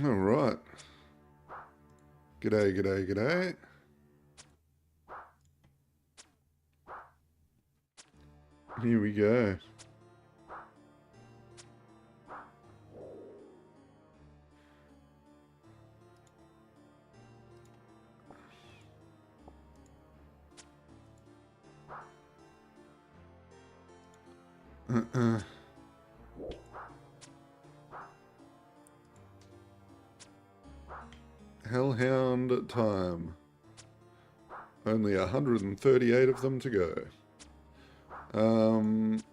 Alright. G'day, g'day, g'day. Here we go. Hellhound time. Only 138 of them to go.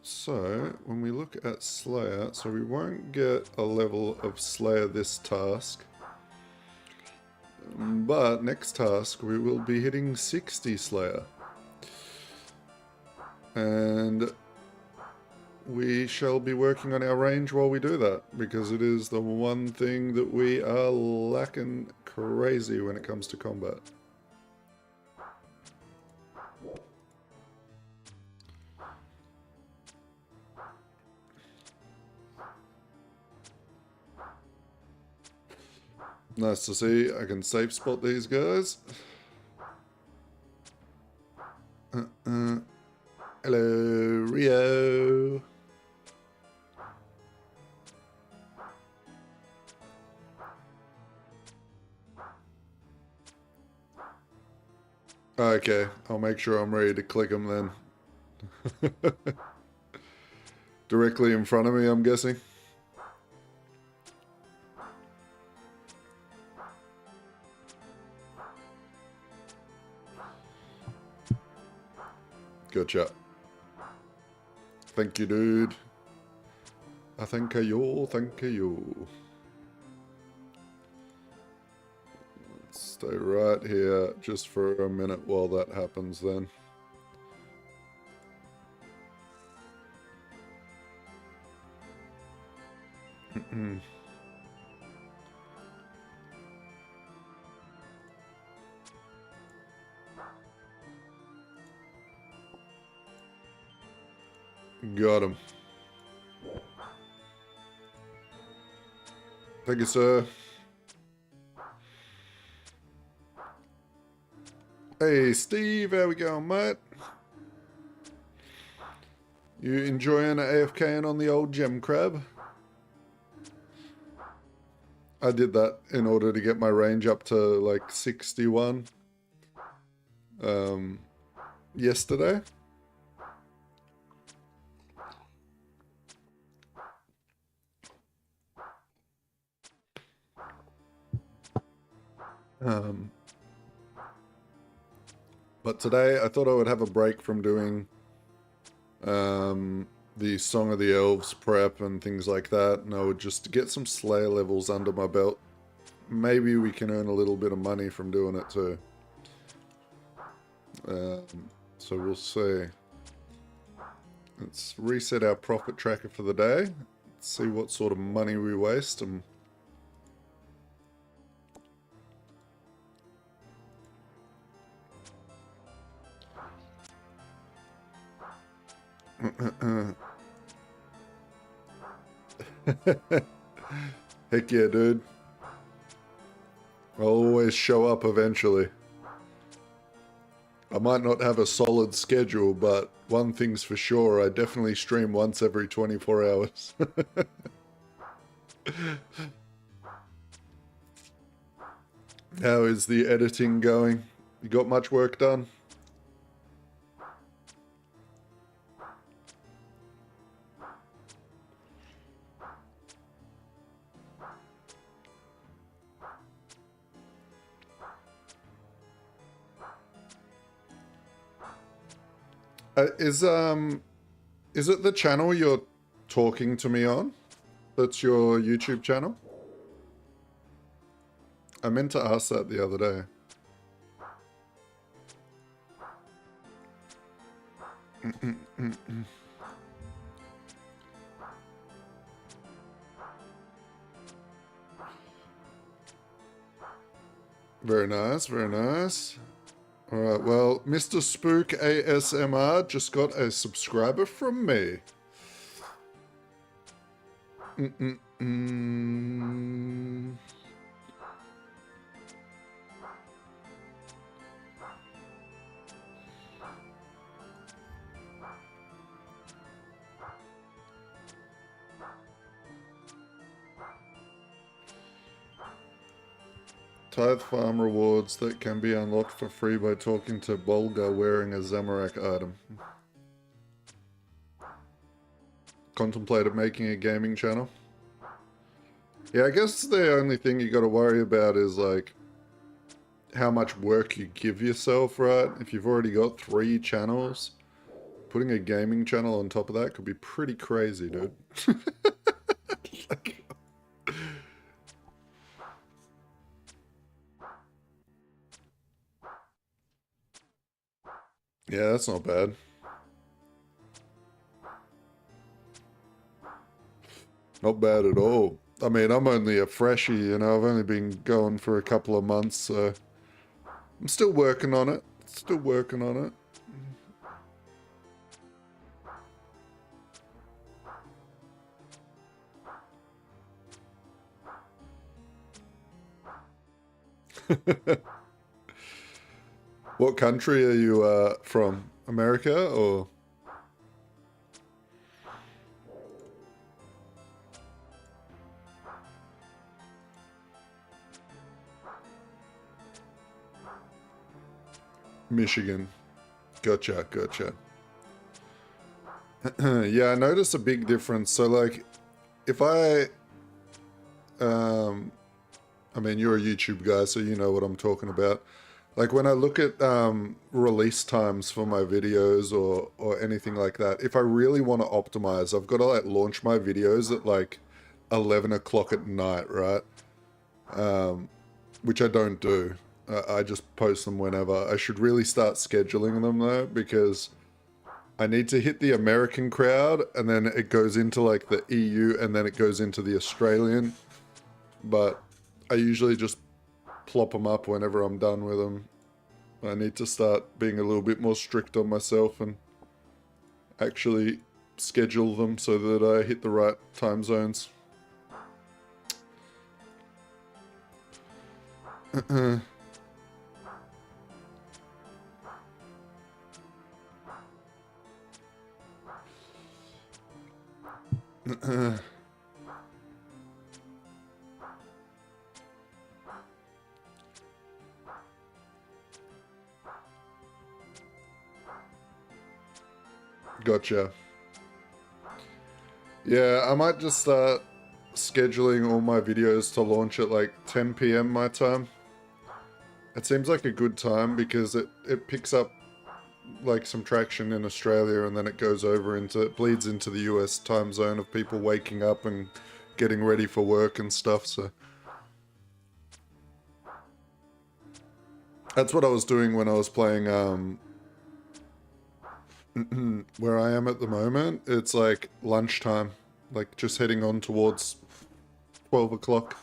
So, when we look at Slayer, so we won't get a level of Slayer this task. But next task, we will be hitting 60 Slayer. And we shall be working on our range while we do that, because it is the one thing that we are lacking crazy when it comes to combat. Nice to see. I can safe spot these guys. Hello, Rio. Okay, I'll make sure I'm ready to click them then. Directly in front of me, I'm guessing. Gotcha. Thank you, dude. I thank you, thank you. Let's stay right here just for a minute while that happens then. Got him. Thank you, sir. Hey, Steve, how we going, mate? You enjoying AFKing on the old gem crab? I did that in order to get my range up to like 61 yesterday. But today I thought I would have a break from doing the Song of the Elves prep and things like that, and I would just get some Slayer levels under my belt. Maybe we can earn a little bit of money from doing it too. So we'll see. Let's reset our profit tracker for the day. Let's see what sort of money we waste and heck yeah, dude. I'll always show up eventually. I might not have a solid schedule, but one thing's for sure, I definitely stream once every 24 hours. How is the editing going? You got much work done? Is it the channel you're talking to me on? That's your YouTube channel? I meant to ask that the other day. Very nice, very nice. Alright, well, Mr. Spook ASMR just got a subscriber from me. Tithe farm rewards that can be unlocked for free by talking to Bolga wearing a Zamorak item. Contemplated making a gaming channel. Yeah, I guess the only thing you got to worry about is like how much work you give yourself, right? If you've already got 3 channels, putting a gaming channel on top of that could be pretty crazy, dude. Like, yeah, that's not bad. Not bad at all. I mean, I'm only a freshie, you know, I've only been going for a couple of months, so I'm still working on it. Still working on it. What country are you from? America or? Michigan. Gotcha, gotcha. Yeah, I noticed a big difference. So like, if I mean, you're a YouTube guy, so you know what I'm talking about. Like when I look at release times for my videos or anything like that, if I really want to optimize, I've got to like launch my videos at like 11 o'clock at night, right? Which I don't do. I just post them whenever. I should really start scheduling them though, because I need to hit the American crowd and then it goes into like the EU and then it goes into the Australian. But I usually just plop them up whenever I'm done with them. I need to start being a little bit more strict on myself and actually schedule them so that I hit the right time zones. Gotcha. Yeah, I might just start scheduling all my videos to launch at like 10 p.m. my time. It seems like a good time because it picks up like some traction in Australia and then it goes over into, it bleeds into the US time zone of people waking up and getting ready for work and stuff, so. That's what I was doing when I was playing, where I am at the moment. It's like lunchtime, like just heading on towards 12 o'clock.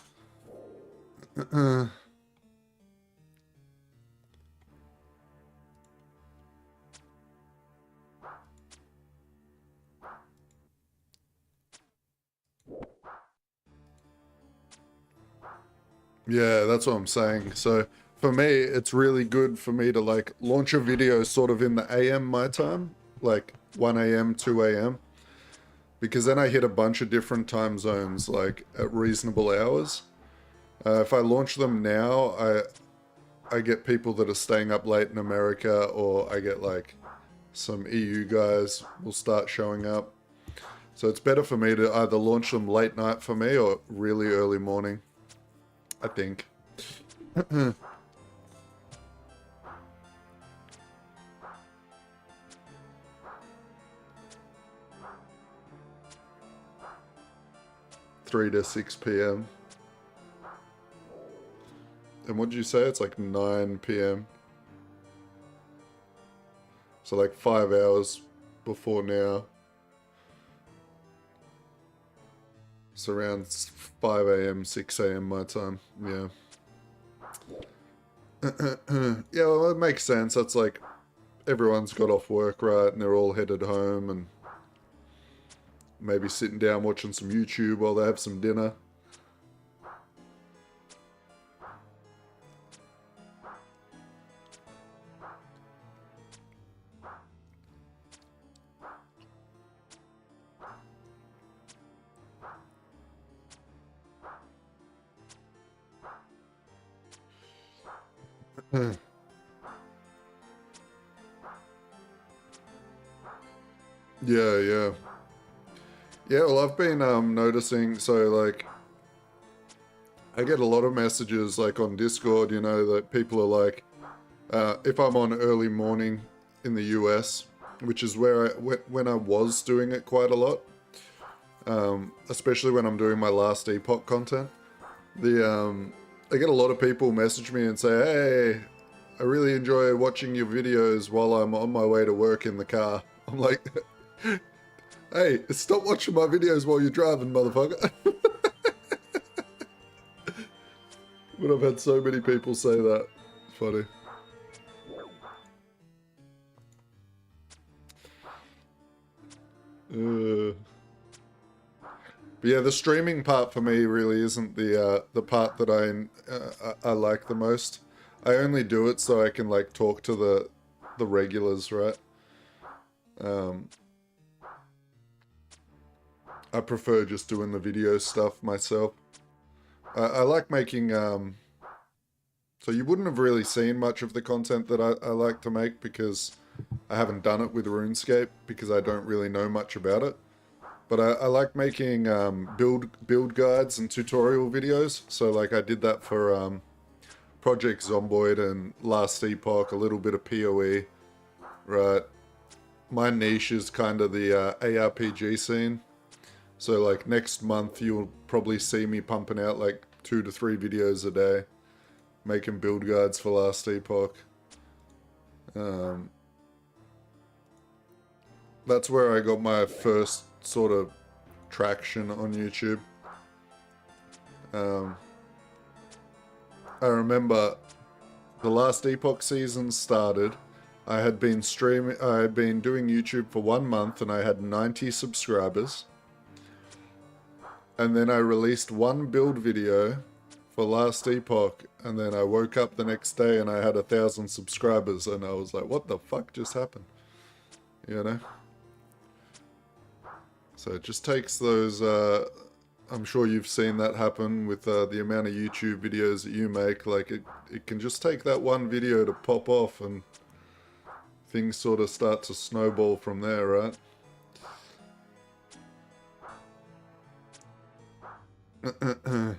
Yeah, that's what I'm saying. So for me, it's really good for me to like launch a video sort of in the AM my time, like 1 a.m., 2 a.m. Because then I hit a bunch of different time zones like at reasonable hours. If I launch them now, I get people that are staying up late in America, or I get like some EU guys will start showing up. So it's better for me to either launch them late night for me or really early morning, I think. 3 to 6 p.m. And what did you say? It's like 9 p.m. So like 5 hours before now. It's around 5 a.m., 6 a.m. my time. Yeah. Yeah, well, it makes sense. That's like everyone's got off work, right? And they're all headed home and maybe sitting down watching some YouTube while they have some dinner. Yeah, yeah. Yeah, well, I've been noticing, so like, I get a lot of messages like on Discord, you know, that people are like, if I'm on early morning in the US, which is where when I was doing it quite a lot, especially when I'm doing my last epoch content, I get a lot of people message me and say, hey, I really enjoy watching your videos while I'm on my way to work in the car. I'm like, hey, stop watching my videos while you're driving, motherfucker. But I've had so many people say that. It's funny. But yeah, the streaming part for me really isn't the part that I like the most. I only do it so I can like talk to the regulars, right? I prefer just doing the video stuff myself. I like making so you wouldn't have really seen much of the content that I like to make because I haven't done it with RuneScape because I don't really know much about it. But I like making build guides and tutorial videos. So like I did that for Project Zomboid and Last Epoch, a little bit of PoE, right? My niche is kind of the ARPG scene. So like next month you'll probably see me pumping out like 2 to 3 videos a day, making build guides for Last Epoch. That's where I got my first sort of traction on YouTube. I remember the Last Epoch season started. I had been doing YouTube for 1 month and I had 90 subscribers. And then I released one build video for Last Epoch, and then I woke up the next day and I had 1,000 subscribers, and I was like, what the fuck just happened? You know? So it just takes those, I'm sure you've seen that happen with the amount of YouTube videos that you make. Like, it can just take that one video to pop off and things sort of start to snowball from there, right? It's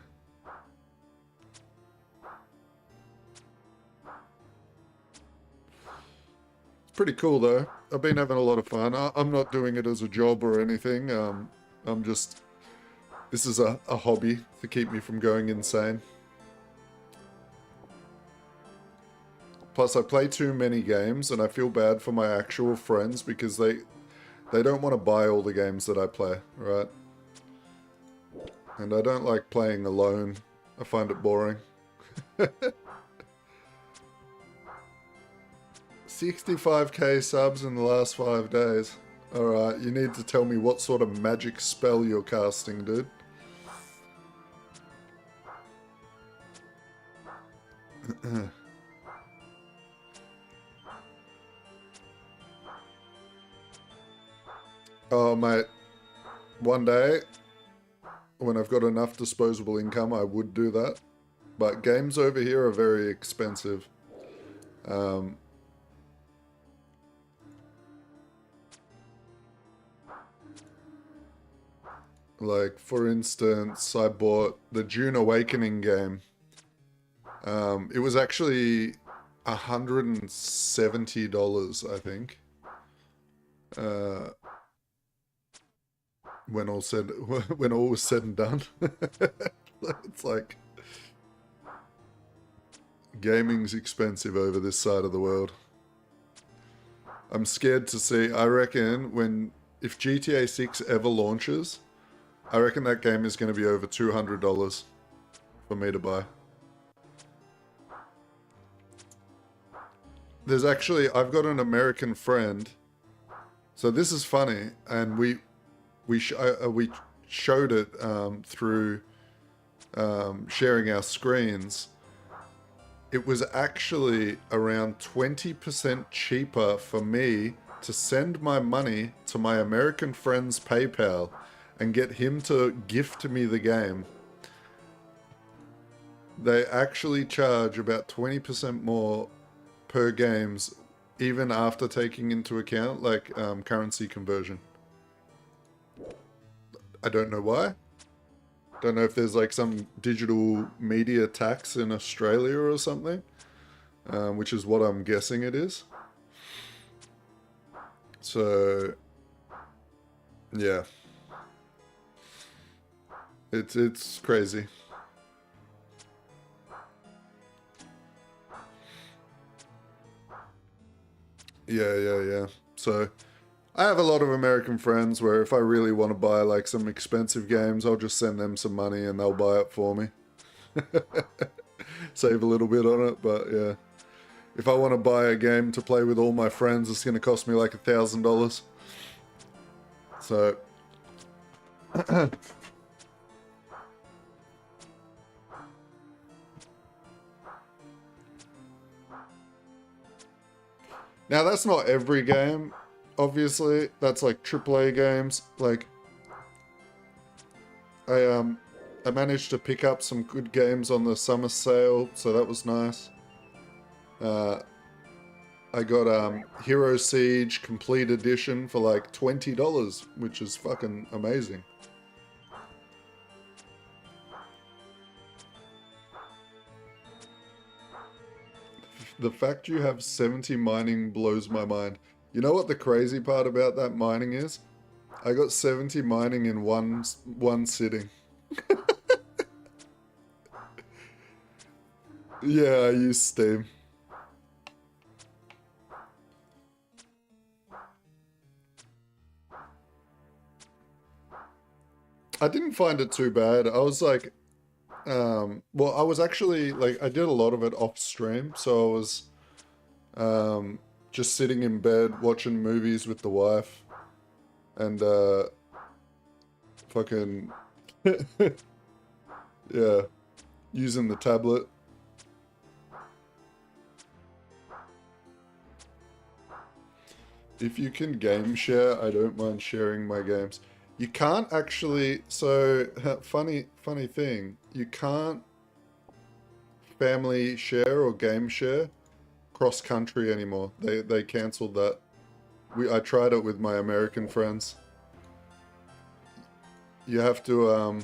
pretty cool though. I've been having a lot of fun. I'm not doing it as a job or anything. I'm just, this is a hobby to keep me from going insane. Plus I play too many games and I feel bad for my actual friends because they don't want to buy all the games that I play, right? And I don't like playing alone. I find it boring. 65k subs in the last 5 days. Alright, you need to tell me what sort of magic spell you're casting, dude. Oh, mate. One day, when I've got enough disposable income, I would do that. But games over here are very expensive. Like, for instance, I bought the June Awakening game. It was actually $170, I think. When all was said and done. It's like gaming's expensive over this side of the world. I'm scared to see. I reckon if GTA 6 ever launches, I reckon that game is going to be over $200 for me to buy. There's actually, I've got an American friend. So this is funny, and we showed it through sharing our screens. It was actually around 20% cheaper for me to send my money to my American friend's PayPal and get him to gift me the game They actually charge about 20% more per games, even after taking into account like currency conversion. I don't know why. Don't know if there's like some digital media tax in Australia or something, which is what I'm guessing it is. So, yeah, it's crazy. Yeah. So, I have a lot of American friends where if I really want to buy like some expensive games, I'll just send them some money and they'll buy it for me. Save a little bit on it, but yeah. If I want to buy a game to play with all my friends, it's going to cost me like $1,000. So... Now, that's not every game, obviously. That's like AAA games. Like, I managed to pick up some good games on the summer sale, so that was nice. I got Hero Siege Complete Edition for like $20, which is fucking amazing. The fact you have 70 mining blows my mind. You know what the crazy part about that mining is? I got 70 mining in one sitting. Yeah, I use Steam. I didn't find it too bad. I was like, well, I was actually like, I did a lot of it off stream, so I was just sitting in bed watching movies with the wife and fucking yeah, using the tablet. If you can game share, I don't mind sharing my games. You can't actually, so funny thing, you can't family share or game share cross country anymore. They cancelled that. I tried it with my American friends. You have to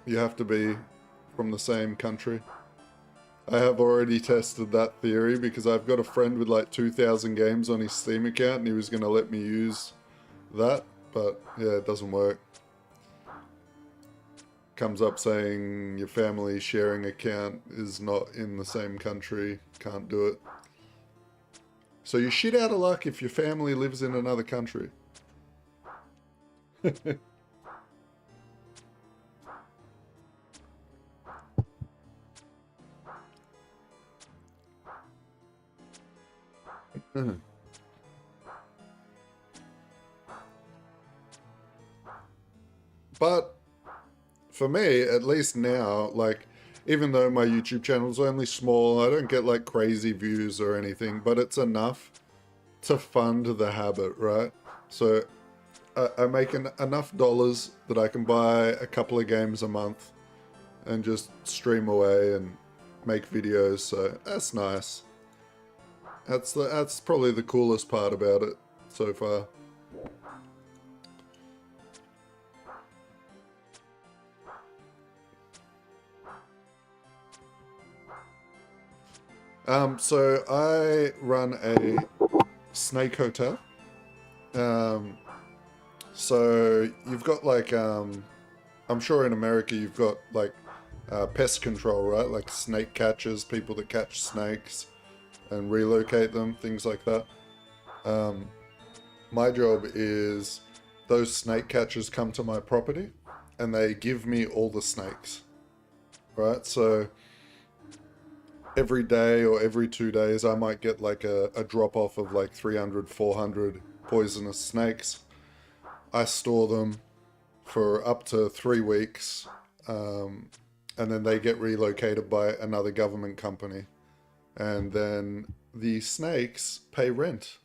be from the same country. I have already tested that theory because I've got a friend with like 2,000 games on his Steam account and he was going to let me use that, but yeah, it doesn't work. Comes up saying your family sharing account is not in the same country, can't do it. So you're shit out of luck if your family lives in another country. But for me, at least now, like, even though my YouTube channel's only small, I don't get like crazy views or anything, but it's enough to fund the habit, right? So I make enough dollars that I can buy a couple of games a month and just stream away and make videos, so that's nice. That's probably the coolest part about it so far. So I run a snake hotel. So you've got like, I'm sure in America you've got like pest control, right? Like snake catchers, people that catch snakes and relocate them, things like that. My job is those snake catchers come to my property and they give me all the snakes, right? So every day or every 2 days, I might get like a drop off of like 300, 400 poisonous snakes. I store them for up to 3 weeks, and then they get relocated by another government company. And then the snakes pay rent.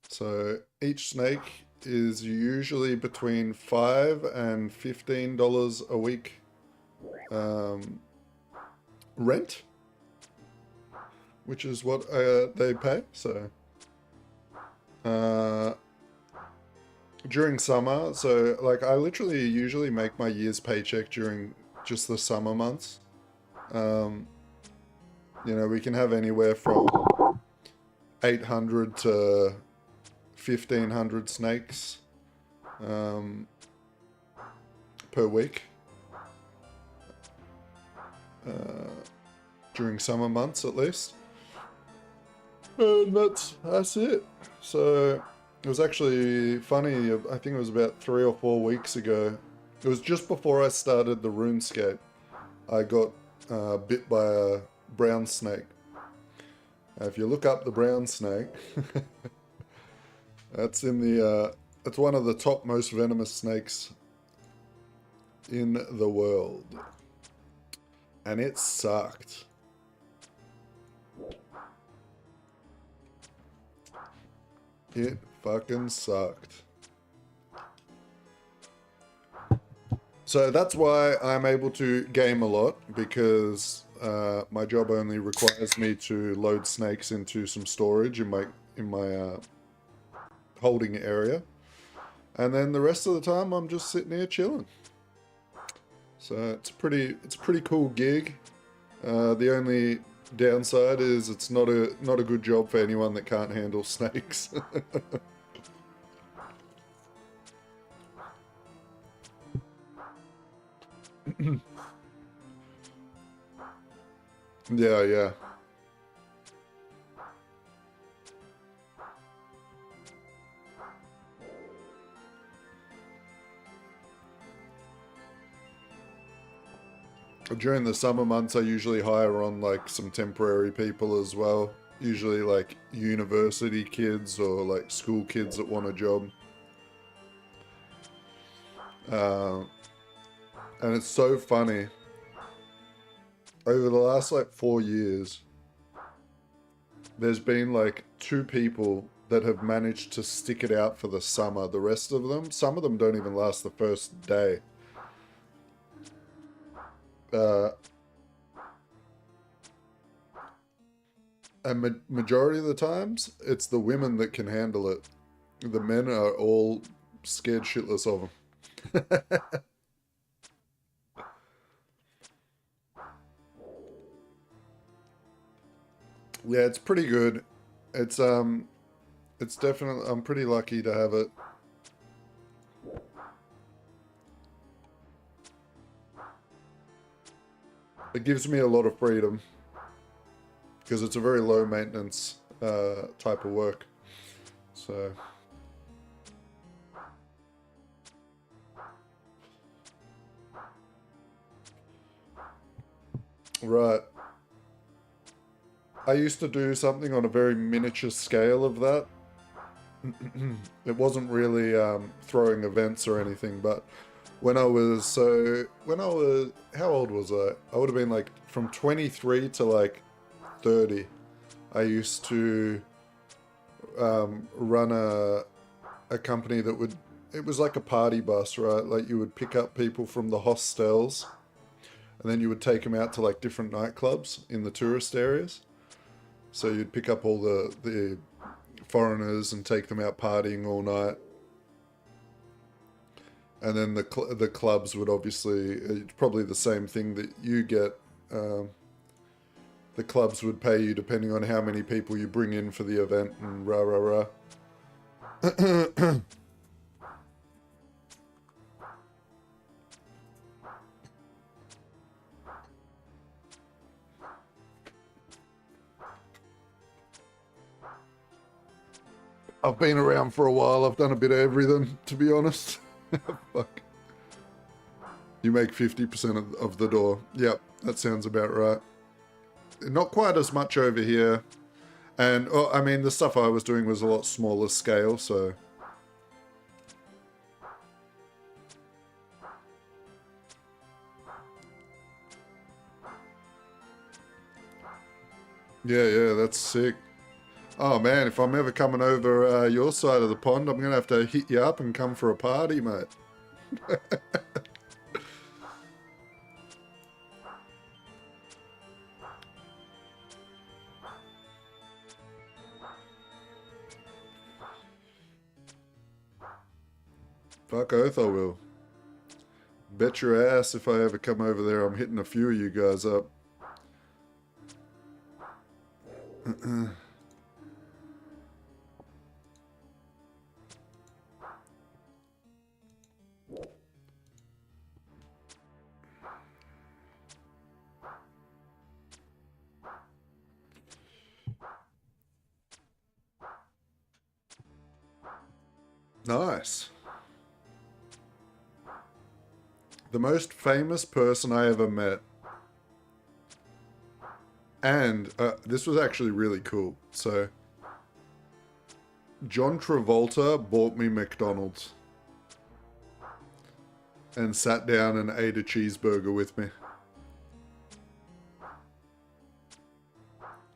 So each snake is usually between $5 and $15 a week rent, which is what they pay. So during summer, so like I literally usually make my year's paycheck during just the summer months. You know, we can have anywhere from 800 to 1,500 snakes per week during summer months at least. And that's it. So it was actually funny, I think it was about 3 or 4 weeks ago. It was just before I started the RuneScape. I got bit by a brown snake. If you look up the brown snake, that's in the it's one of the top most venomous snakes in the world. And it sucked. It fucking sucked. So that's why I'm able to game a lot, because my job only requires me to load snakes into some storage in my holding area, and then the rest of the time I'm just sitting here chilling. So it's a pretty cool gig. The only downside is it's not a good job for anyone that can't handle snakes. Yeah. During the summer months, I usually hire on like some temporary people as well. Usually like university kids or like school kids that want a job. And it's so funny. Over the last like 4 years, there's been like 2 people that have managed to stick it out for the summer. The rest of them, some of them don't even last the first day. And majority of the times, it's the women that can handle it. The men are all scared shitless of them. Yeah, it's pretty good. It's definitely, I'm pretty lucky to have it. It gives me a lot of freedom, because it's a very low maintenance type of work. So right. I used to do something on a very miniature scale of that. It wasn't really throwing events or anything, but when I was, how old was I? I would have been like from 23 to like 30. I used to run a company that would, it was like a party bus, right? Like you would pick up people from the hostels and then you would take them out to like different nightclubs in the tourist areas. So you'd pick up all the foreigners and take them out partying all night. And then the clubs would obviously, it's probably the same thing that you get. The clubs would pay you depending on how many people you bring in for the event and rah, rah, rah. I've been around for a while. I've done a bit of everything, to be honest. Fuck. You make 50% of the door. Yep, that sounds about right. Not quite as much over here. And, oh, I mean, the stuff I was doing was a lot smaller scale, so... Yeah, that's sick. Oh man, if I'm ever coming over your side of the pond, I'm going to have to hit you up and come for a party, mate. Fuck oath I will. Bet your ass if I ever come over there, I'm hitting a few of you guys up. Nice. The most famous person I ever met. And this was actually really cool. So, John Travolta bought me McDonald's. And sat down and ate a cheeseburger with me.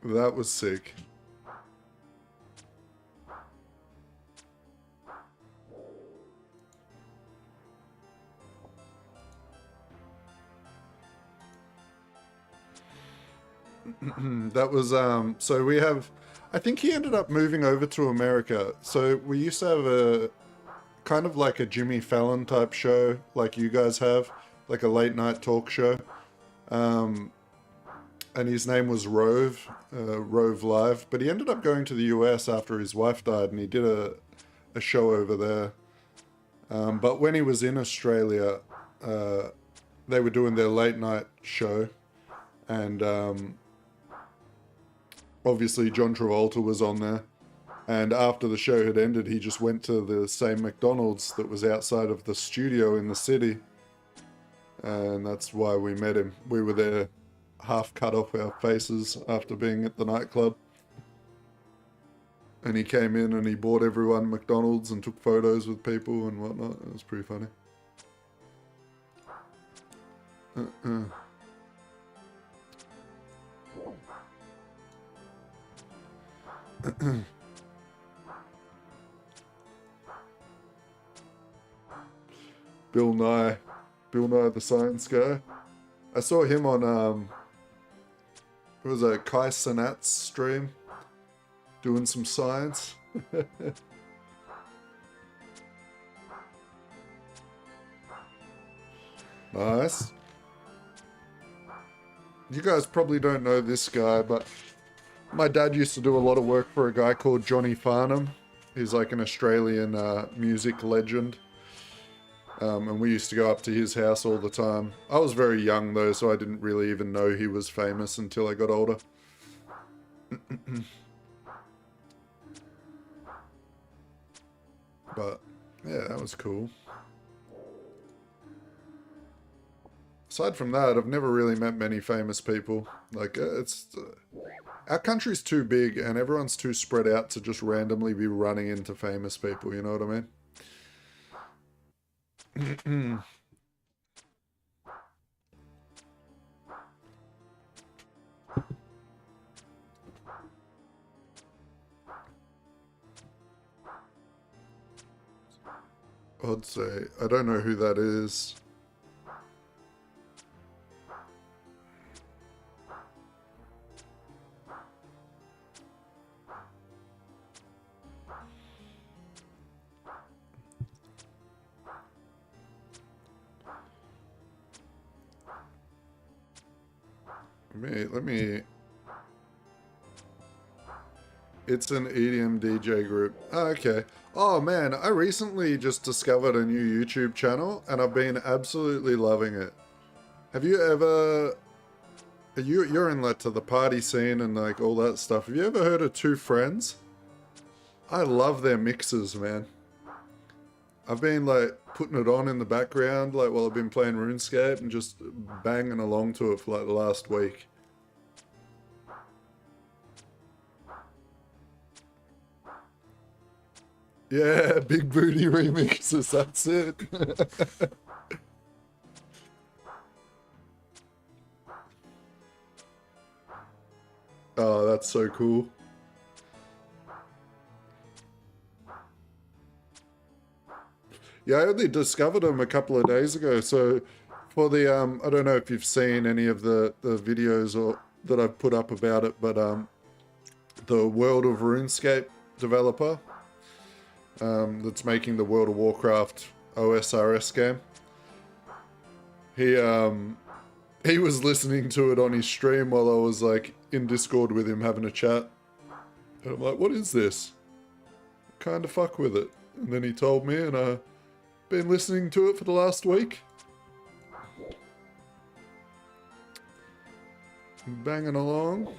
That was sick. That was, so we have, I think he ended up moving over to America. So we used to have a, kind of like a Jimmy Fallon type show, like you guys have, like a late night talk show. And his name was Rove, Rove Live. But he ended up going to the US after his wife died, and he did a show over there. But when he was in Australia, they were doing their late night show. And obviously John Travolta was on there. And after the show had ended, he just went to the same McDonald's that was outside of the studio in the city. And that's why we met him. We were there half cut off our faces after being at the nightclub. And he came in and he bought everyone McDonald's and took photos with people and whatnot. It was pretty funny. Bill Nye the Science Guy. I saw him on it was a Kai Cenat's stream doing some science. Nice. You guys probably don't know this guy, but my dad used to do a lot of work for a guy called Johnny Farnham. He's like an Australian music legend. And we used to go up to his house all the time. I was very young though, so I didn't really even know he was famous until I got older. But yeah, that was cool. Aside from that, I've never really met many famous people. Like, our country's too big and everyone's too spread out to just randomly be running into famous people, you know what I mean? I'd say, I don't know who that is. Let me... It's an EDM DJ group. Oh, okay. Oh man, I recently just discovered a new YouTube channel and I've been absolutely loving it. Have you ever... You're in like to the party scene and like all that stuff. Have you ever heard of Two Friends? I love their mixes, man. I've been like putting it on in the background like while I've been playing RuneScape and just banging along to it for like the last week. Yeah, big booty remixes, that's it. Oh, that's so cool. Yeah, I only discovered them a couple of days ago. So for the, I don't know if you've seen any of the videos or that I've put up about it, but the World of RuneScape developer that's making the World of Warcraft OSRS game. He was listening to it on his stream while I was like in Discord with him having a chat. And I'm like, what is this? Kind of fuck with it. And then he told me, and I've been listening to it for the last week. Banging along.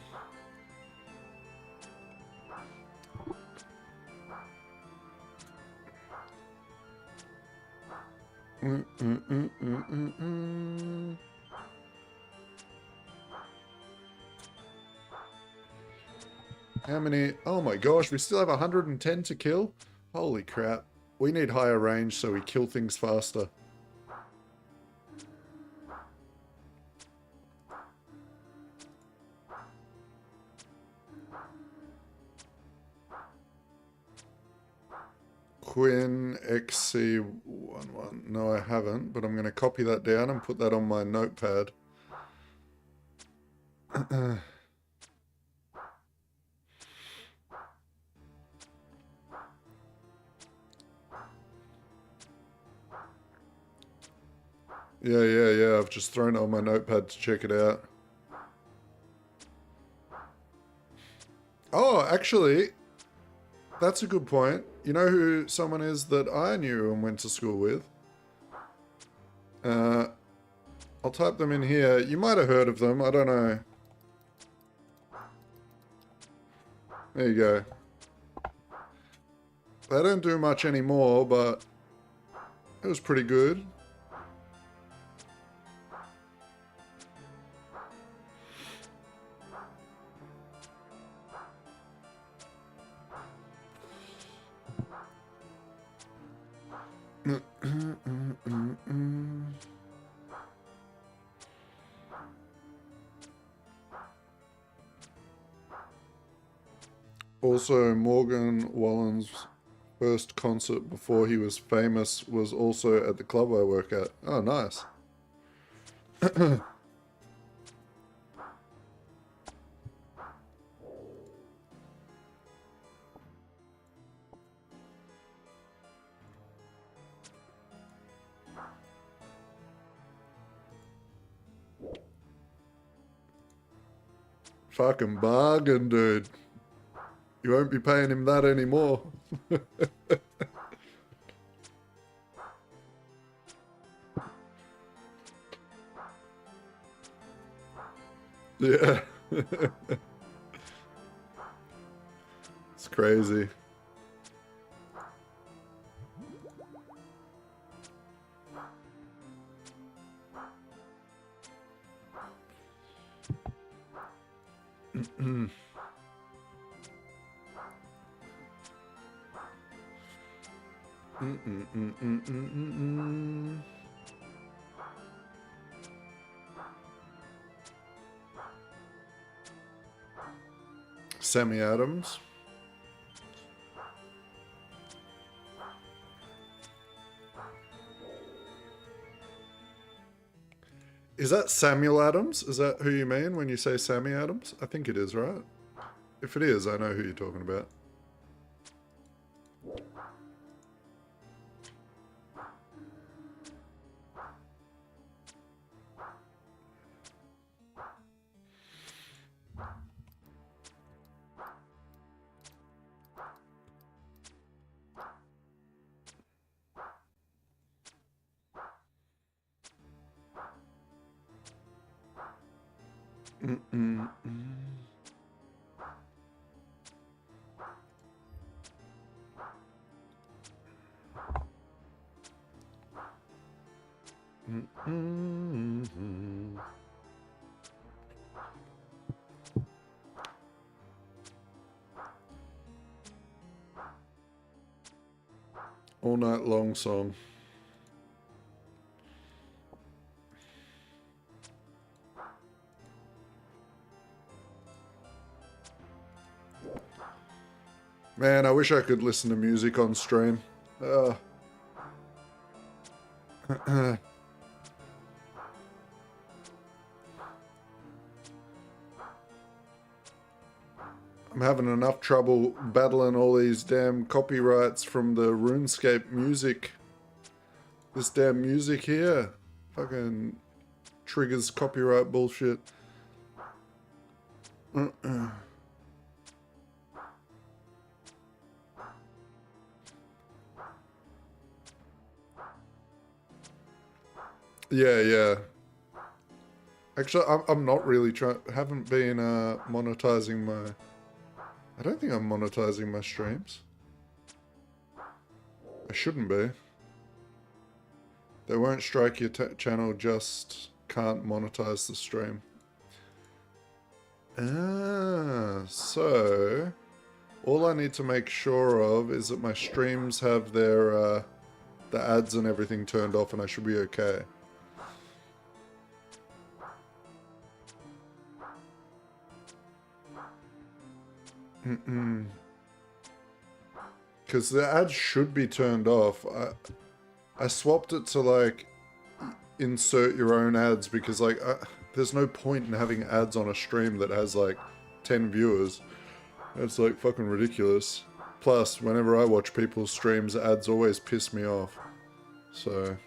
How many? Oh my gosh, we still have 110 to kill? Holy crap. We need higher range so we kill things faster. Quinn XC11. No, I haven't, but I'm going to copy that down and put that on my notepad. Yeah. I've just thrown it on my notepad to check it out. Oh, actually, that's a good point. You know who someone is that I knew and went to school with? I'll type them in here. You might have heard of them. I don't know. There you go. They don't do much anymore, but it was pretty good. Also, Morgan Wallen's first concert before he was famous was also at the club I work at. Oh, nice. Fucking bargain, dude. You won't be paying him that anymore. Yeah. It's crazy. Sammy Adams. Is that Samuel Adams? Is that who you mean when you say Sammy Adams? I think it is, right? If it is, I know who you're talking about. All night long song. Man, I wish I could listen to music on stream. I'm having enough trouble battling all these damn copyrights from the RuneScape music This damn music here fucking triggers copyright bullshit. Yeah. Actually, I'm not really haven't been monetizing my... I don't think I'm monetizing my streams. I shouldn't be. They won't strike your channel, just can't monetize the stream. So all I need to make sure of is that my streams have their the ads and everything turned off, and I should be okay. Because the ads should be turned off. I swapped it to like insert your own ads because like there's no point in having ads on a stream that has like 10 viewers. It's like fucking ridiculous. Plus, whenever I watch people's streams, ads always piss me off. So...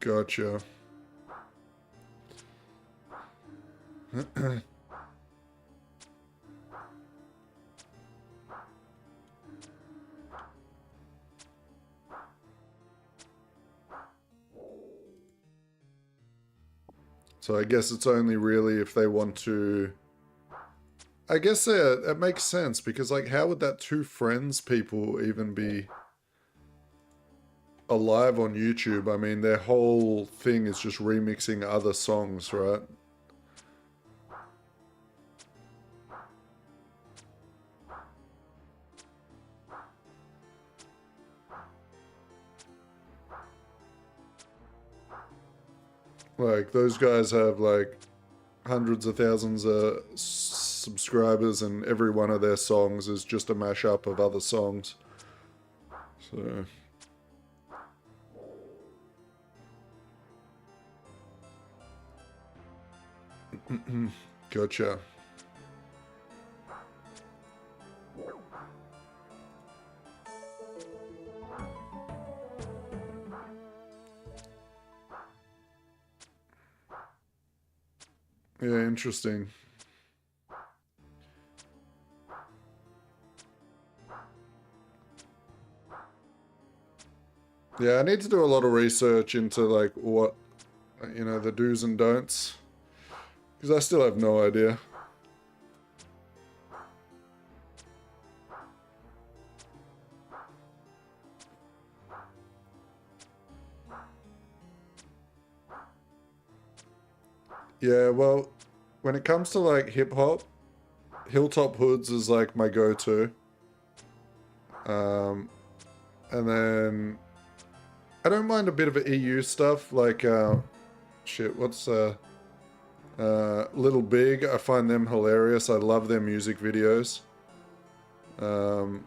Gotcha. So I guess it's only really if they want to... I guess it makes sense, because like how would that two friends people even be alive on YouTube? I mean, their whole thing is just remixing other songs, right? Like, those guys have like hundreds of thousands of subscribers, and every one of their songs is just a mashup of other songs. So... Gotcha. Yeah, interesting. Yeah, I need to do a lot of research into like what, you know, the do's and don'ts. Because I still have no idea. Yeah, well, when it comes to like hip-hop, Hilltop Hoods is like my go-to. And then I don't mind a bit of EU stuff, like, shit, what's, Little Big. I find them hilarious. I love their music videos. Who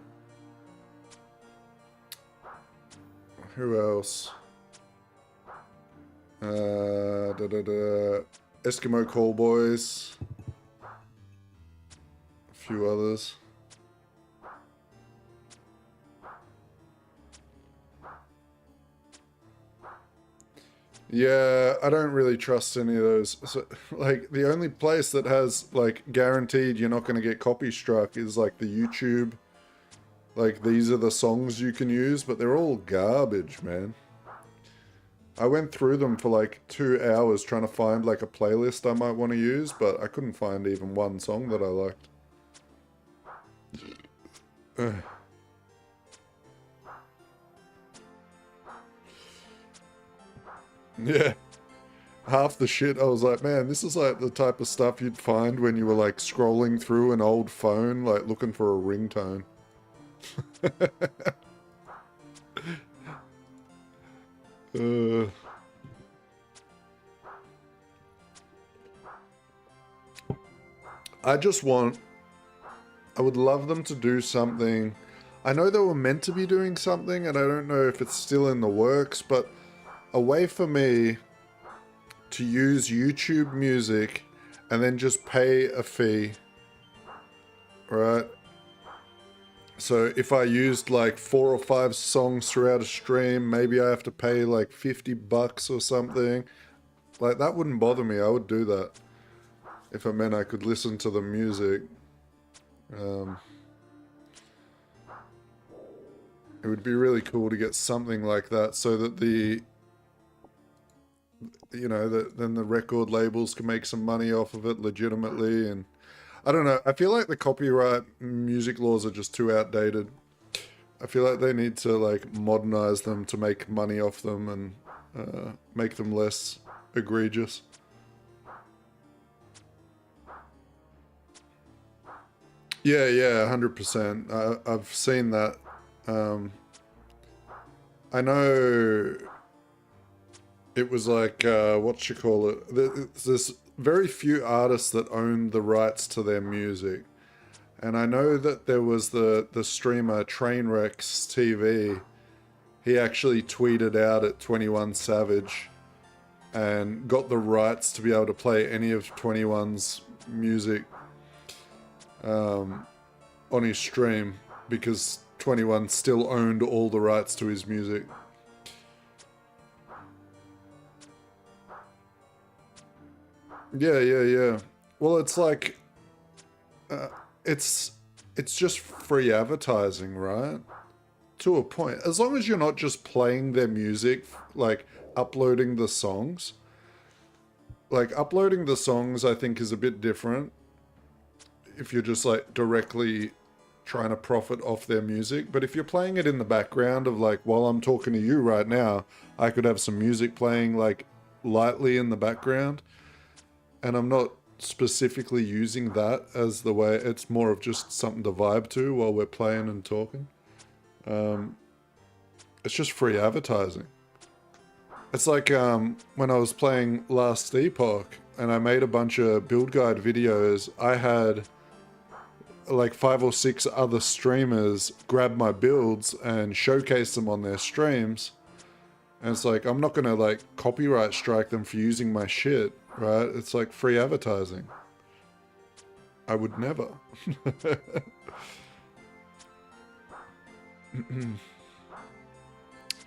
else? Eskimo Callboys. A few others. Yeah, I don't really trust any of those. So, like, the only place that has, like, guaranteed you're not going to get copy struck is, like, the YouTube. Like, these are the songs you can use, but they're all garbage, man. I went through them for, like, 2 hours trying to find, like, a playlist I might want to use, but I couldn't find even one song that I liked. Yeah. Half the shit, I was like, man, this is like the type of stuff you'd find when you were like scrolling through an old phone, like looking for a ringtone. I would love them to do something. I know they were meant to be doing something, and I don't know if it's still in the works, but a way for me to use YouTube music and then just pay a fee, right? So if I used like 4 or 5 songs throughout a stream, maybe I have to pay like $50 or something. Like, that wouldn't bother me. I would do that if it meant I could listen to the music. It would be really cool to get something like that so that then the record labels can make some money off of it legitimately. And I don't know, I feel like the copyright music laws are just too outdated. I feel like they need to like modernize them to make money off them and make them less egregious. Yeah, 100%. I've seen that. I know it was like, there's very few artists that own the rights to their music. And I know that there was the streamer Trainwrecks TV. He actually tweeted out at 21 Savage and got the rights to be able to play any of 21's music on his stream because 21 still owned all the rights to his music. Yeah. Well, it's like, it's just free advertising, right? To a point. As long as you're not just playing their music, like uploading the songs. Like, uploading the songs, I think, is a bit different. If you're just like directly trying to profit off their music. But if you're playing it in the background of like, while I'm talking to you right now, I could have some music playing like lightly in the background. And I'm not specifically using that as the way, it's more of just something to vibe to while we're playing and talking. It's just free advertising. It's like when I was playing Last Epoch and I made a bunch of build guide videos, I had like 5 or 6 other streamers grab my builds and showcase them on their streams. And it's like, I'm not gonna like copyright strike them for using my shit, right? It's like free advertising. I would never.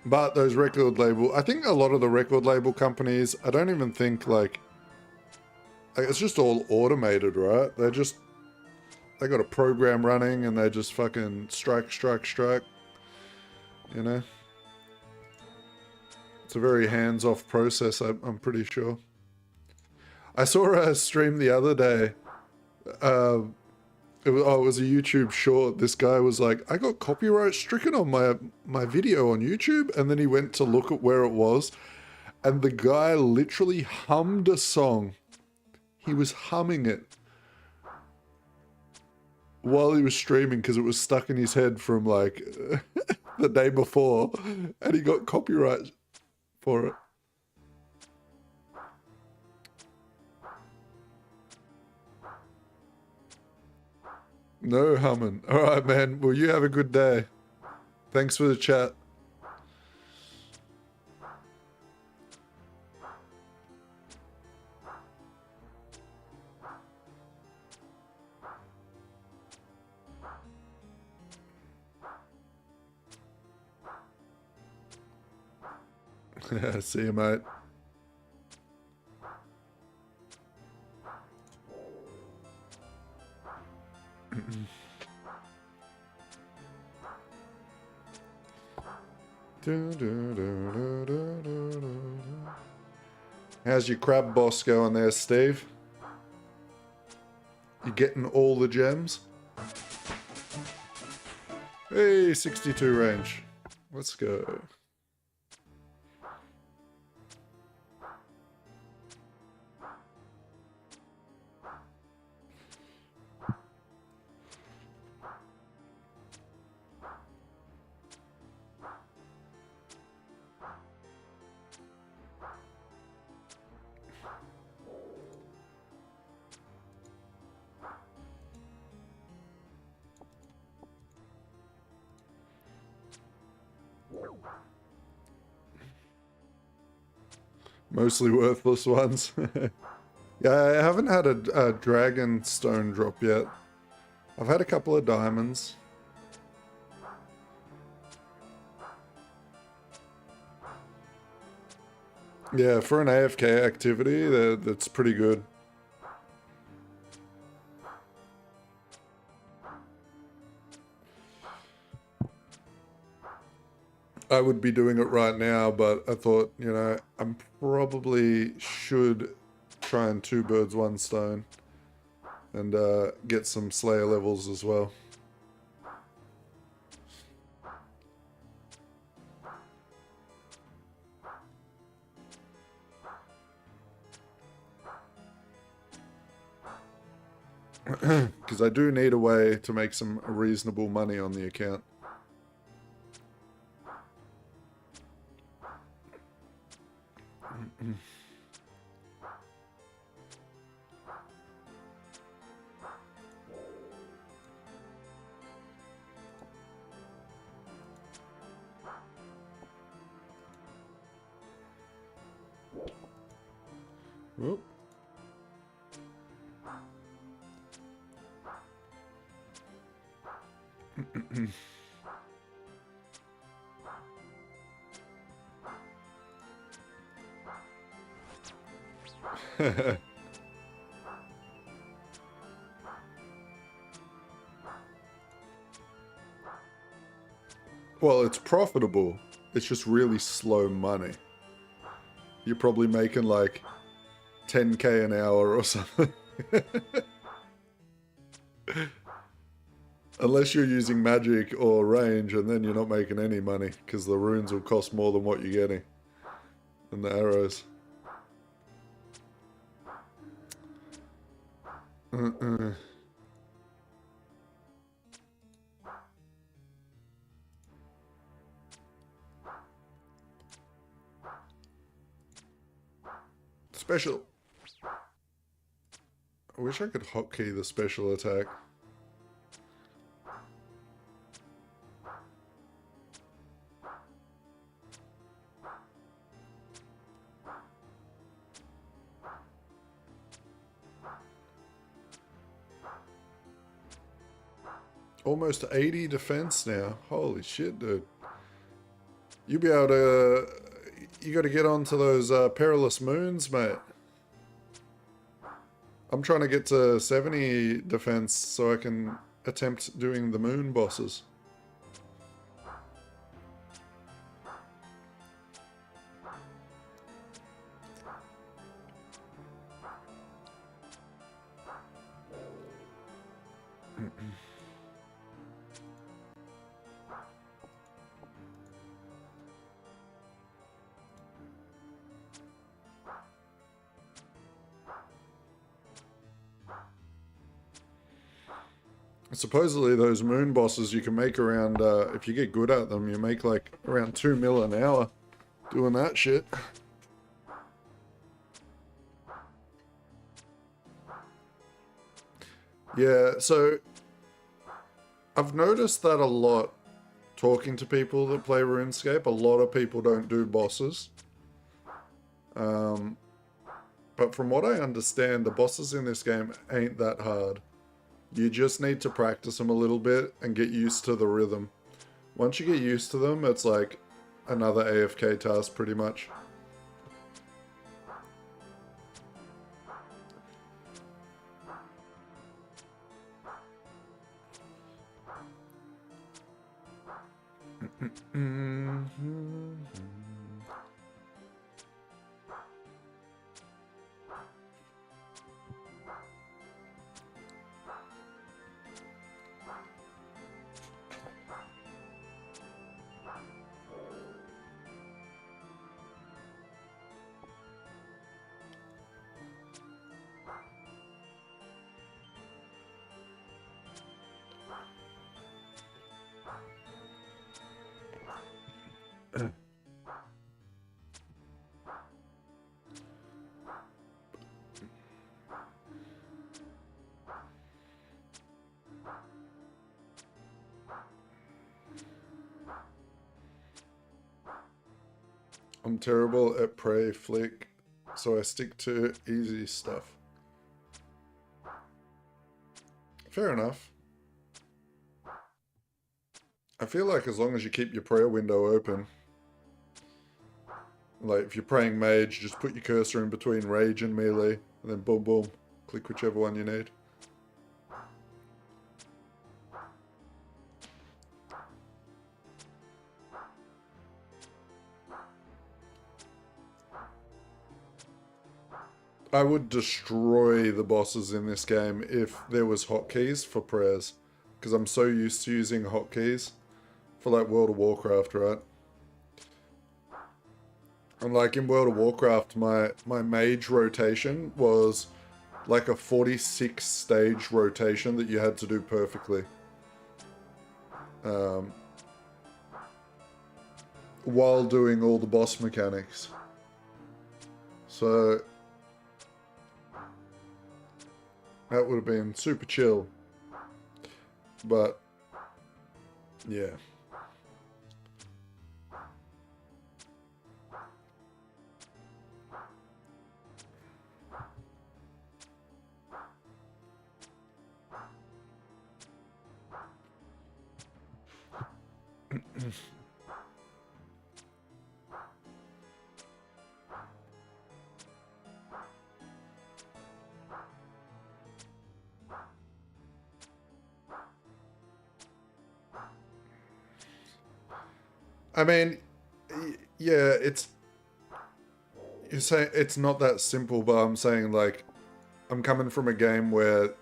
But those record label, I think a lot of the record label companies, I don't even think like it's just all automated, right? They got a program running and they just fucking strike, you know? It's a very hands-off process, I'm pretty sure. I saw a stream the other day. It was a YouTube short. This guy was like, I got copyright stricken on my video on YouTube. And then he went to look at where it was. And the guy literally hummed a song. He was humming it while he was streaming because it was stuck in his head from like the day before. And he got copyright for it. No humming. All right, man. Well, you have a good day. Thanks for the chat. See you, mate. How's your crab boss going there, Steve? You getting all the gems? Hey, 62 range. Let's go. Mostly worthless ones. Yeah, I haven't had a dragon stone drop yet. I've had a couple of diamonds. Yeah, for an AFK activity, that's pretty good. I would be doing it right now, but I thought, you know, I'm probably should try and 2 birds, 1 stone. And get some Slayer levels as well. Because I do need a way to make some reasonable money on the account. Whoop. Well, it's profitable. It's just really slow money. You're probably making like 10k an hour or something. Unless you're using magic or range, and then you're not making any money, because the runes will cost more than what you're getting. And the arrows. Special. I wish I could hotkey the special attack. Almost 80 defense now. Holy shit, dude. You be able to... You gotta get onto those perilous moons, mate. I'm trying to get to 70 defense so I can attempt doing the moon bosses. Supposedly those moon bosses you can make around, if you get good at them, you make like around 2 mil an hour doing that shit. Yeah, so I've noticed that a lot talking to people that play RuneScape. A lot of people don't do bosses. But from what I understand, the bosses in this game ain't that hard. You just need to practice them a little bit and get used to the rhythm. Once you get used to them, it's like another AFK task pretty much. I'm terrible at prey flick so I stick to easy stuff. Fair enough. I feel like as long as you keep your prayer window open, like if you're praying mage, just put your cursor in between rage and melee, and then boom boom, click whichever one you need. I would destroy the bosses in this game if there was hotkeys for prayers, because I'm so used to using hotkeys for like World of Warcraft, right? And like in World of Warcraft, my mage rotation was like a 46 stage rotation that you had to do perfectly. While doing all the boss mechanics. So that would have been super chill. But yeah. I mean, yeah, you're saying it's not that simple, but I'm saying like, I'm coming from a game where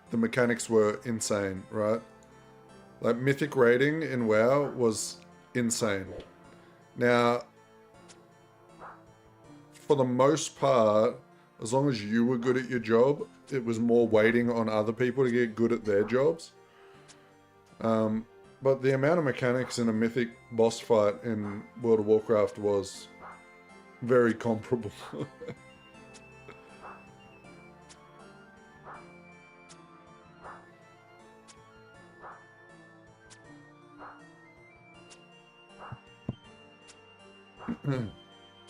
the mechanics were insane, right? Like mythic rating in WoW was insane. Now, for the most part, as long as you were good at your job, it was more waiting on other people to get good at their jobs. But the amount of mechanics in a mythic boss fight in World of Warcraft was very comparable.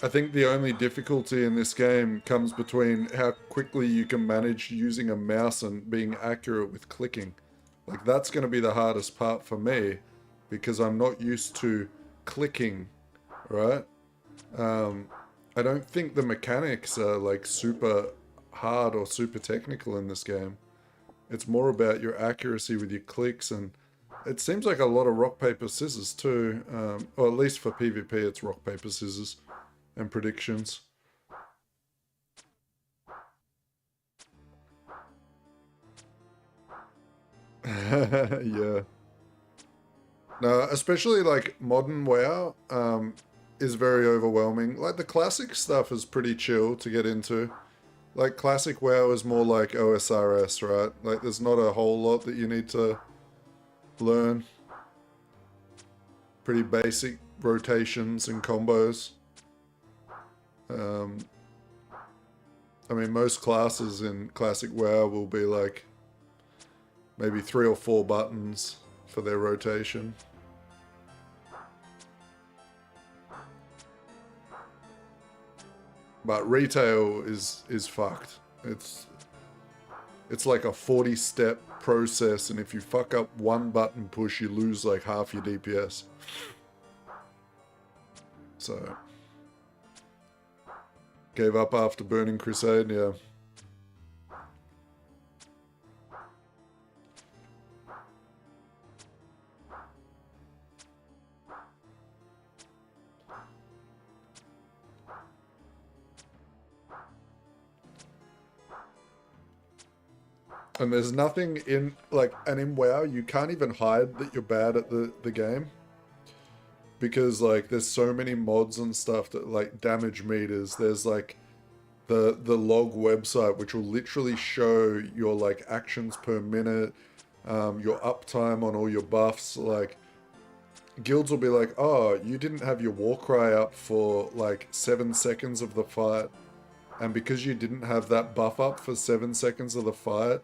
I think the only difficulty in this game comes between how quickly you can manage using a mouse and being accurate with clicking. Like, that's going to be the hardest part for me, because I'm not used to clicking, right? I don't think the mechanics are, like, super hard or super technical in this game. It's more about your accuracy with your clicks, and it seems like a lot of rock, paper, scissors, too. Or at least for PvP, it's rock, paper, scissors and predictions. Yeah. No, especially like modern WoW is very overwhelming. Like the classic stuff is pretty chill to get into. Like classic WoW is more like OSRS, right? Like there's not a whole lot that you need to learn. Pretty basic rotations and combos. I mean, most classes in classic WoW will be like maybe 3 or 4 buttons for their rotation. But retail is fucked. It's like a 40-step process, and if you fuck up one button push, you lose like half your DPS. So gave up after Burning Crusade, yeah. And there's nothing in, like, and in WoW, you can't even hide that you're bad at the game. Because, like, there's so many mods and stuff that, like, damage meters. There's, like, the log website, which will literally show your, like, actions per minute, your uptime on all your buffs. Like, guilds will be like, oh, you didn't have your Warcry up for, like, 7 seconds of the fight. And because you didn't have that buff up for 7 seconds of the fight,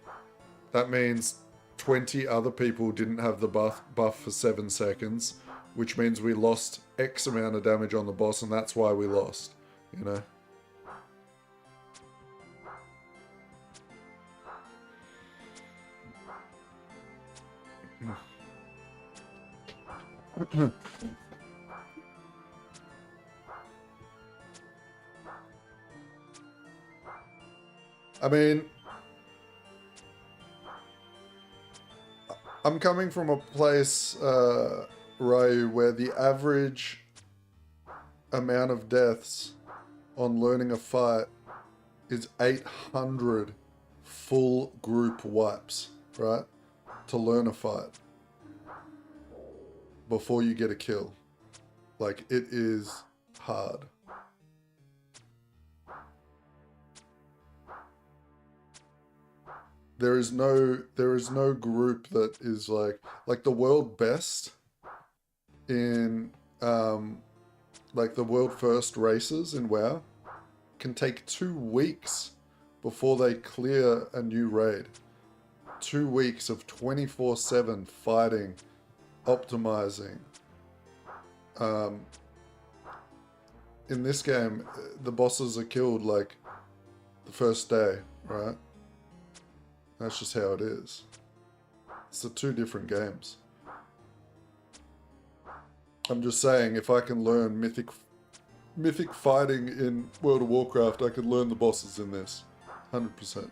that means 20 other people didn't have the buff for 7 seconds, which means we lost X amount of damage on the boss, and that's why we lost, you know? I mean, I'm coming from a place, Ryu, where the average amount of deaths on learning a fight is 800 full group wipes, right? To learn a fight before you get a kill. Like, it is hard. There is no group that is like the world best in like the world first races in WoW can take 2 weeks before they clear a new raid. 2 weeks of 24/7 fighting, optimizing. In this game, the bosses are killed like the first day, right? That's just how it is. It's the 2 different games. I'm just saying, if I can learn mythic fighting in World of Warcraft, I could learn the bosses in this. 100%.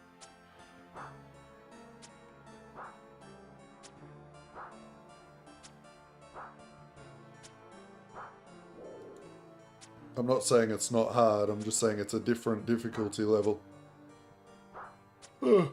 I'm not saying it's not hard, I'm just saying it's a different difficulty level. Ugh.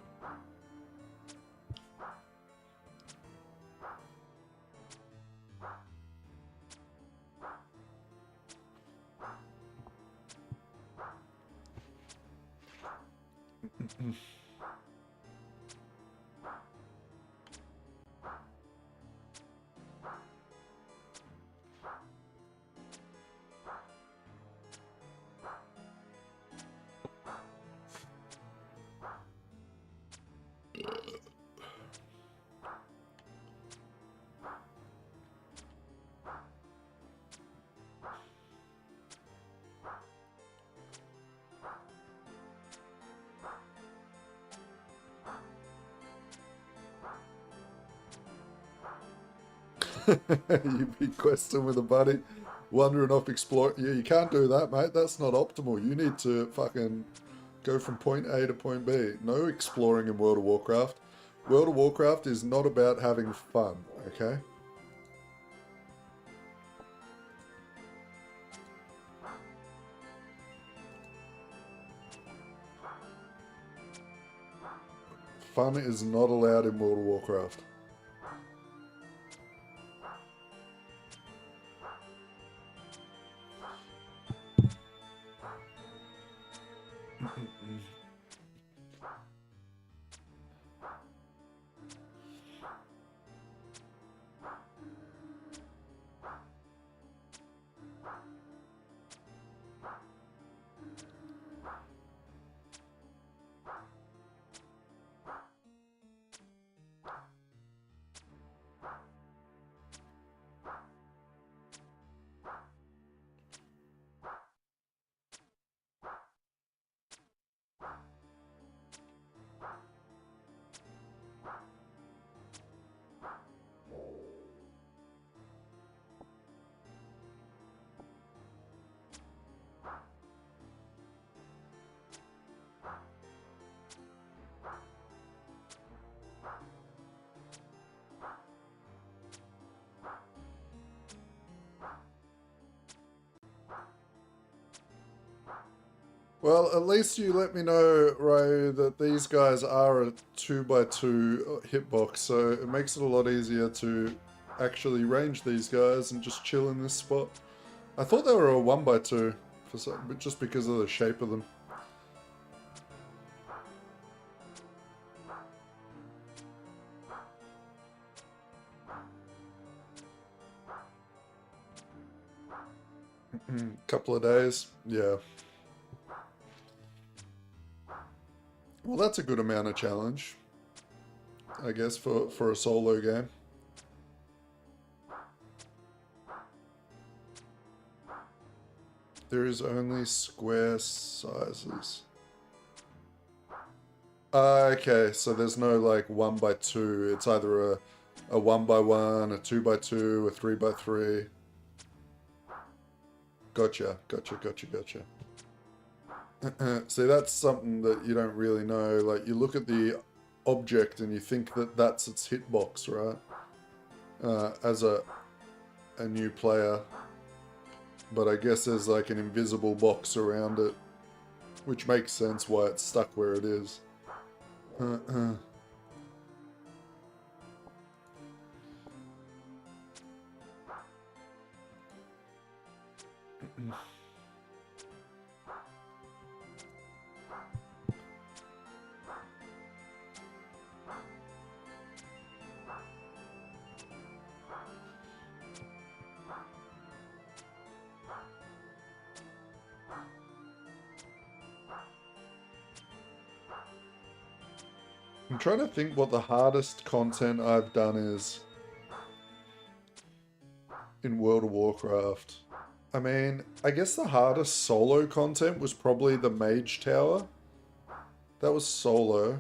You be questing with a buddy, wandering off explore. Yeah, you can't do that, mate. That's not optimal. You need to fucking go from point A to point B. No exploring in World of Warcraft. World of Warcraft is not about having fun, okay? Fun is not allowed in World of Warcraft. Well, at least you let me know, Ray, that these guys are a 2x2 hitbox, so it makes it a lot easier to actually range these guys and just chill in this spot. I thought they were a 1x2, but just because of the shape of them. Couple of days, yeah. Well, that's a good amount of challenge, I guess, for a solo game. There is only square sizes. Okay, so there's no like 1x2. It's either a a 1x1, a 2x2, a 3x3. Gotcha. See, that's something that you don't really know. Like, you look at the object and you think that that's its hitbox, right? As a new player. But I guess there's like an invisible box around it, which makes sense why it's stuck where it is. I'm trying to think what the hardest content I've done is in World of Warcraft. I mean, I guess the hardest solo content was probably the Mage Tower. That was solo.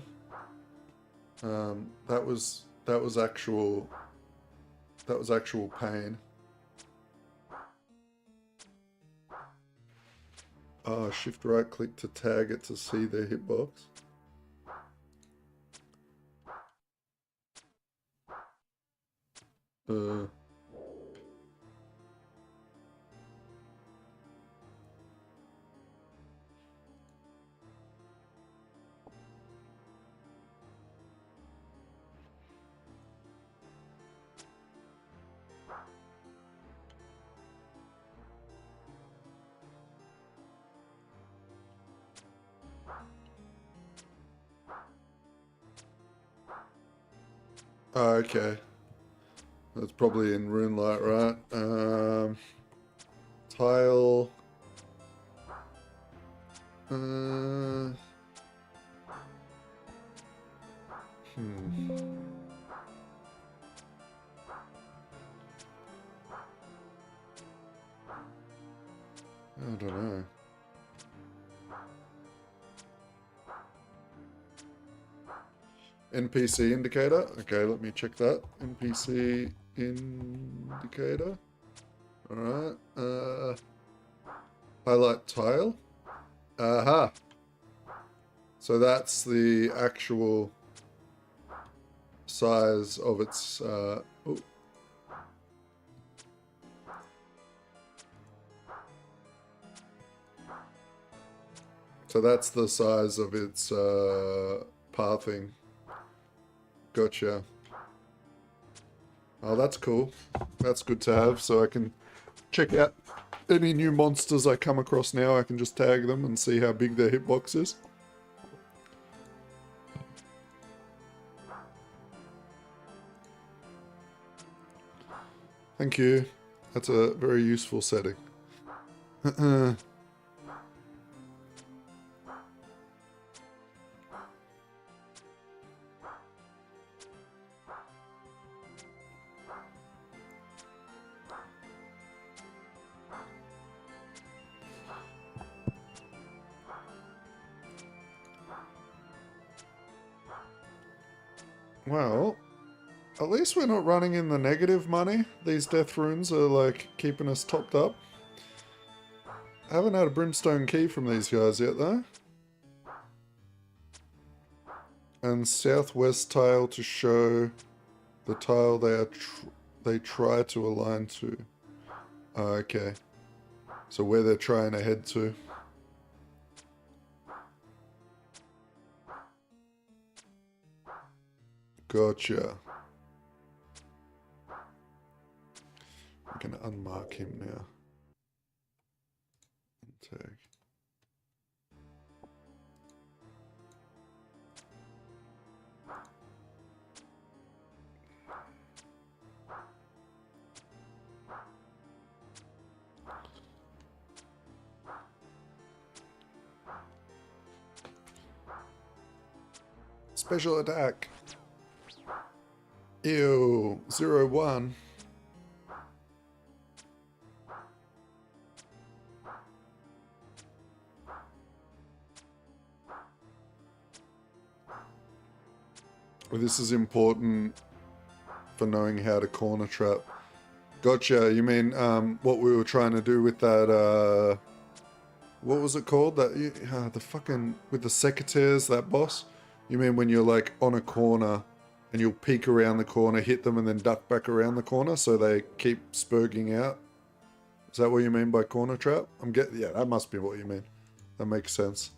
That was actual pain. Oh, shift right click to tag it to see their hitbox. Oh, okay. That's probably in RuneLight, right? Tile. I don't know. NPC indicator. Okay, let me check that. NPC indicator. Alright. Highlight tile. Aha. So that's the actual size of its... oh. So that's the size of its pathing. Gotcha. Oh, that's cool. That's good to have, so I can check out any new monsters I come across now. I can just tag them and see how big their hitbox is. Thank you. That's a very useful setting. Well, at least we're not running in the negative money. These death runes are like keeping us topped up. I haven't had a brimstone key from these guys yet though. And southwest tile to show the tile they try to align to. Oh, okay. So where they're trying to head to. Gotcha. I'm gonna unmark him now. Tag. Special attack. Ew, 0-1. This is important for knowing how to corner trap. Gotcha. You mean what we were trying to do with that, what was it called? That the fucking, with the secateurs, that boss? You mean when you're like on a corner and you'll peek around the corner, hit them and then duck back around the corner so they keep spurging out? Is that what you mean by corner trap? Yeah, that must be what you mean. That makes sense.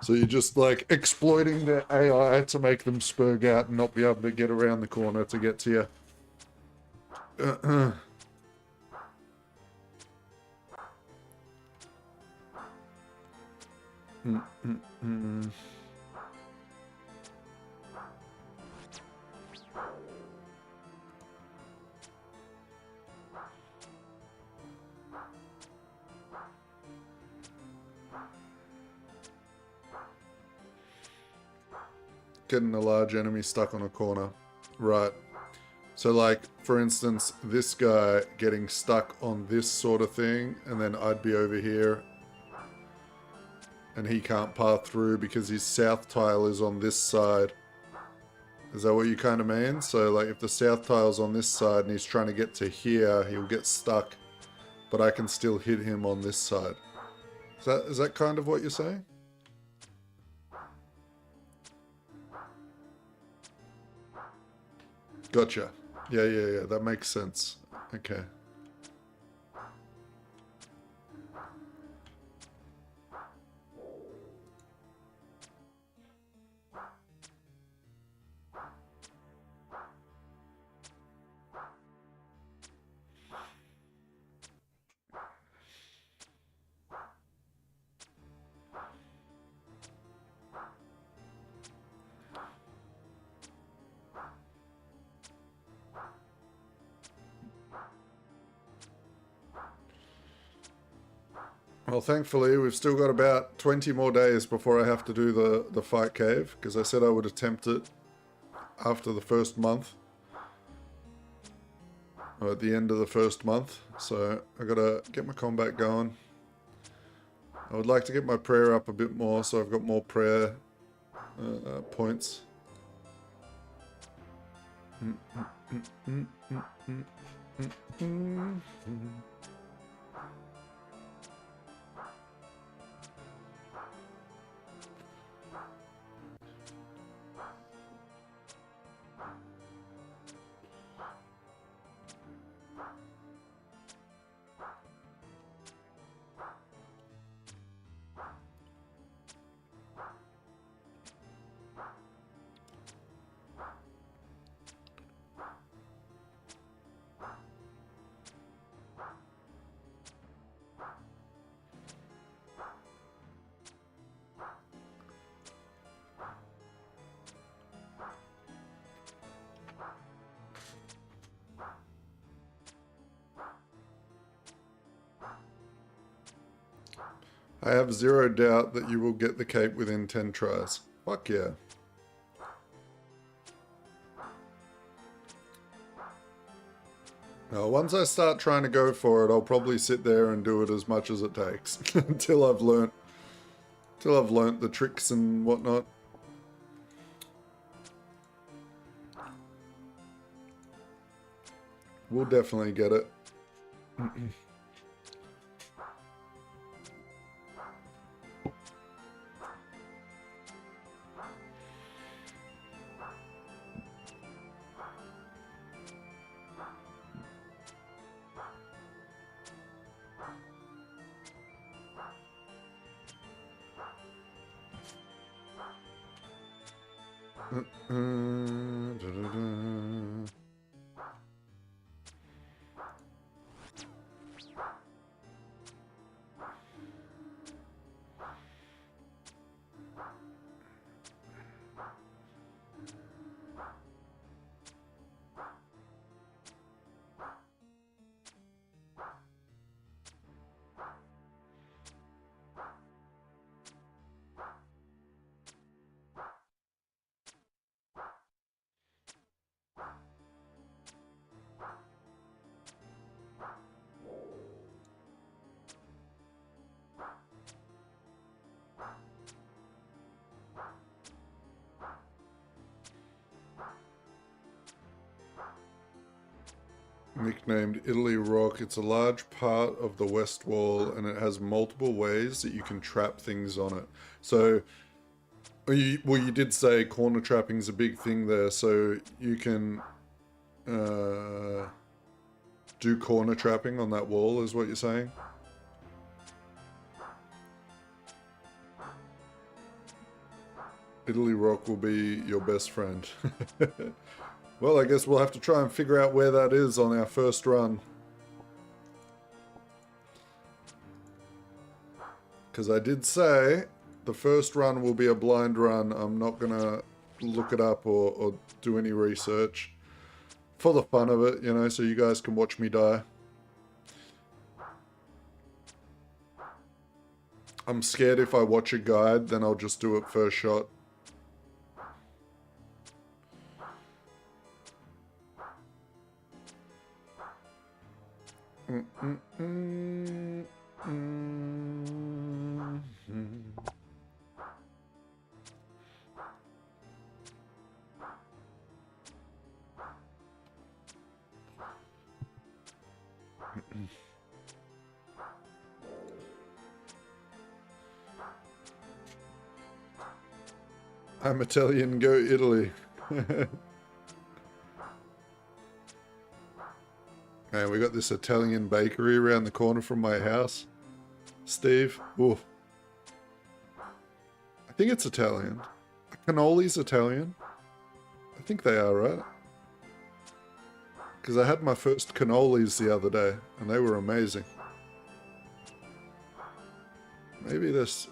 So you're just like exploiting the AI to make them spurg out and not be able to get around the corner to get to you. Getting a large enemy stuck on a corner. Right. So like, for instance, this guy getting stuck on this sort of thing, and then I'd be over here, and he can't pass through because his south tile is on this side. Is that what you kind of mean? So like, if the south tile's on this side and he's trying to get to here, he'll get stuck, but I can still hit him on this side. Is that kind of what you're saying? Gotcha. Yeah, that makes sense. Okay. Well, thankfully, we've still got about 20 more days before I have to do the fight cave, because I said I would attempt it after the first month. Or at the end of the first month. So I gotta get my combat going. I would like to get my prayer up a bit more, so I've got more prayer points. I have zero doubt that you will get the cape within 10 tries. Fuck yeah. Now, once I start trying to go for it, I'll probably sit there and do it as much as it takes until I've learnt the tricks and whatnot. We'll definitely get it. Nicknamed Italy Rock. It's a large part of the west wall and it has multiple ways that you can trap things on it. So, well, you did say corner trapping's a big thing there, so you can do corner trapping on that wall, is what you're saying? Italy Rock will be your best friend. Well, I guess we'll have to try and figure out where that is on our first run. Because I did say the first run will be a blind run. I'm not going to look it up or do any research. For the fun of it, you know, so you guys can watch me die. I'm scared if I watch a guide, then I'll just do it first shot. I'm Italian, go Italy. Man, we got this Italian bakery around the corner from my house. Steve, ooh. I think it's Italian. Cannoli's Italian. I think they are, right? Because I had my first cannolis the other day, and they were amazing. Maybe this...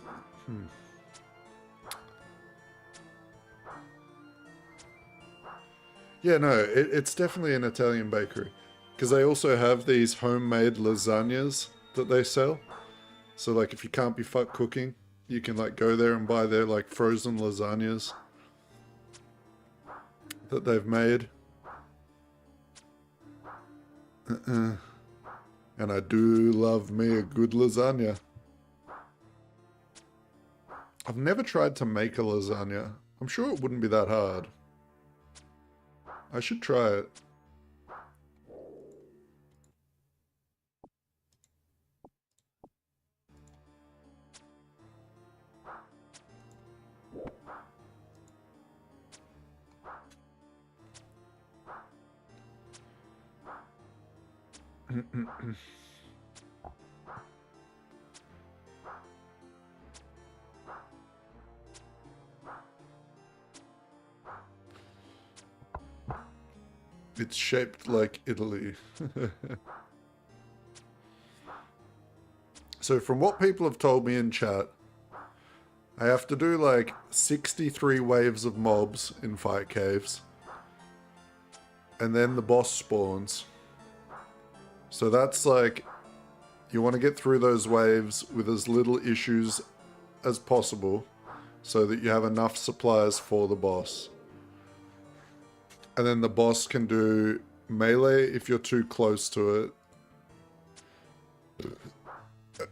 Yeah, no, it's definitely an Italian bakery. Because they also have these homemade lasagnas that they sell. So, like, if you can't be fucked cooking, you can, like, go there and buy their, like, frozen lasagnas that they've made. And I do love me a good lasagna. I've never tried to make a lasagna. I'm sure it wouldn't be that hard. I should try it. It's shaped like Italy. So from what people have told me in chat, I have to do like 63 waves of mobs in fight caves. And then the boss spawns. So that's like, you want to get through those waves with as little issues as possible so that you have enough supplies for the boss. And then the boss can do melee if you're too close to it.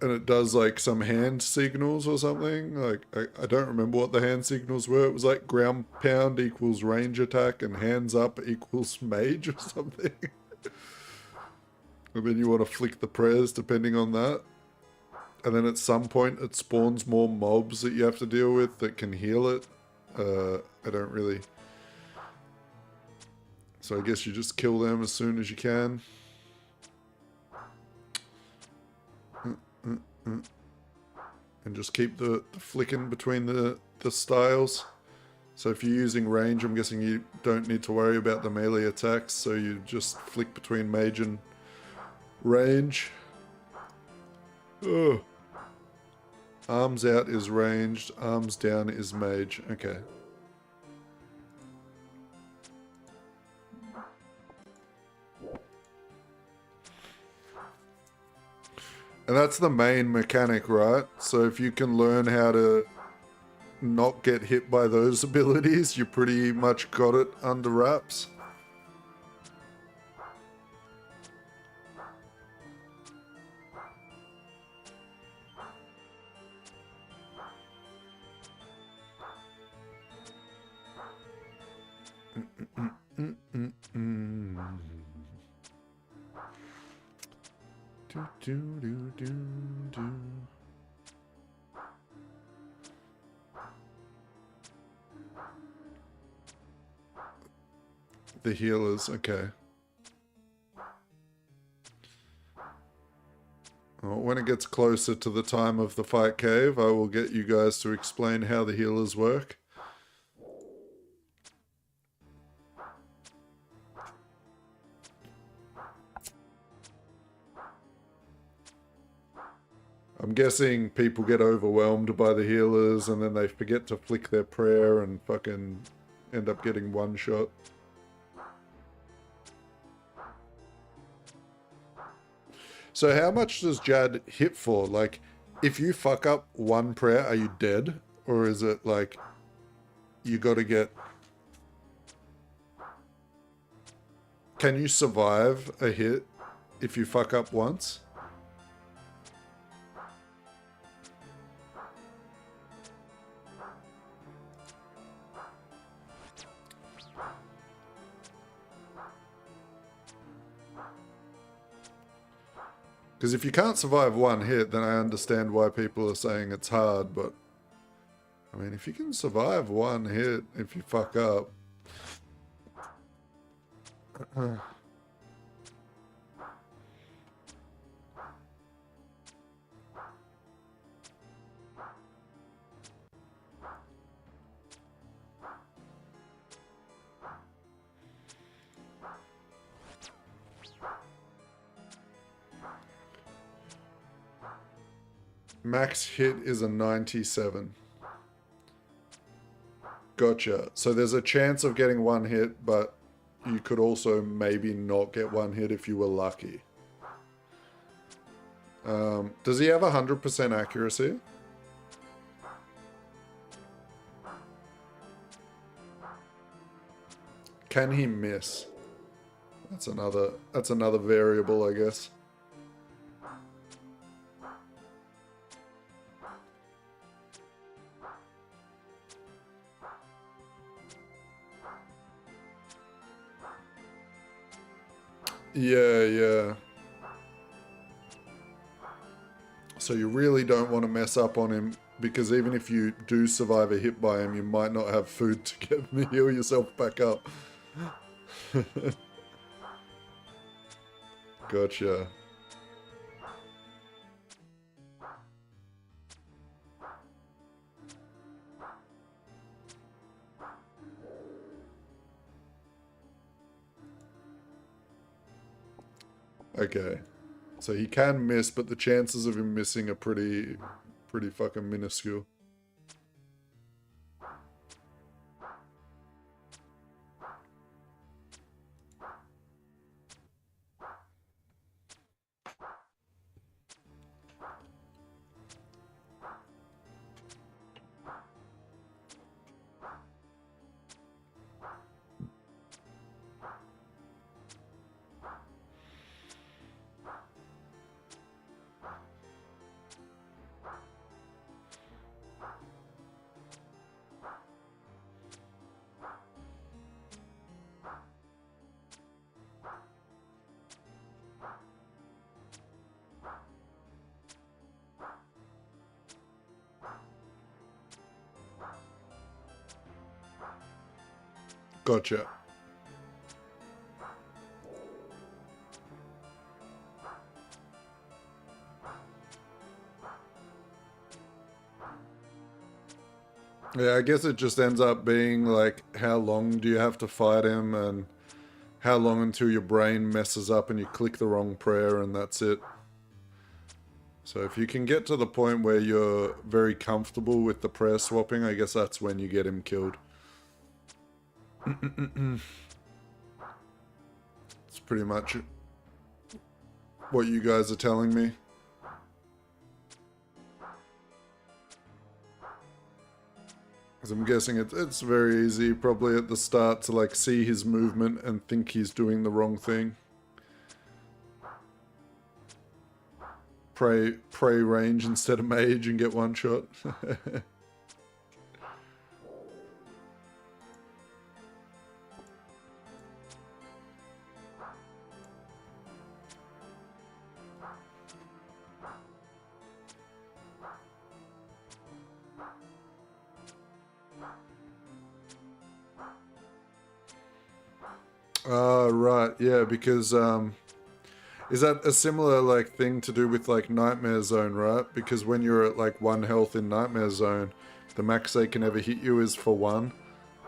And it does like some hand signals or something. Like, I don't remember what the hand signals were. It was like ground pound equals range attack and hands up equals mage or something. And then you want to flick the prayers depending on that. And then at some point it spawns more mobs that you have to deal with that can heal it. I don't really... So I guess you just kill them as soon as you can. And just keep the flicking between the styles. So if you're using range, I'm guessing you don't need to worry about the melee attacks. So you just flick between mage and range. Oh. Arms out is ranged, arms down is mage. Okay. And that's the main mechanic, right? So if you can learn how to not get hit by those abilities, you pretty much got it under wraps. Do, do, do, do, do. The healers, okay. Well, when it gets closer to the time of the fight cave, I will get you guys to explain how the healers work. I'm guessing people get overwhelmed by the healers and then they forget to flick their prayer and fucking end up getting one shot. So how much does Jad hit for? Like, if you fuck up one prayer, are you dead? Or is it like, you gotta get... Can you survive a hit if you fuck up once? Because if you can't survive one hit, then I understand why people are saying it's hard, but... I mean, if you can survive one hit, if you fuck up... Max hit is a 97. Gotcha. So there's a chance of getting one hit, but you could also maybe not get one hit if you were lucky. Does he have 100% accuracy? Can he miss? That's another variable, I guess. Yeah. So you really don't want to mess up on him, because even if you do survive a hit by him, you might not have food to heal yourself back up. Gotcha. Okay. So he can miss, but the chances of him missing are pretty fucking minuscule. Gotcha. Yeah, I guess it just ends up being like, how long do you have to fight him, and how long until your brain messes up and you click the wrong prayer, and that's it. So if you can get to the point where you're very comfortable with the prayer swapping, I guess that's when you get him killed. It's pretty much what you guys are telling me. Because I'm guessing it's very easy probably at the start to like see his movement and think he's doing the wrong thing. Pray range instead of mage and get one shot. Right, yeah, because is that a similar like thing to do with like Nightmare Zone, right? Because when you're at like 1 health in Nightmare Zone, the max they can ever hit you is for 1.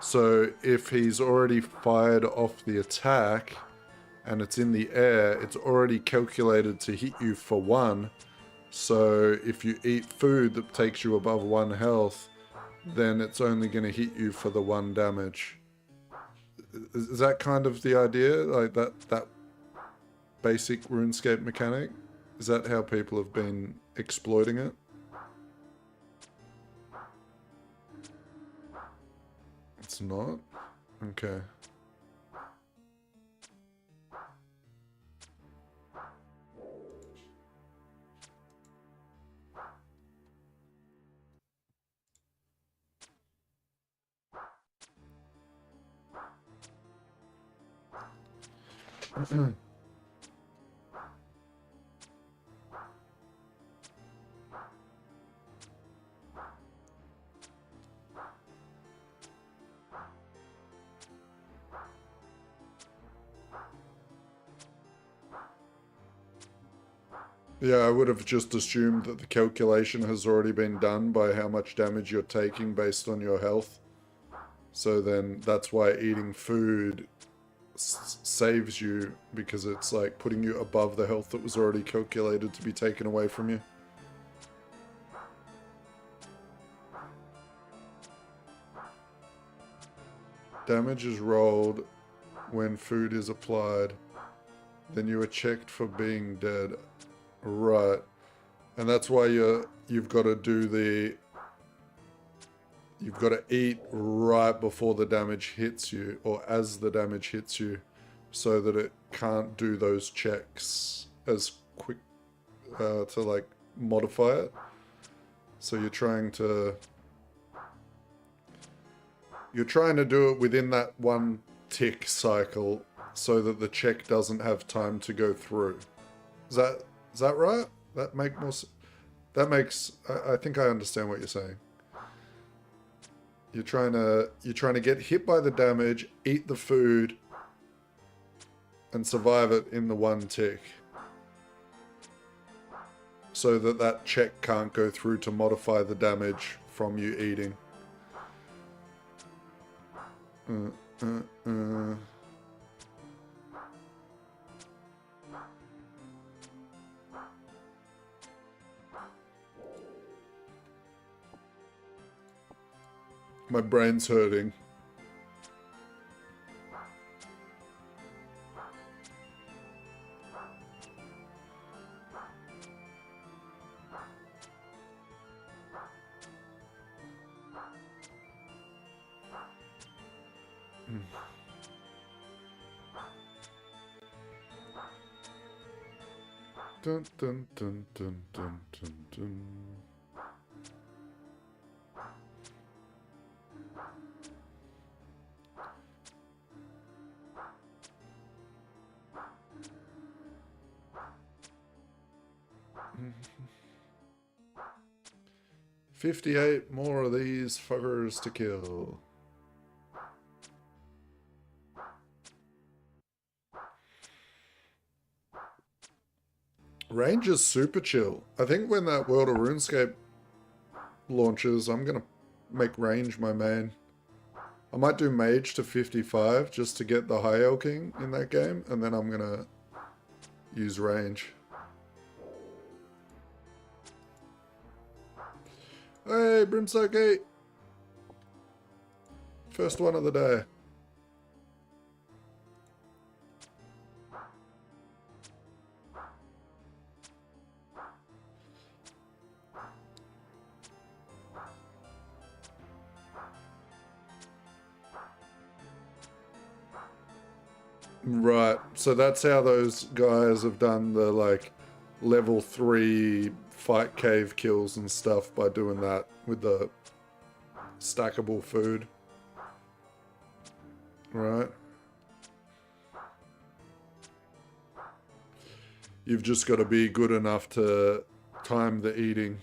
So if he's already fired off the attack and it's in the air, it's already calculated to hit you for 1. So if you eat food that takes you above 1 health, then it's only going to hit you for the 1 damage. Is that kind of the idea? Like that basic RuneScape mechanic? Is that how people have been exploiting it? It's not? Okay. Yeah, I would have just assumed that the calculation has already been done by how much damage you're taking based on your health. So then that's why eating food saves you, because it's like putting you above the health that was already calculated to be taken away from you. Damage is rolled when food is applied. Then you are checked for being dead. Right. And that's why you've got to do the... You've got to eat right before the damage hits you, or as the damage hits you, so that it can't do those checks as quick to like modify it. So you're trying to do it within that 1 tick cycle so that the check doesn't have time to go through. Is that right? That make more makes I think I understand what you're saying. You're trying to get hit by the damage, eat the food, and survive it in the 1 tick. So that check can't go through to modify the damage from you eating. My brain's hurting. Dun dun dun dun dun dun dun. Mm-hmm. 58 more of these fuckers to kill. Range is super chill. I think when that World of RuneScape launches, I'm gonna make range my main. I might do mage to 55 just to get the high AFKing in that game, and then I'm gonna use range. Hey, Brimsaki! First one of the day. Right, so that's how those guys have done the like level 3 fight cave kills and stuff, by doing that with the stackable food. Right. You've just got to be good enough to time the eating.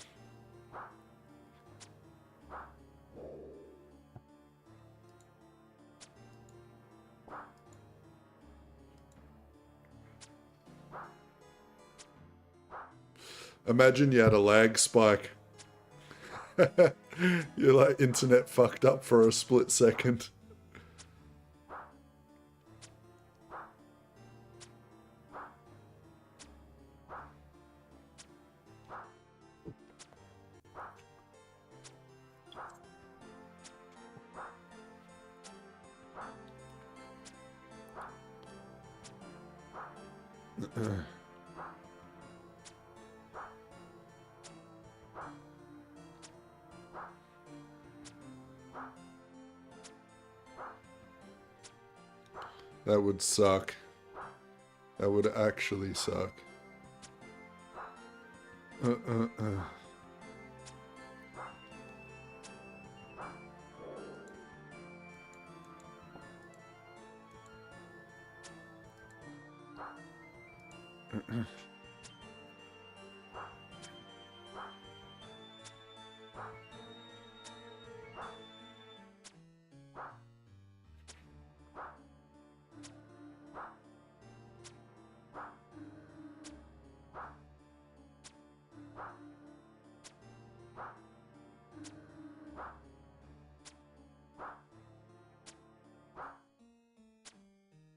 Imagine you had a lag spike. Your like internet fucked up for a split second. That would suck. That would actually suck.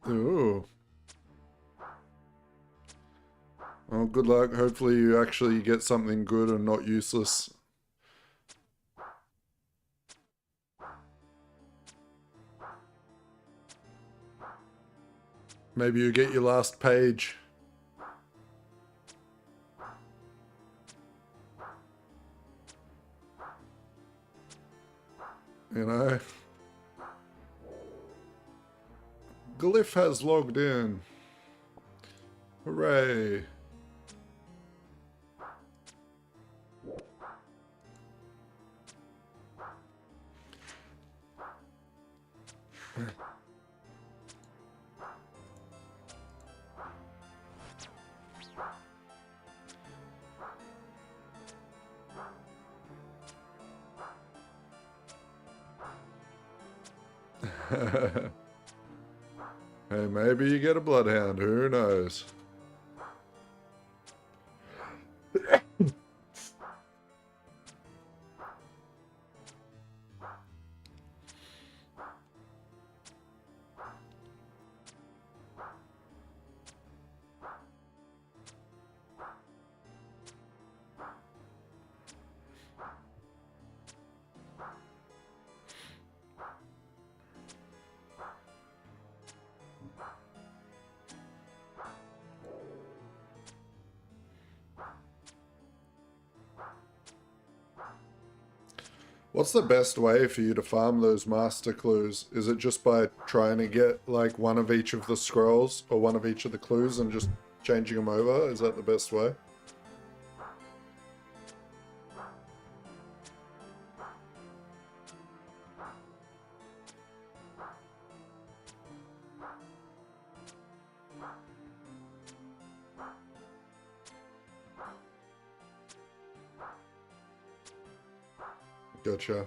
Ooh. Well, good luck. Hopefully you actually get something good and not useless. Maybe you get your last page. You know? Glyph has logged in. Hooray. Hey, maybe you get a bloodhound, who knows? What's the best way for you to farm those master clues? Is it just by trying to get like one of each of the scrolls or one of each of the clues and just changing them over? Is that the best way? Gotcha.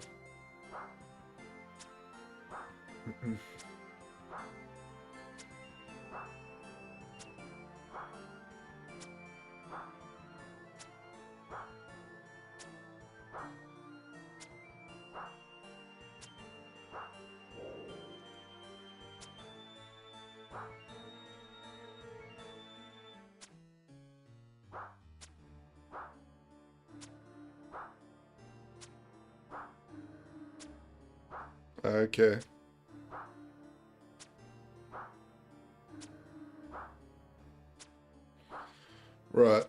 Okay. Right.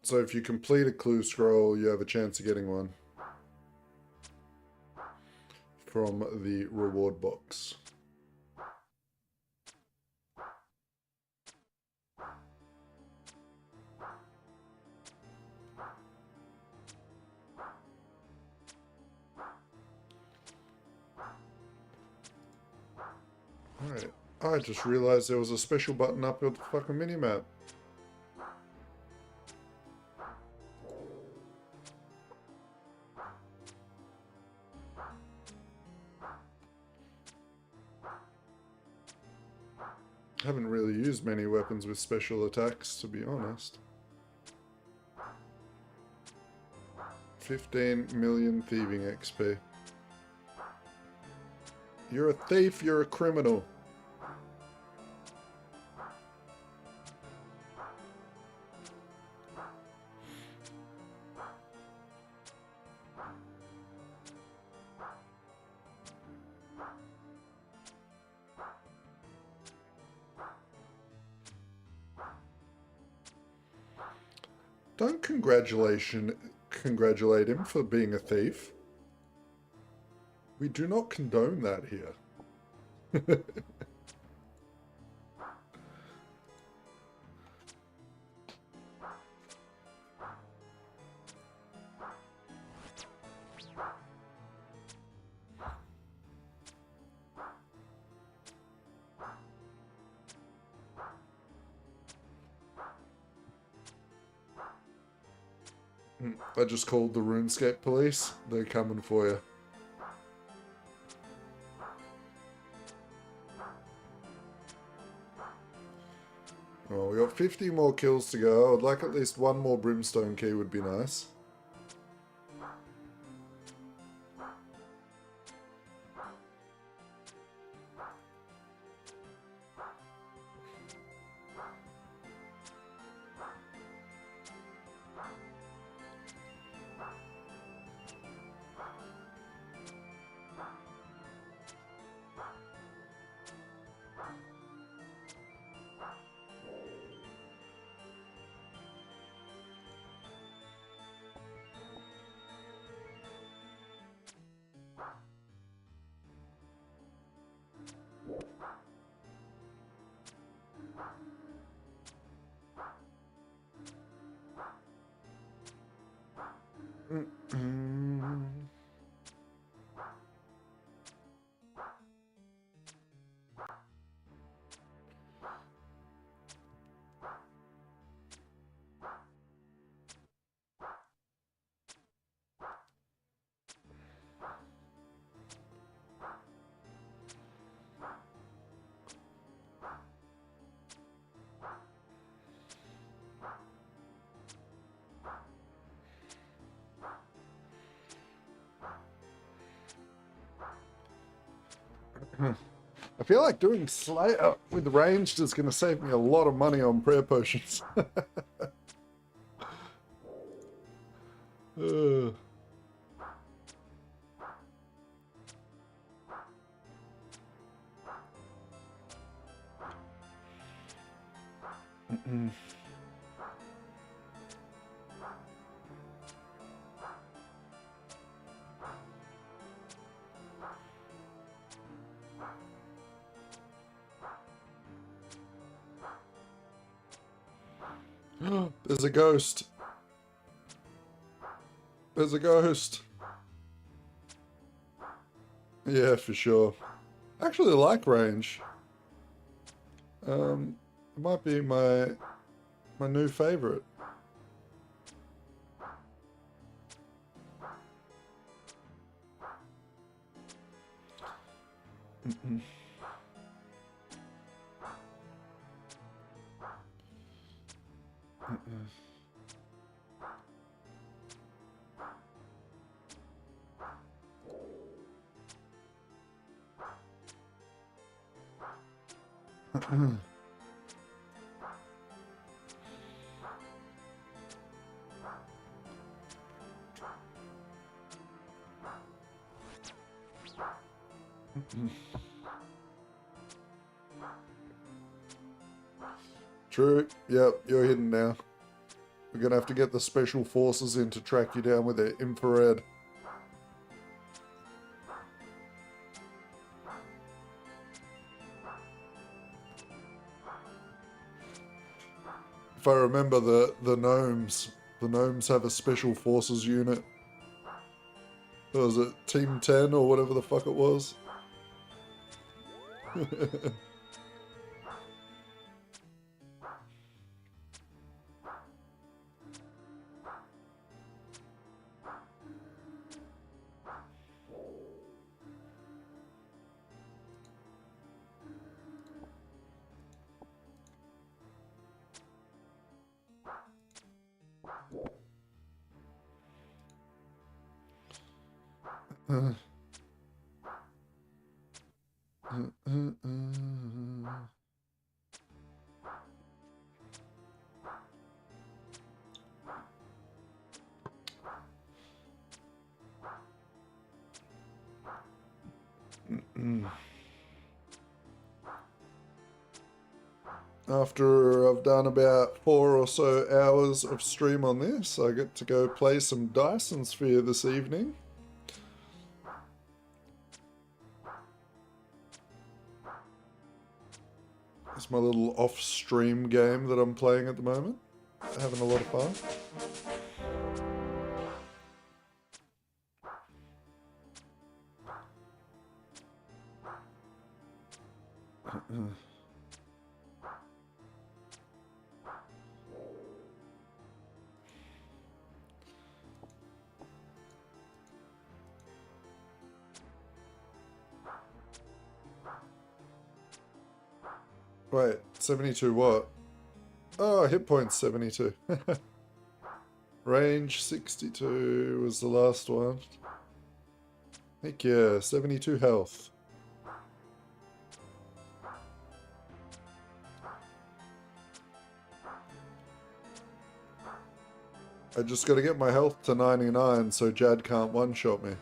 So if you complete a clue scroll, you have a chance of getting one from the reward box. Alright. I just realized there was a special button up at the fucking minimap. Haven't really used many weapons with special attacks, to be honest. 15 million thieving XP. You're a thief, you're a criminal. Don't congratulate him for being a thief. We do not condone that here. I just called the RuneScape police. They're coming for you. Oh, we got 50 more kills to go. I'd like at least one more brimstone key would be nice. I feel like doing Slayer with ranged is going to save me a lot of money on prayer potions. There's a ghost. There's a ghost. Yeah, for sure. I actually like range. It might be my new favorite. True. Yep, you're hidden now. We're gonna have to get the special forces in to track you down with their infrared. If I remember the gnomes have a special forces unit. What was it, Team 10 or whatever the fuck it was? After I've done about 4 or so hours of stream on this, I get to go play some Dyson Sphere this evening. It's my little off-stream game that I'm playing at the moment. Having a lot of fun. Wait, 72 what? Oh, hit points 72. Range 62 was the last one. Heck yeah, 72 health. I just gotta get my health to 99 so Jad can't one-shot me.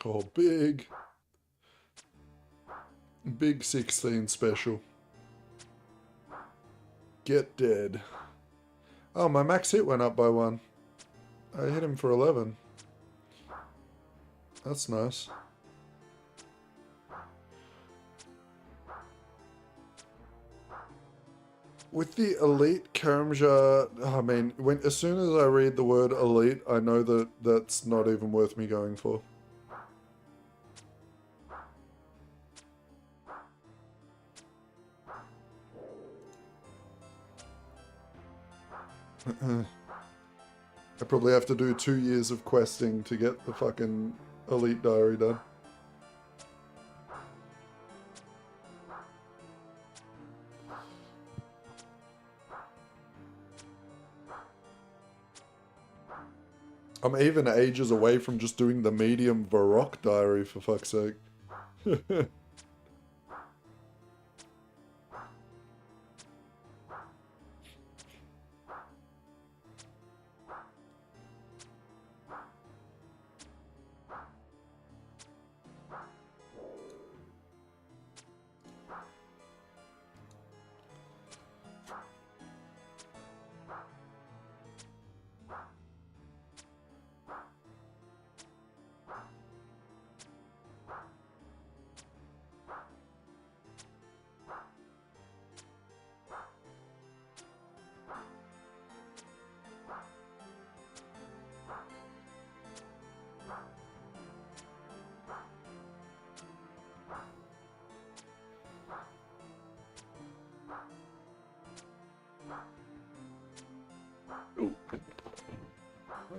Oh, big 16 special. Get dead. Oh, my max hit went up by 1. I hit him for 11. That's nice. With the elite Karamja, I mean, as soon as I read the word elite, I know that that's not even worth me going for. I probably have to do 2 years of questing to get the fucking elite diary done. I'm even ages away from just doing the medium Varrock diary, for fuck's sake.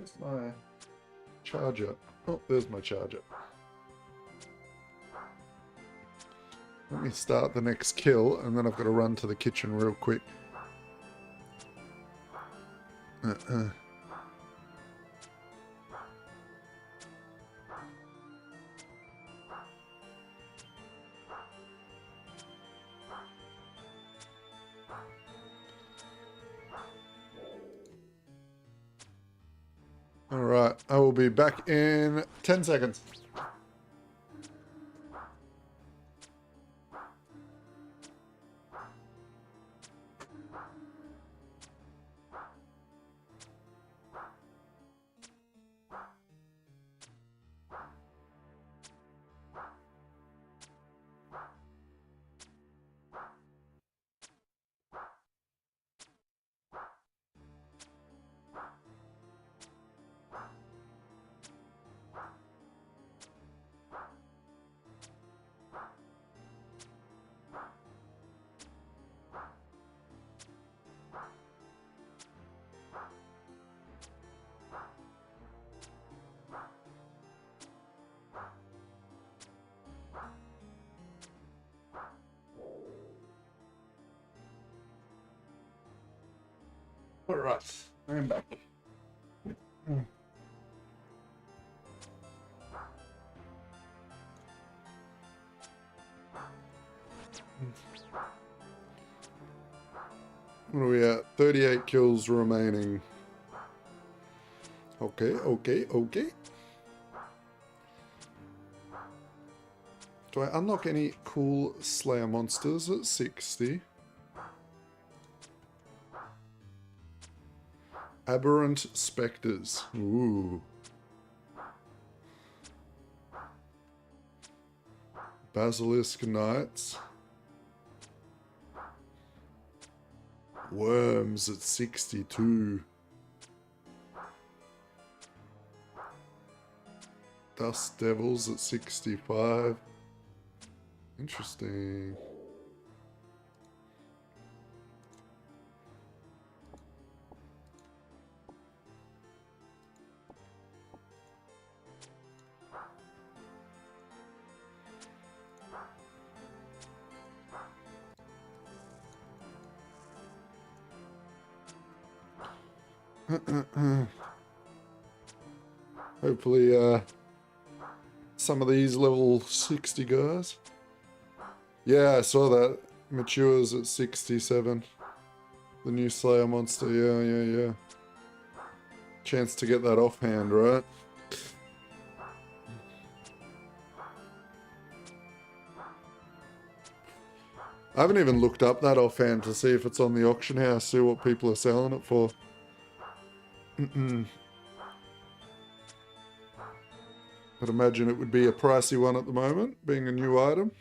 Where's my charger? Oh, there's my charger. Let me start the next kill, and then I've got to run to the kitchen real quick. Alright, I will be back in 10 seconds. Alright, I'm back. What are we at? 38 kills remaining. Okay. Do I unlock any cool Slayer monsters at 60? Aberrant Spectres. Ooh. Basilisk Knights. Worms at 62. Dust Devils at 65. Interesting. Hopefully, some of these level 60 guys. Yeah, I saw that. Matures at 67. The new Slayer monster, yeah. Chance to get that offhand, right? I haven't even looked up that offhand to see if it's on the auction house, see what people are selling it for. I'd imagine it would be a pricey one at the moment, being a new item.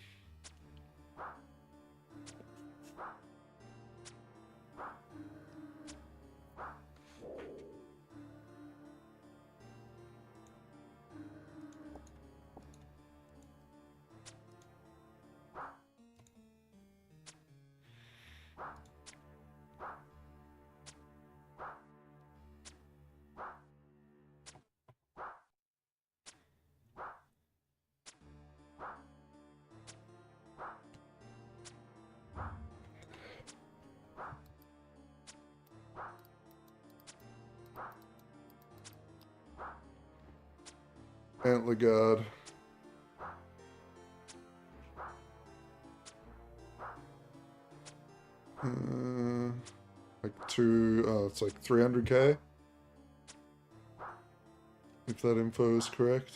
Antler Guard. It's like 300k. If that info is correct.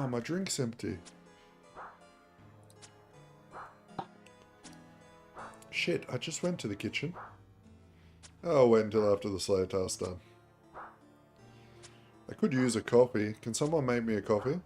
Oh, my drink's empty. Shit, I just went to the kitchen. I'll wait until after the Slayer task's done. I could use a coffee. Can someone make me a coffee?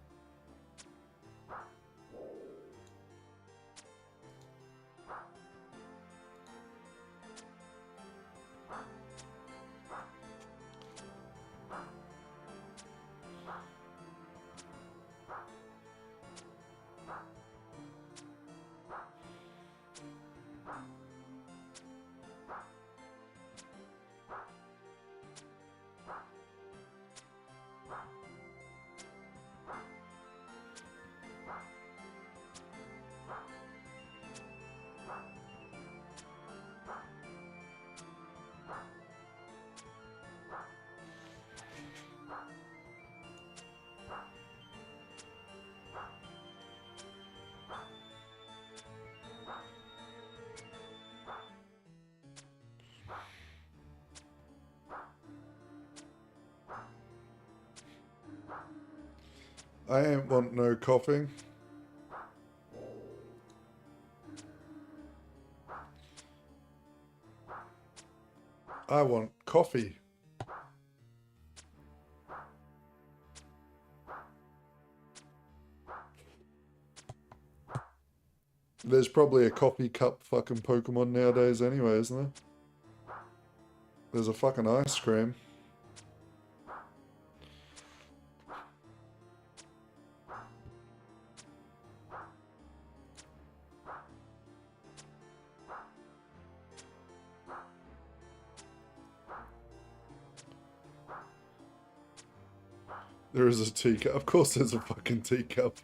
I ain't want no coughing. I want coffee. There's probably a coffee cup fucking Pokemon nowadays anyway, isn't there? There's a fucking ice cream. There is a teacup. Of course there's a fucking teacup.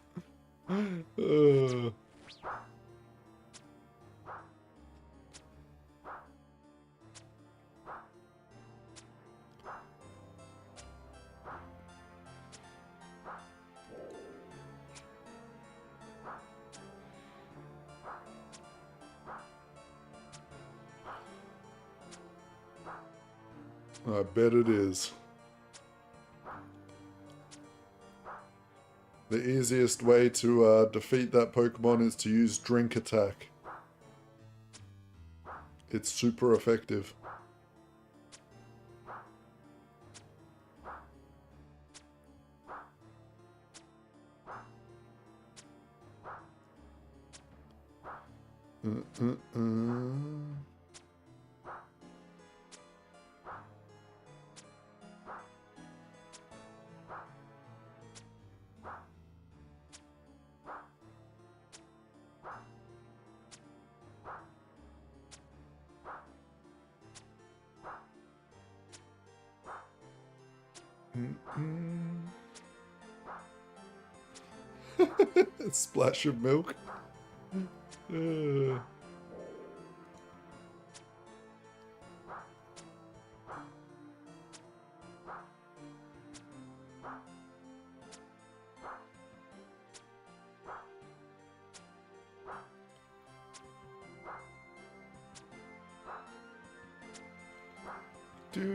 I bet it is. The easiest way to defeat that Pokemon is to use Drink Attack. It's super effective. A splash of milk. Do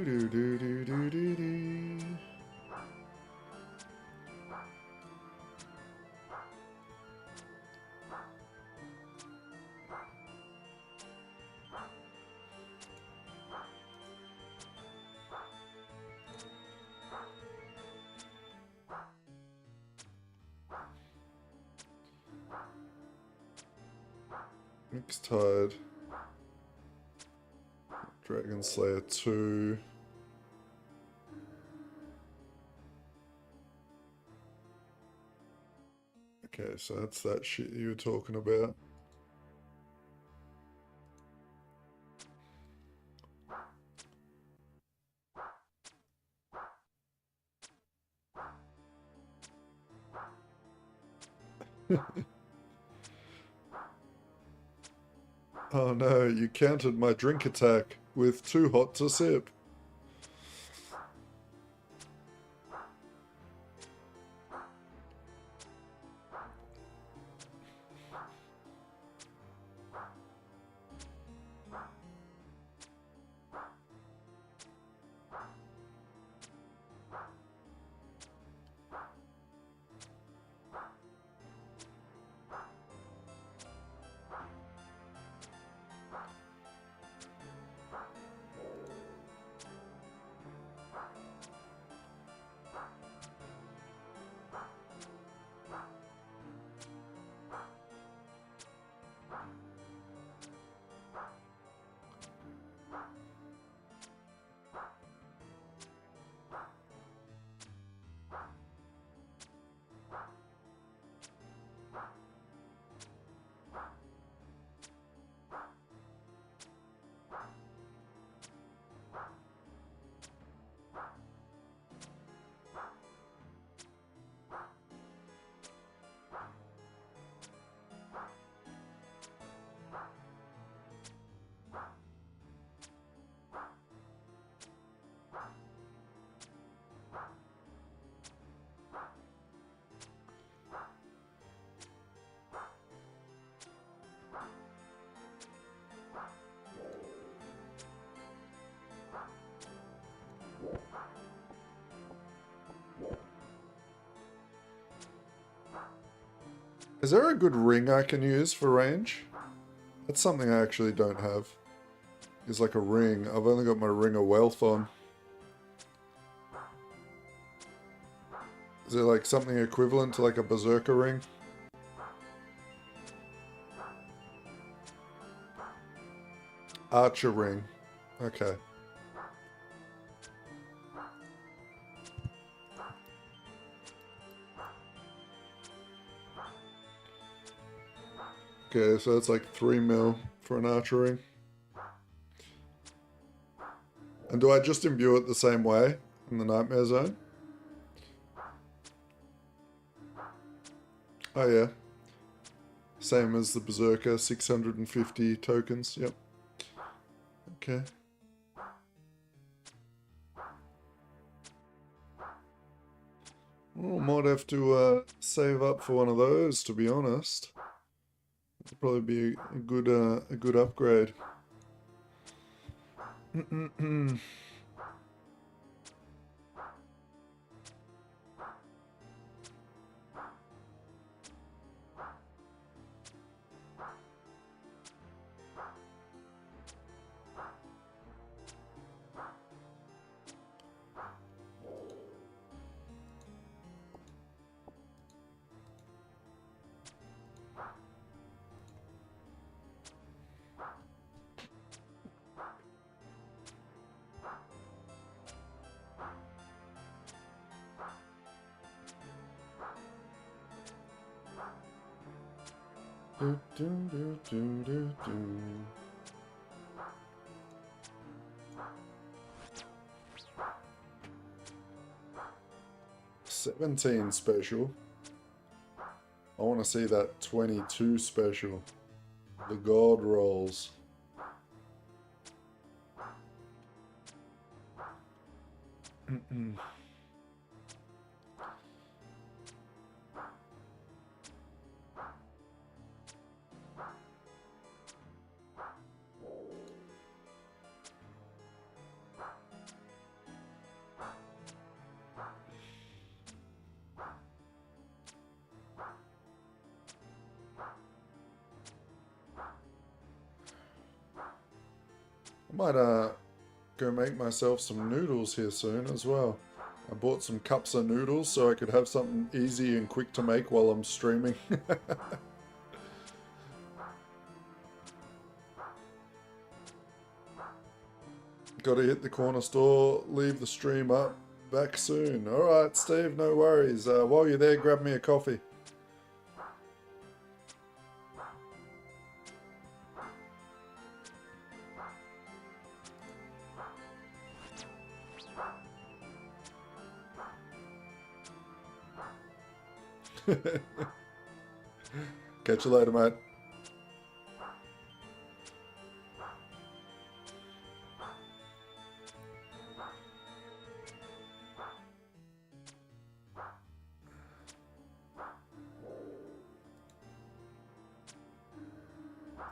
do do do do do do. Mixed Tide. Dragon Slayer 2. Okay, so that's that shit you were talking about. Oh no, you countered my drink attack with too hot to sip. Is there a good ring I can use for range? That's something I actually don't have. Is like a ring. I've only got my ring of wealth on. Is there like something equivalent to like a berserker ring? Archer ring. Okay. Okay, so that's like 3 mil for an archer ring. And do I just imbue it the same way in the Nightmare Zone? Oh yeah. Same as the Berserker, 650 tokens, yep. Okay. Well, might have to save up for one of those, to be honest. It'll probably be a good upgrade. Do, do, do, do, do, do. $17 special. I want to see that 22 special. The God rolls. I might go make myself some noodles here soon as well. I bought some cups of noodles so I could have something easy and quick to make while I'm streaming. Gotta hit the corner store, leave the stream up, back soon. Alright, Steve, no worries. While you're there, grab me a coffee. Catch you later, mate.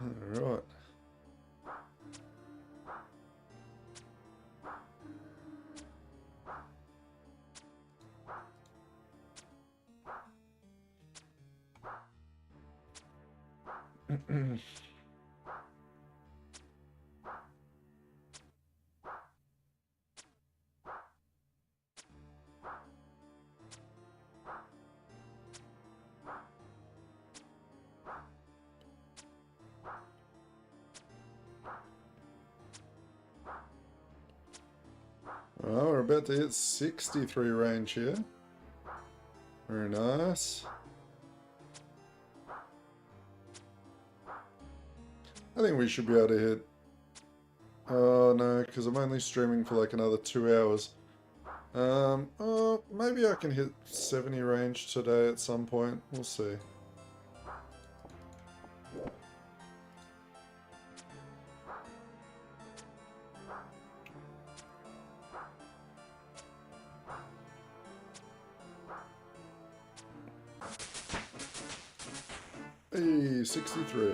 All right. Well, we're about to hit 63 range here. Very nice. I think we should be able to hit... Oh no, because I'm only streaming for like another 2 hours. Oh, maybe I can hit 70 range today at some point. We'll see. Hey, 63.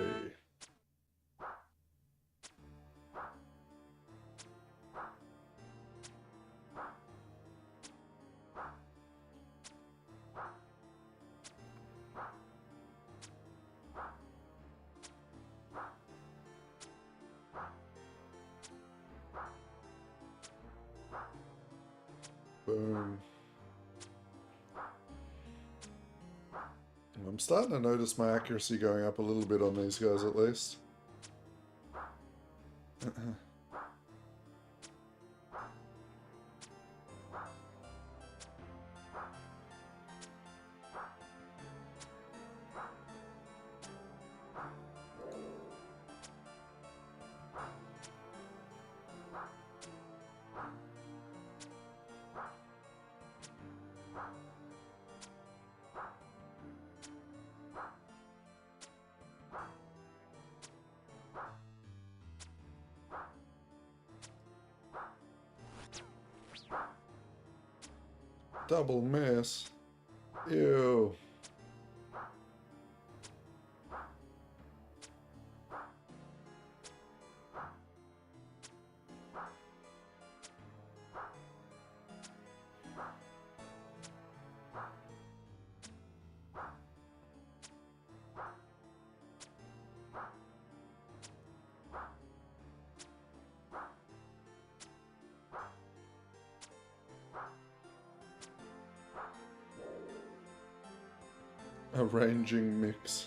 Boom. I'm starting to notice my accuracy going up a little bit on these guys at least. Double miss. Ew. Arranging mix.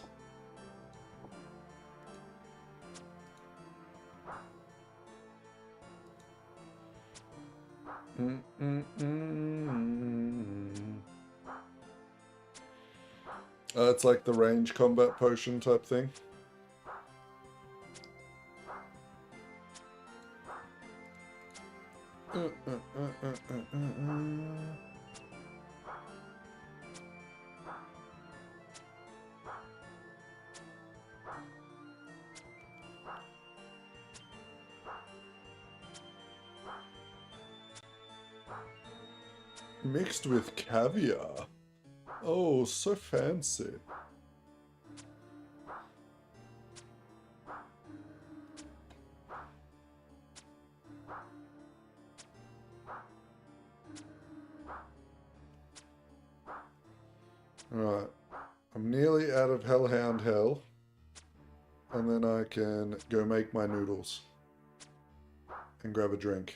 It's like the range combat potion type thing. Mixed with caviar. Oh, so fancy. Right. I'm nearly out of Hellhound Hell. And then I can go make my noodles. And grab a drink.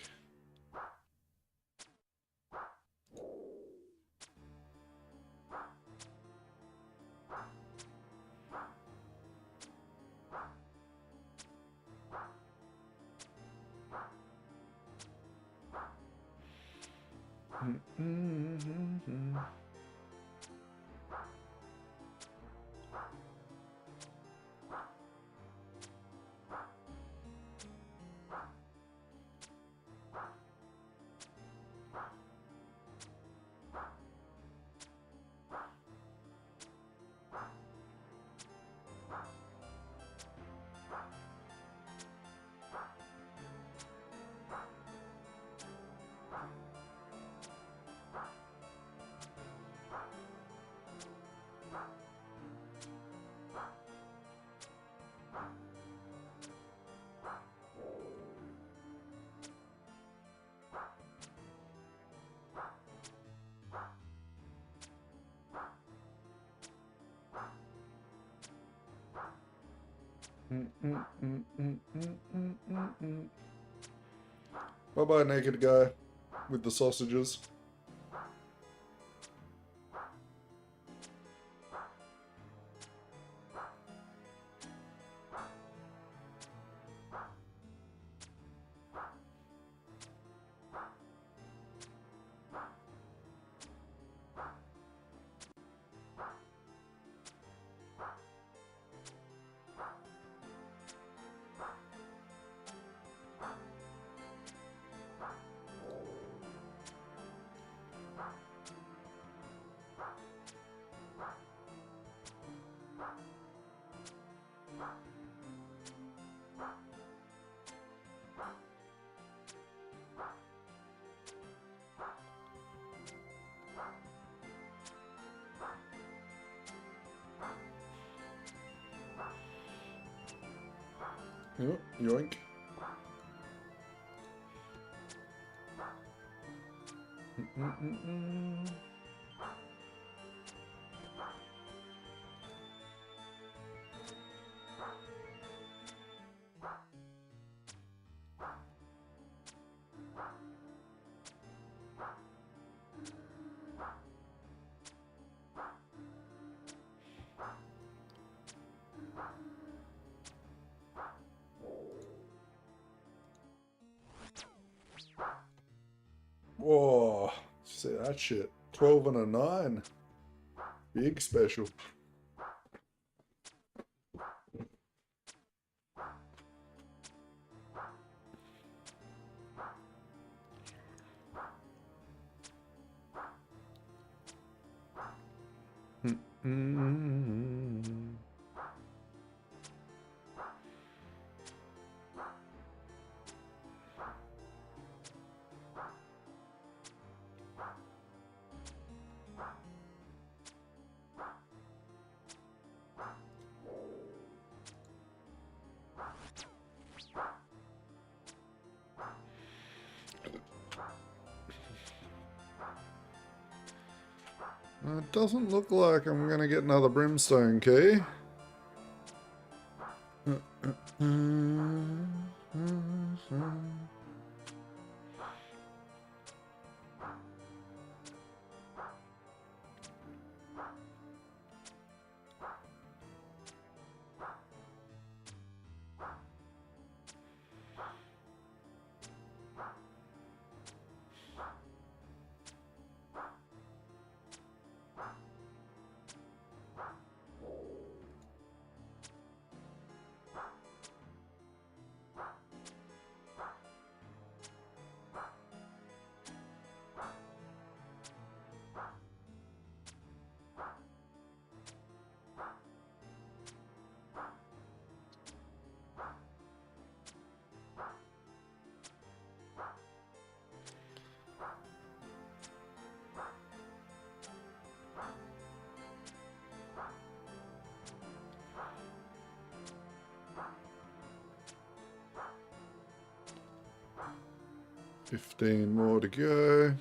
Bye-bye, naked guy with the sausages. Oh, yoink. See that shit. 12 and a 9. Big special. Mm-hmm. 'Kay. It doesn't look like I'm gonna get another brimstone key. $15 more to go.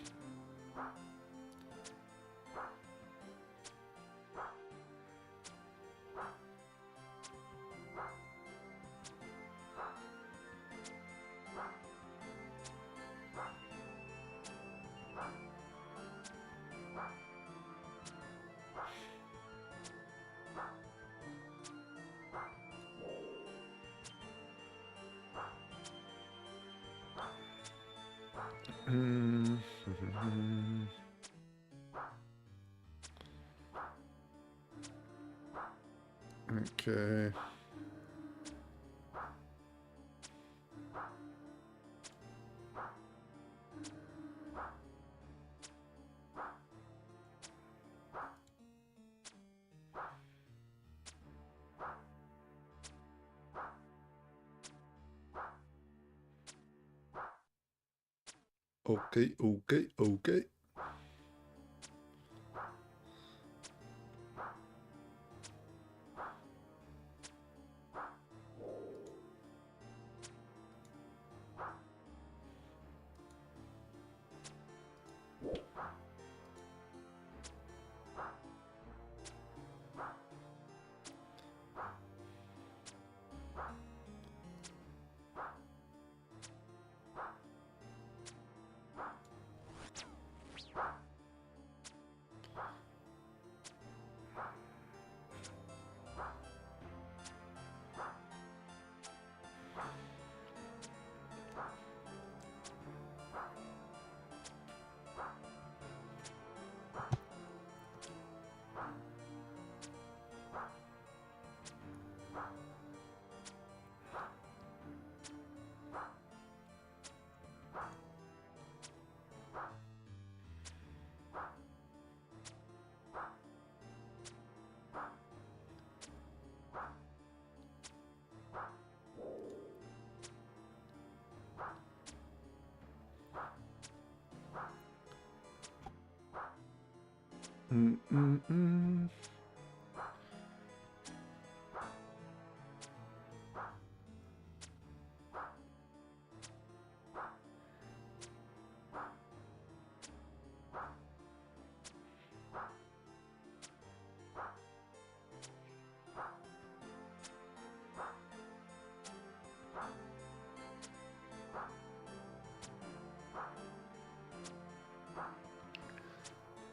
Okay. Okay.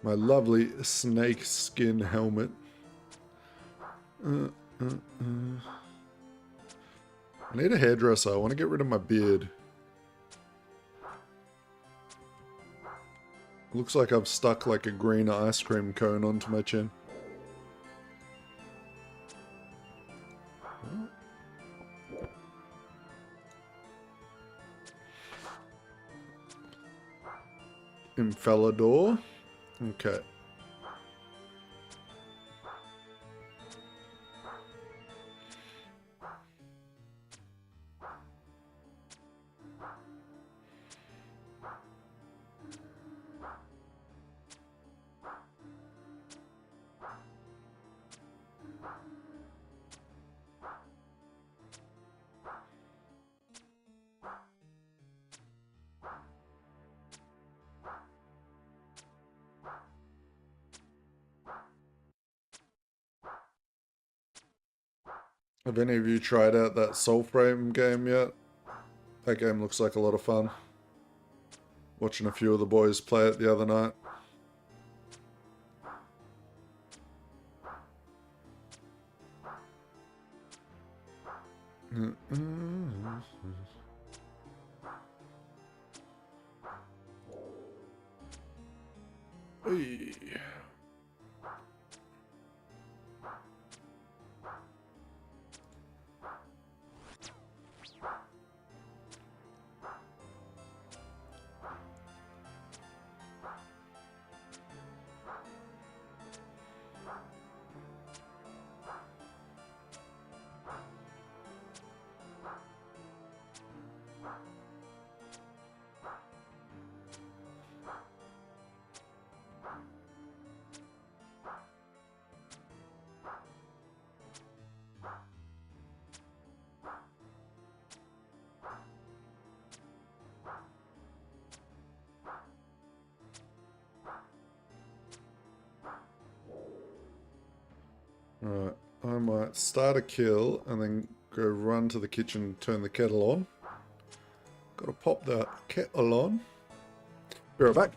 My lovely snake skin helmet. I need a hairdresser. I want to get rid of my beard. Looks like I've stuck like a green ice cream cone onto my chin. Infelidor. Okay. Have any of you tried out that Soulframe game yet? That game looks like a lot of fun. Watching a few of the boys play it the other night. Hey. Alright, I might start a kill and then go run to the kitchen and turn the kettle on. Gotta pop the kettle on. Be right back.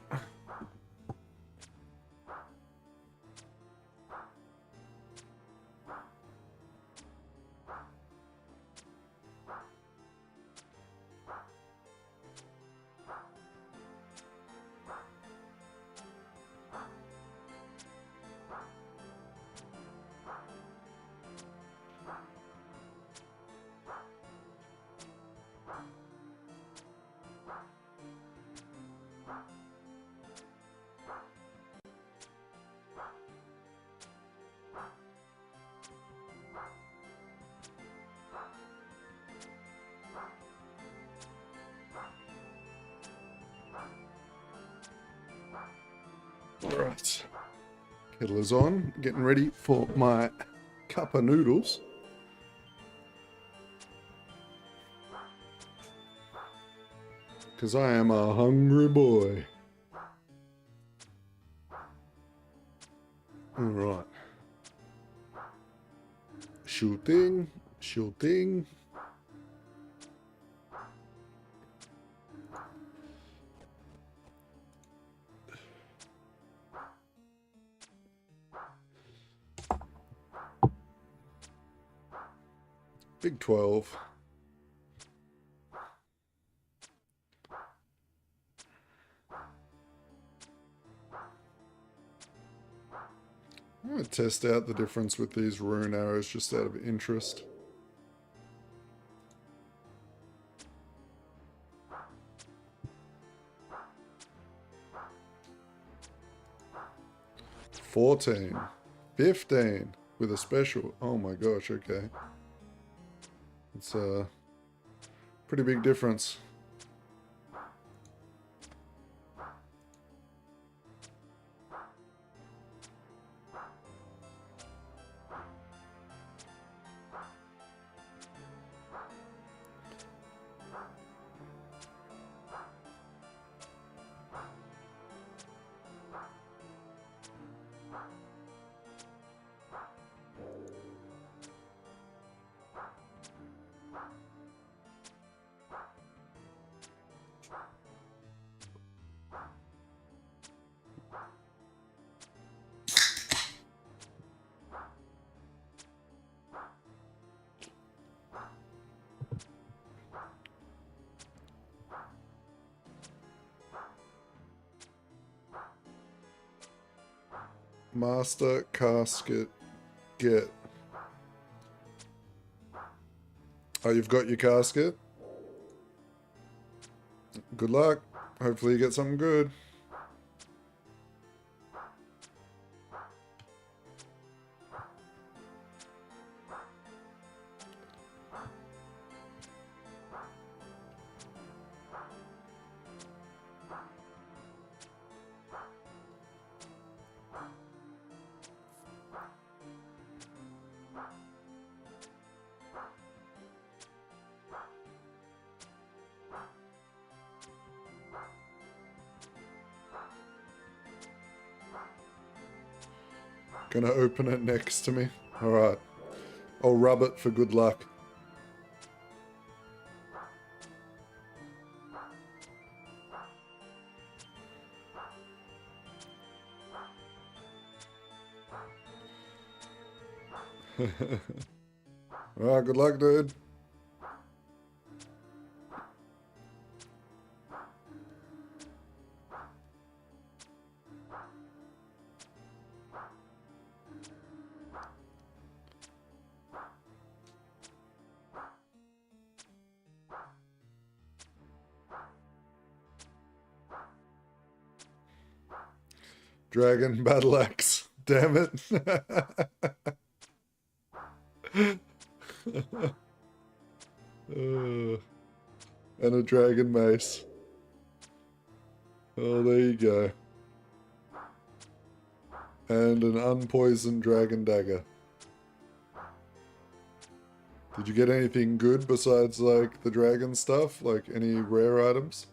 Right, kettle is on, getting ready for my cup of noodles. Because I am a hungry boy. Alright. Shooting, shooting. Big 12. I'm going to test out the difference with these rune arrows just out of interest. $14, $15 with a special. Oh my gosh, okay. It's a pretty big difference. Master casket get. Oh, you've got your casket? Good luck. Hopefully you get something good. Gonna open it next to me. Alright. I'll rub it for good luck. Alright, good luck, dude. Dragon battle axe. Damn it. And a dragon mace. Oh, there you go. And an unpoisoned dragon dagger. Did you get anything good besides, like, the dragon stuff? Like, any rare items?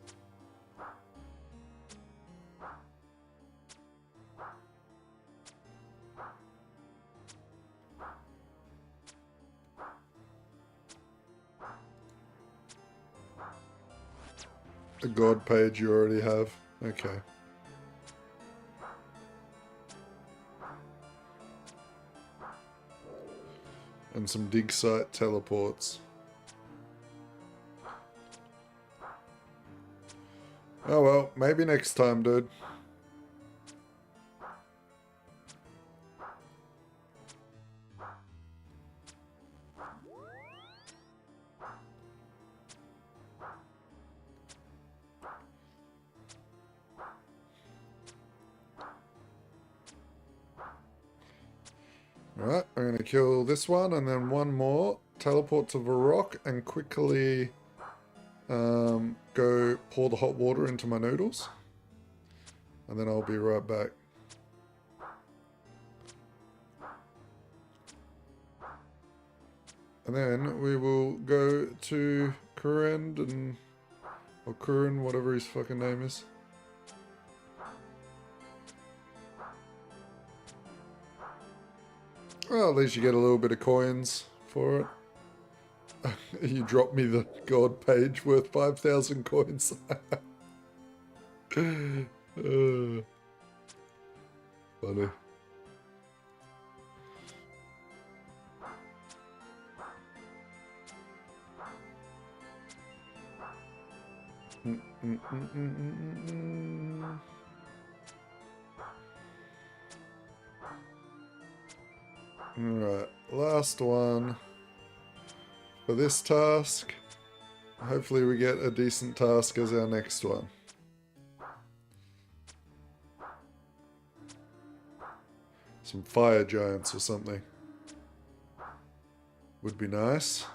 A god page you already have. Okay. And some dig site teleports. Oh well, maybe next time, dude. Alright, I'm going to kill this one and then one more. Teleport to Varrock and quickly go pour the hot water into my noodles. And then I'll be right back. And then we will go to Kurend and... or Kurin, whatever his fucking name is. Well, at least you get a little bit of coins for it. You dropped me the god page worth 5,000 coins. Funny. Alright, last one for this task. Hopefully we get a decent task as our next one. Some fire giants or something. Would be nice.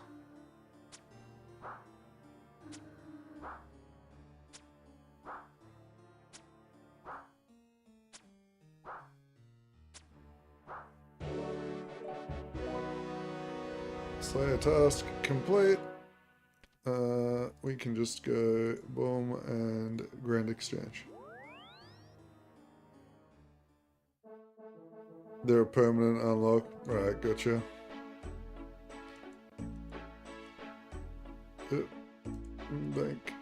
Slayer task complete. We can just go boom and grand exchange. They're a permanent unlock. Right, gotcha. Bank.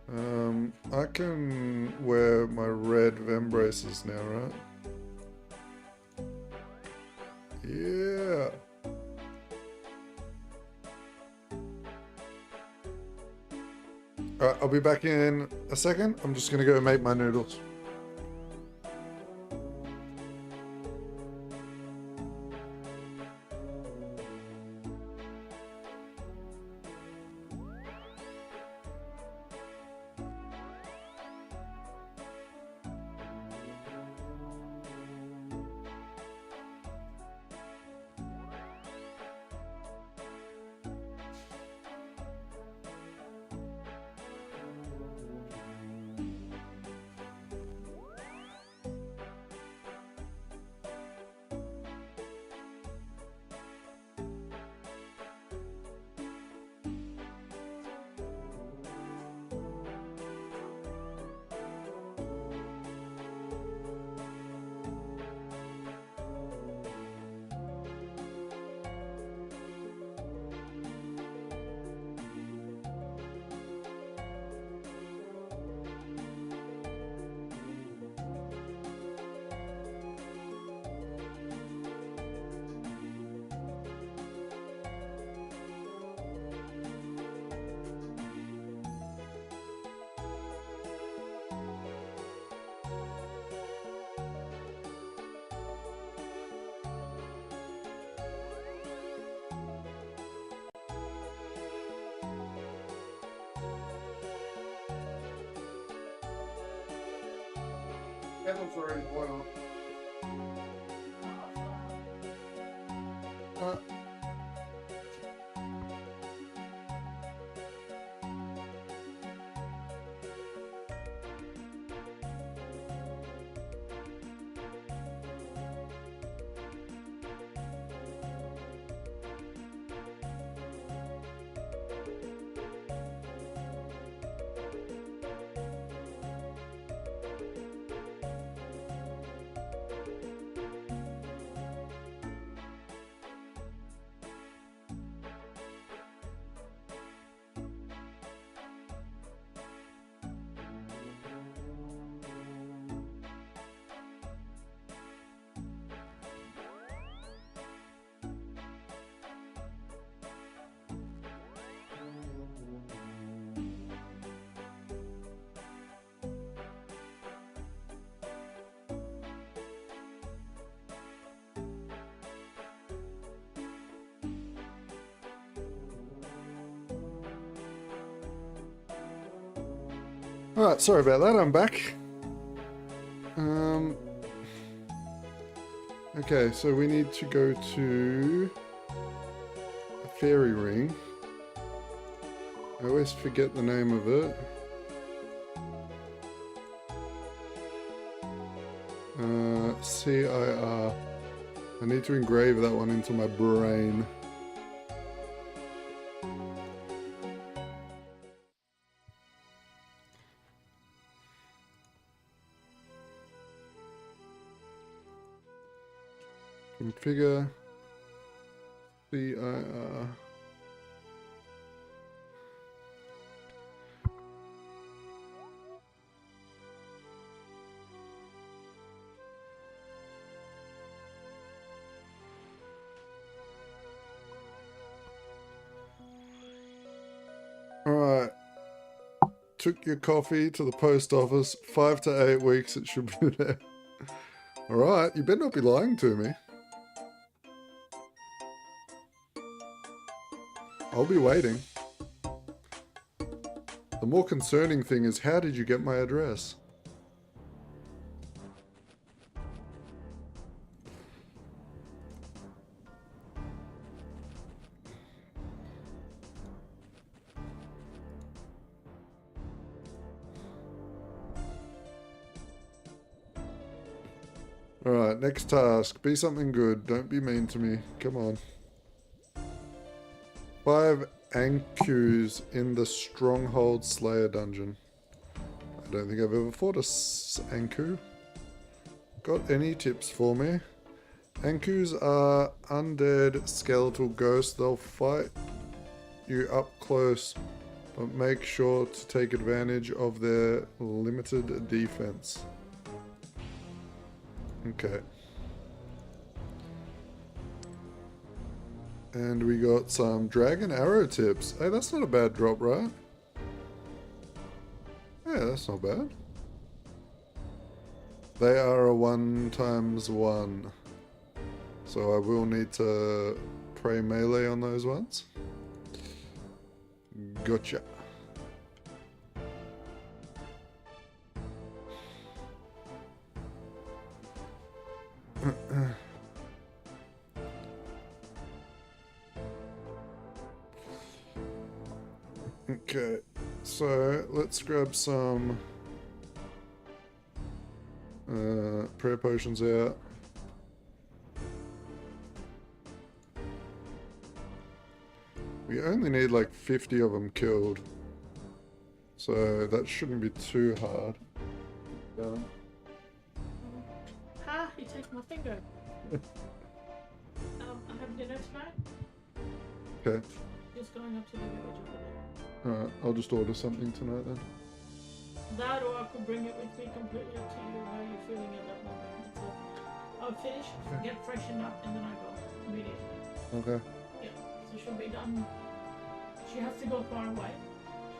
I can wear my red Vem braces now, right? Yeah. Alright, I'll be back in a second. I'm just gonna go make my noodles. Kettle's already boiled. Alright, sorry about that, I'm back. Okay, so we need to go to a fairy ring. I always forget the name of it. CIR. I need to engrave that one into my brain. Configure CIR. Alright. Took your coffee to the post office. 5 to 8 weeks it should be there. Alright, you better not be lying to me. I'll be waiting. The more concerning thing is, how did you get my address? Alright, next task. Be something good. Don't be mean to me. Come on. 5 Ankus in the Stronghold Slayer dungeon. I don't think I've ever fought a Anku. Got any tips for me? Ankus are undead skeletal ghosts. They'll fight you up close, but make sure to take advantage of their limited defense. Okay. And we got some dragon arrow tips. Hey, that's not a bad drop, right? Yeah, that's not bad. They are a 1x1. So I will need to pray melee on those ones. Gotcha. Okay, so let's grab some prayer potions out. We only need like 50 of them killed, so that shouldn't be too hard. Ha! You took my finger. I have dinner tonight. Okay. Just going up to the village over there. Alright, I'll just order something tonight then. That, or I could bring it with me, completely up to you, how you're feeling at that moment. So I'll finish, get freshened up, and then I go immediately. Okay. Yeah, so she'll be done. She has to go far away.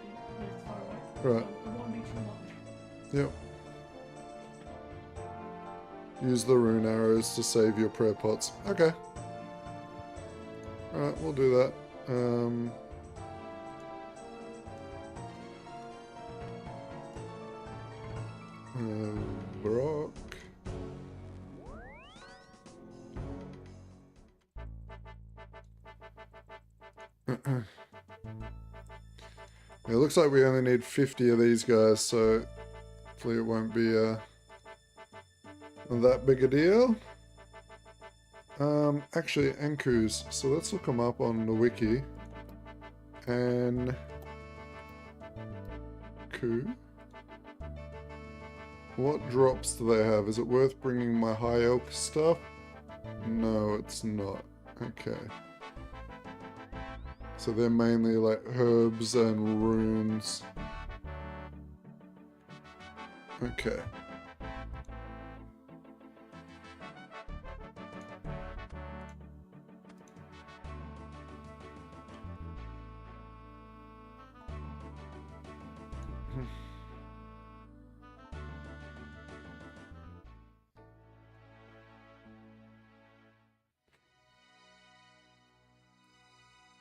She lives far away. Right. So it won't be too long. Yep. Use the rune arrows to save your prayer pots. Okay. Alright, we'll do that. Brock. It looks like we only need 50 of these guys, so hopefully it won't be that big a deal. Actually, Ankus. So let's look them up on the wiki. Anku. What drops do they have? Is it worth bringing my high elk stuff? No, it's not. Okay. So they're mainly like herbs and runes. Okay.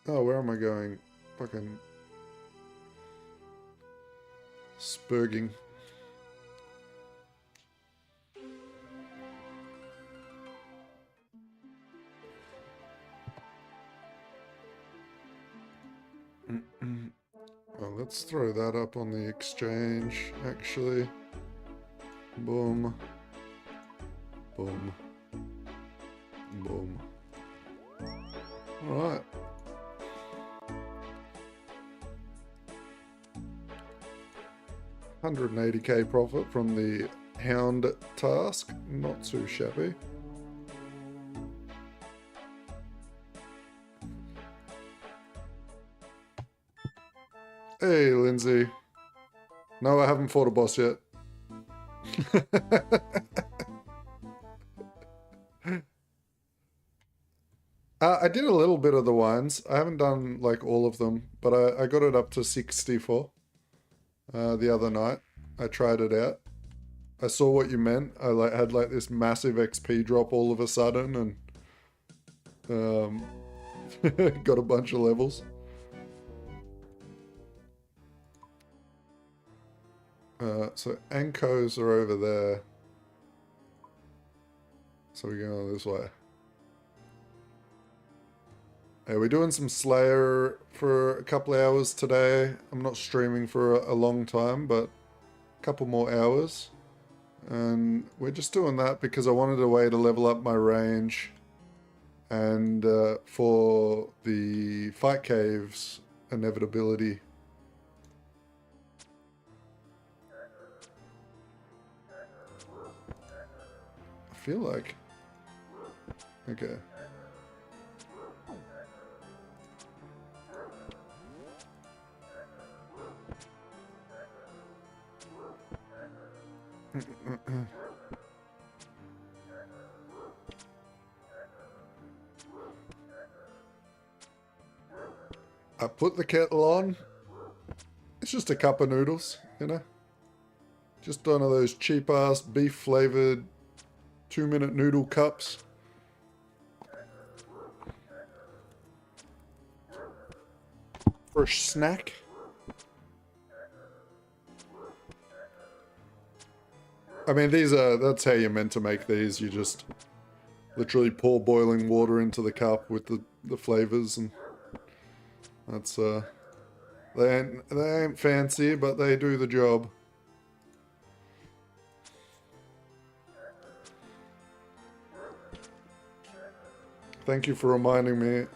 Oh, where am I going? Fucking spurging. Well, let's throw that up on the exchange, actually. Boom. Boom. Boom. Alright. $180k profit from the hound task. Not too shabby. Hey, Lindsay. No, I haven't fought a boss yet. I did a little bit of the wines. I haven't done like all of them, but I got it up to 64 the other night. I tried it out. I saw what you meant. I had like this massive XP drop all of a sudden and got a bunch of levels. So Ankos are over there. So we're going this way. Hey, we're doing some Slayer for a couple hours today. I'm not streaming for a long time, but a couple more hours. And we're just doing that because I wanted a way to level up my range. And for the fight caves inevitability. I feel like... Okay. I put the kettle on. It's just a cup of noodles, you know? Just one of those cheap-ass beef-flavored 2-minute noodle cups. For a snack. I mean, that's how you're meant to make these. You just literally pour boiling water into the cup with the flavors, and that's, they ain't fancy, but they do the job. Thank you for reminding me.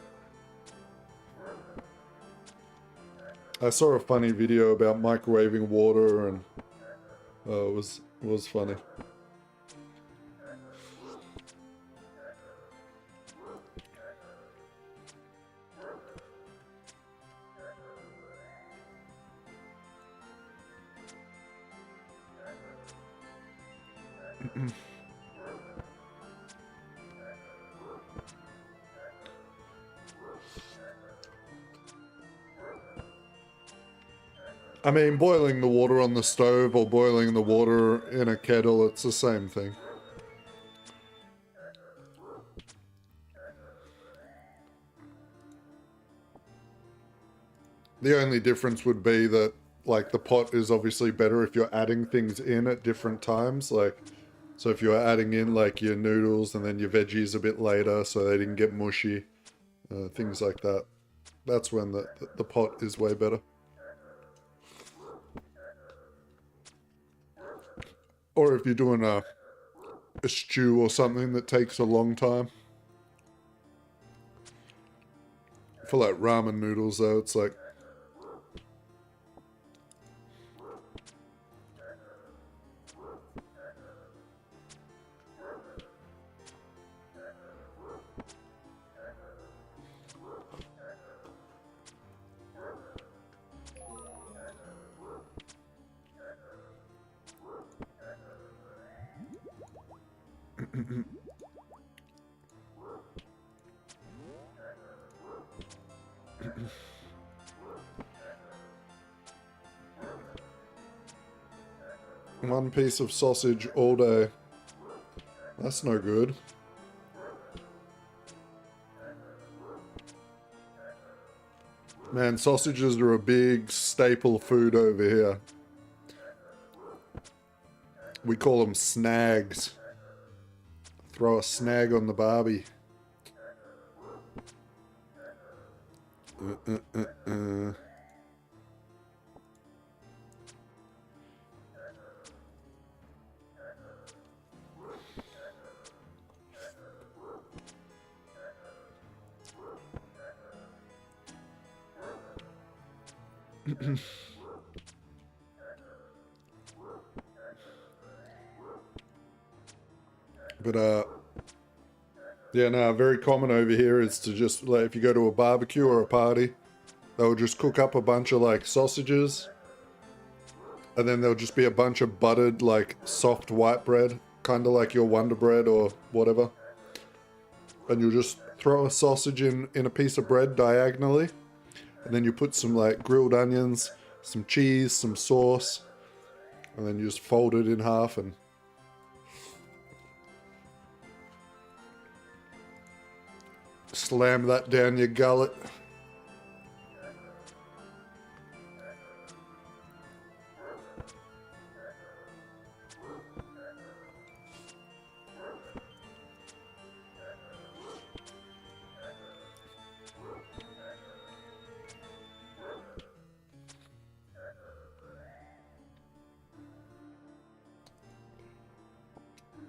I saw a funny video about microwaving water, and it was funny. I mean, boiling the water on the stove or boiling the water in a kettle, it's the same thing. The only difference would be that, like, the pot is obviously better if you're adding things in at different times. Like, so if you're adding in, like, your noodles and then your veggies a bit later so they didn't get mushy, things like that. That's when the pot is way better. Or if you're doing a stew or something that takes a long time. For like ramen noodles though, it's like... One piece of sausage all day. That's no good. Man, sausages are a big staple food over here. We call them snags. Throw a snag on the barbie. But yeah, no, very common over here is to just, like, if you go to a barbecue or a party, they'll just cook up a bunch of, like, sausages, and then there'll just be a bunch of buttered, like, soft white bread, kind of like your Wonder Bread or whatever, and you'll just throw a sausage in a piece of bread diagonally, and then you put some, like, grilled onions, some cheese, some sauce, and then you just fold it in half and slam that down your gullet.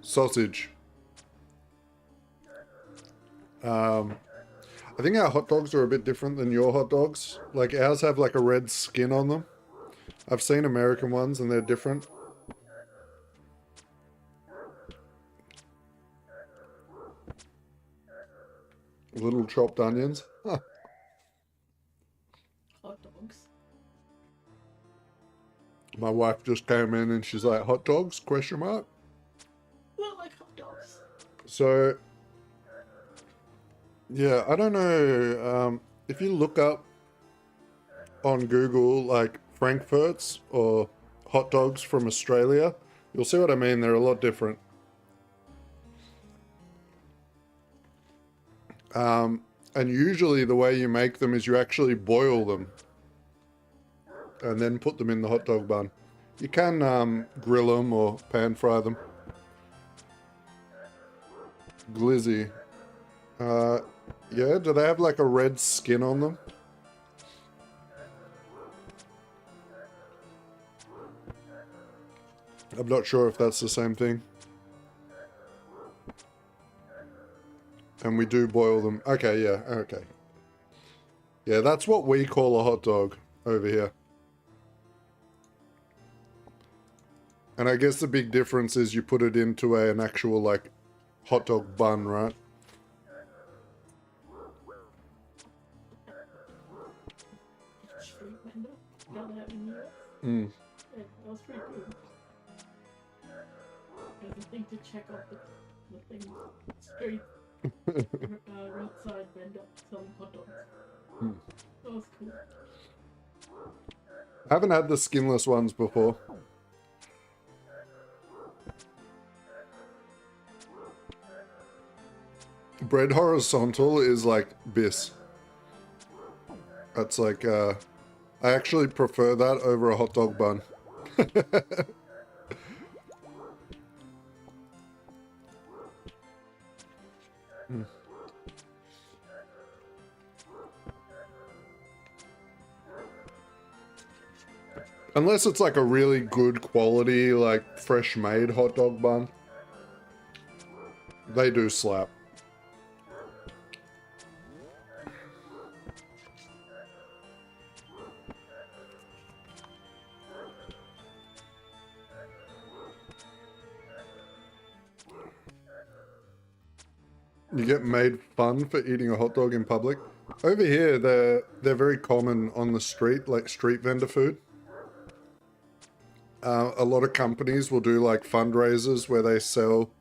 Sausage. I think our hot dogs are a bit different than your hot dogs. Like, ours have like a red skin on them. I've seen American ones and they're different. Little chopped onions. Huh. Hot dogs. My wife just came in and she's like, hot dogs, question mark? Look like hot dogs. So, yeah, I don't know. If you look up on Google, like Frankfurts or hot dogs from Australia, you'll see what I mean. They're a lot different. And usually the way you make them is you actually boil them and then put them in the hot dog bun. You can grill them or pan fry them. Glizzy. Yeah, do they have like a red skin on them? I'm not sure if that's the same thing. And we do boil them. Okay, yeah, okay. Yeah, that's what we call a hot dog over here. And I guess the big difference is you put it into an actual, like, hot dog bun, right? Street vendor. Gotta have in Europe. Mm. Yeah, that was pretty good. There's a thing to check out the thing. Street roadside vendor selling hot dogs. Mm. That was cool. I haven't had the skinless ones before. Bread horizontal is like bis. That's like, I actually prefer that over a hot dog bun. Mm. Unless it's like a really good quality, like fresh made hot dog bun. They do slap. You get made fun for eating a hot dog in public. Over here, they're very common on the street, like street vendor food. A lot of companies will do like fundraisers where they sell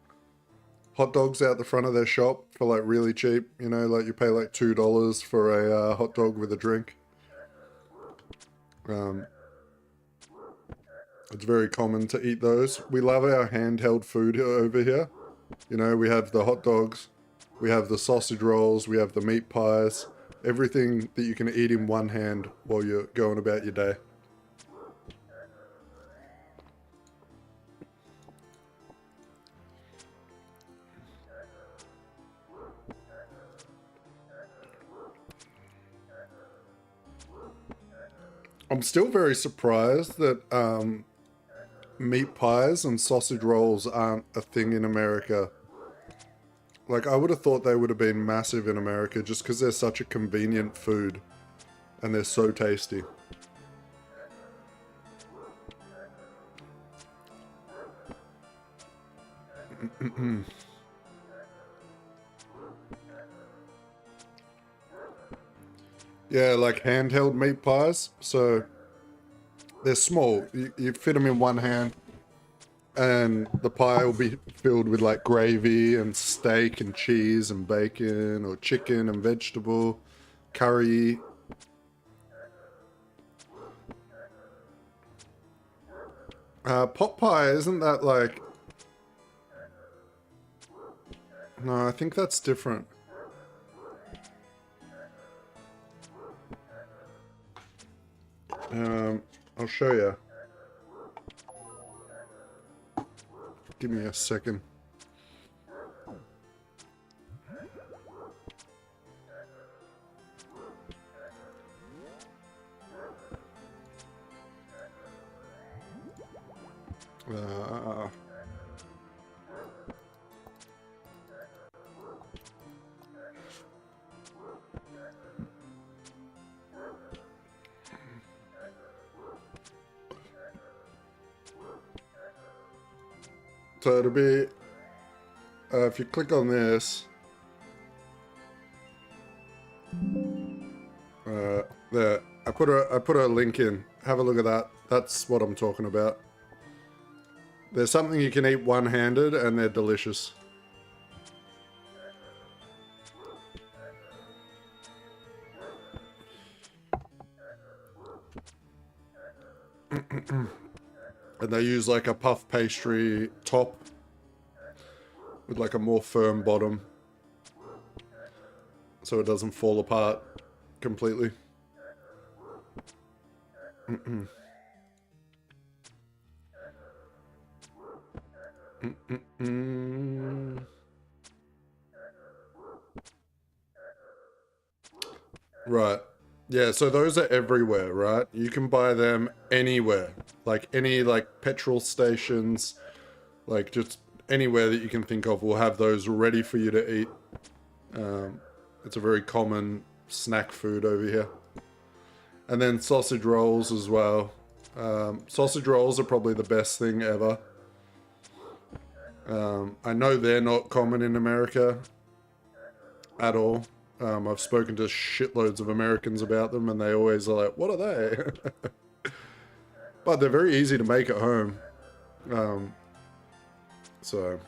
hot dogs out the front of their shop for like really cheap. You know, like you pay like $2 for a hot dog with a drink. It's very common to eat those. We love our handheld food over here. You know, we have the hot dogs, we have the sausage rolls, we have the meat pies, everything that you can eat in one hand while you're going about your day. I'm still very surprised that meat pies and sausage rolls aren't a thing in America. Like, I would have thought they would have been massive in America just because they're such a convenient food and they're so tasty. Yeah, like handheld meat pies. So they're small. You fit them in one hand and the pie will be filled with like gravy and steak and cheese and bacon or chicken and vegetable, curry. Pot pie, isn't that like... No, I think that's different. I'll show you. Give me a second. So it'll be, if you click on this, there, I put a link in. Have a look at that. That's what I'm talking about. There's something you can eat one-handed and they're delicious. And they use like a puff pastry top with like a more firm bottom so it doesn't fall apart completely. Right. Yeah, so those are everywhere, right? You can buy them anywhere. Like any like petrol stations, like just anywhere that you can think of will have those ready for you to eat. It's a very common snack food over here. And then sausage rolls as well. Sausage rolls are probably the best thing ever. I know they're not common in America at all. I've spoken to shitloads of Americans about them and they always are like, what are they? But they're very easy to make at home. So...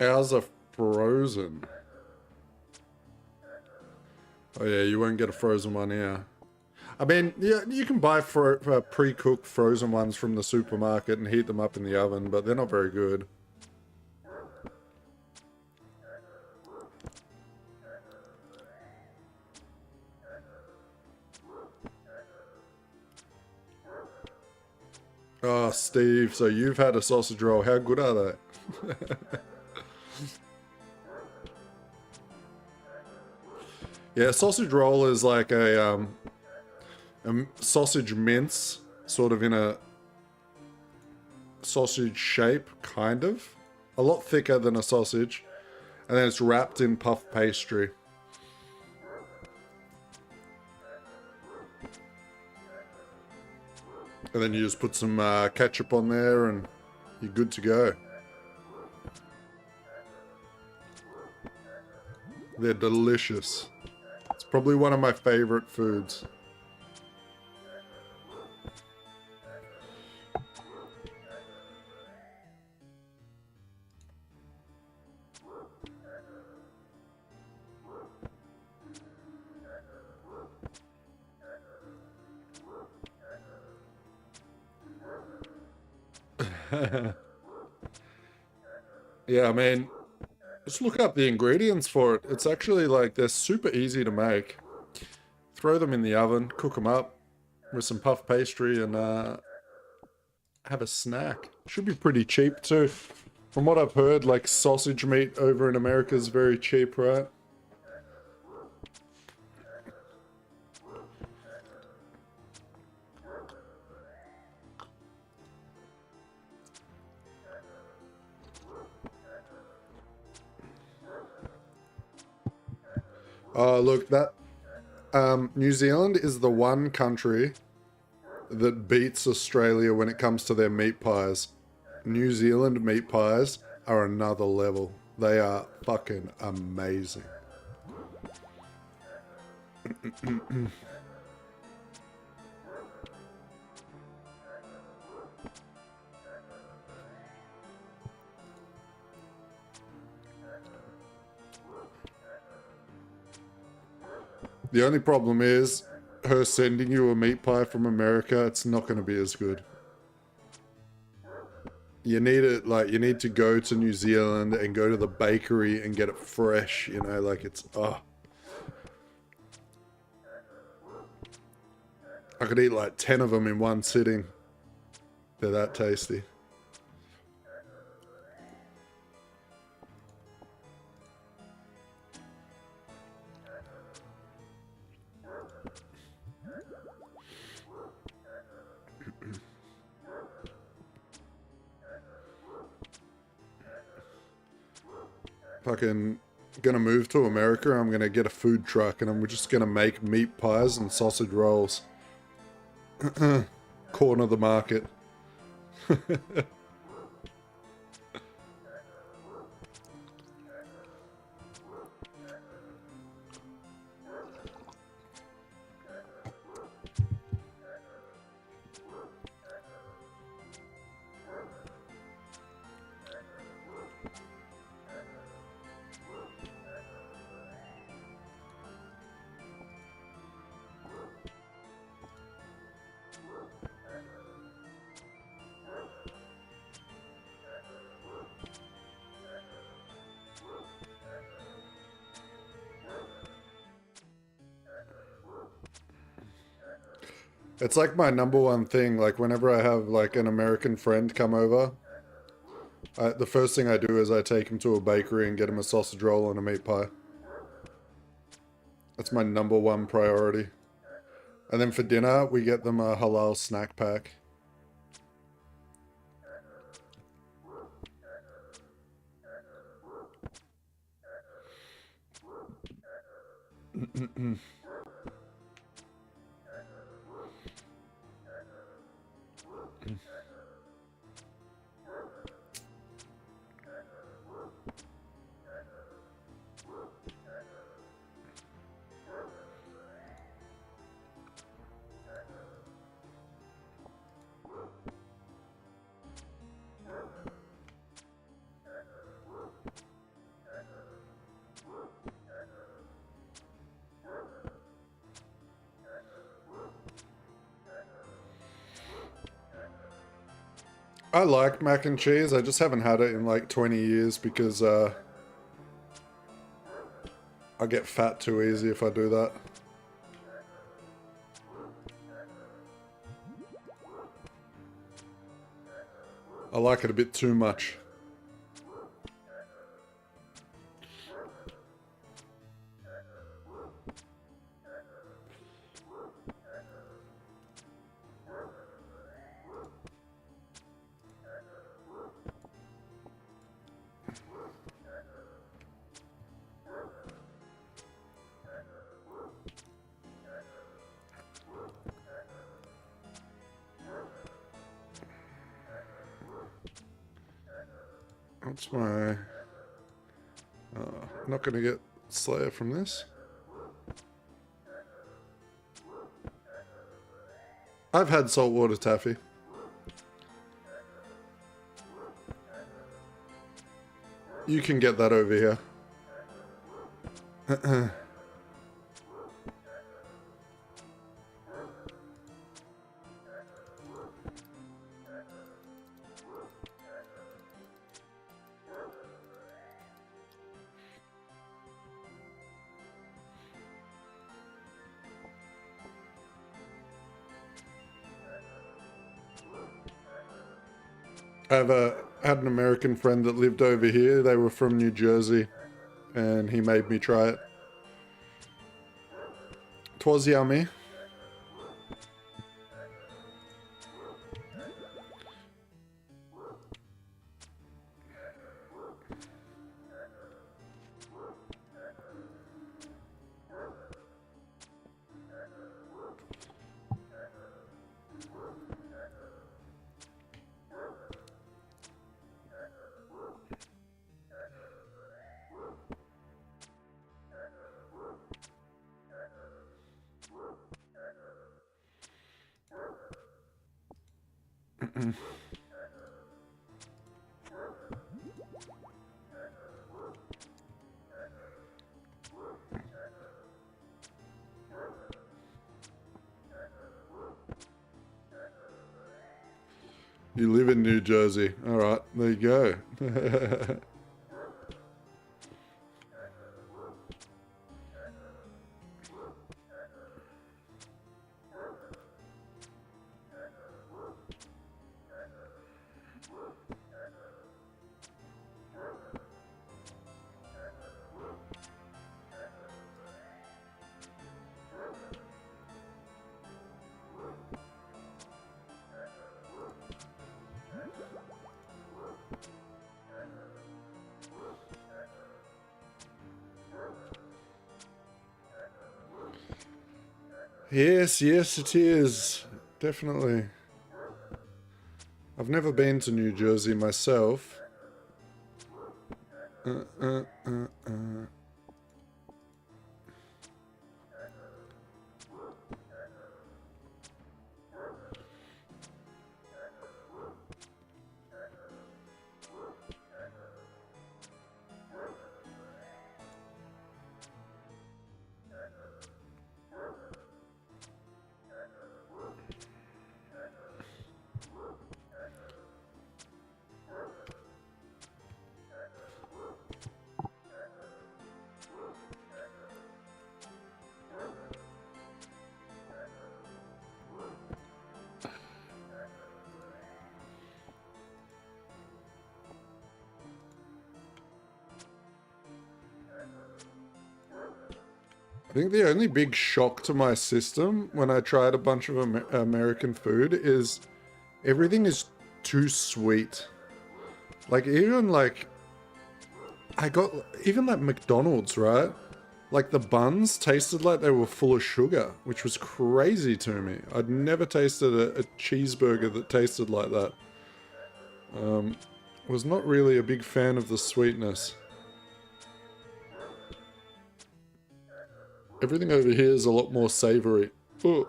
Ours are frozen. Oh yeah, you won't get a frozen one here. I mean, yeah, you can buy pre-cooked frozen ones from the supermarket and heat them up in the oven, but they're not very good. Oh, Steve, so you've had a sausage roll. How good are they? Yeah, sausage roll is like a sausage mince, sort of in a sausage shape, kind of. A lot thicker than a sausage. And then it's wrapped in puff pastry. And then you just put some ketchup on there and you're good to go. They're delicious. It's probably one of my favorite foods. Yeah, I mean, just look up the ingredients for it. It's actually like, they're super easy to make. Throw them in the oven, cook them up with some puff pastry and have a snack. Should be pretty cheap too. From what I've heard, like sausage meat over in America is very cheap, right? Oh, look, that New Zealand is the one country that beats Australia when it comes to their meat pies. New Zealand meat pies are another level. They are fucking amazing. The only problem is, her sending you a meat pie from America, it's not going to be as good. You need it, like, you need to go to New Zealand and go to the bakery and get it fresh, you know, like it's, oh. I could eat like 10 of them in one sitting. They're that tasty. fucking gonna move to America. I'm gonna get a food truck and I'm just gonna make meat pies and sausage rolls. Corner the market. It's like my #1 thing. Like whenever I have like an American friend come over, the first thing I do is I take him to a bakery and get him a sausage roll and a meat pie. That's my #1 priority. And then for dinner, we get them a halal snack pack. I like mac and cheese. I just haven't had it in like 20 years because I get fat too easy if I do that. I like it a bit too much. What's my... I'm not going to get Slayer from this. I've had saltwater taffy. You can get that over here. I had an American friend that lived over here. They were from New Jersey, and he made me try it. 'Twas yummy. You live in New Jersey. All right, there you go. Yes, yes, it is. Definitely. I've never been to New Jersey myself. uh, uh, uh, uh. I think the only big shock to my system when I tried a bunch of American food is everything is too sweet. Like, even like, I got, even like McDonald's, right? Like the buns tasted like they were full of sugar, which was crazy to me. I'd never tasted a cheeseburger that tasted like that. Was not really a big fan of the sweetness. Everything over here is a lot more savory. Ooh.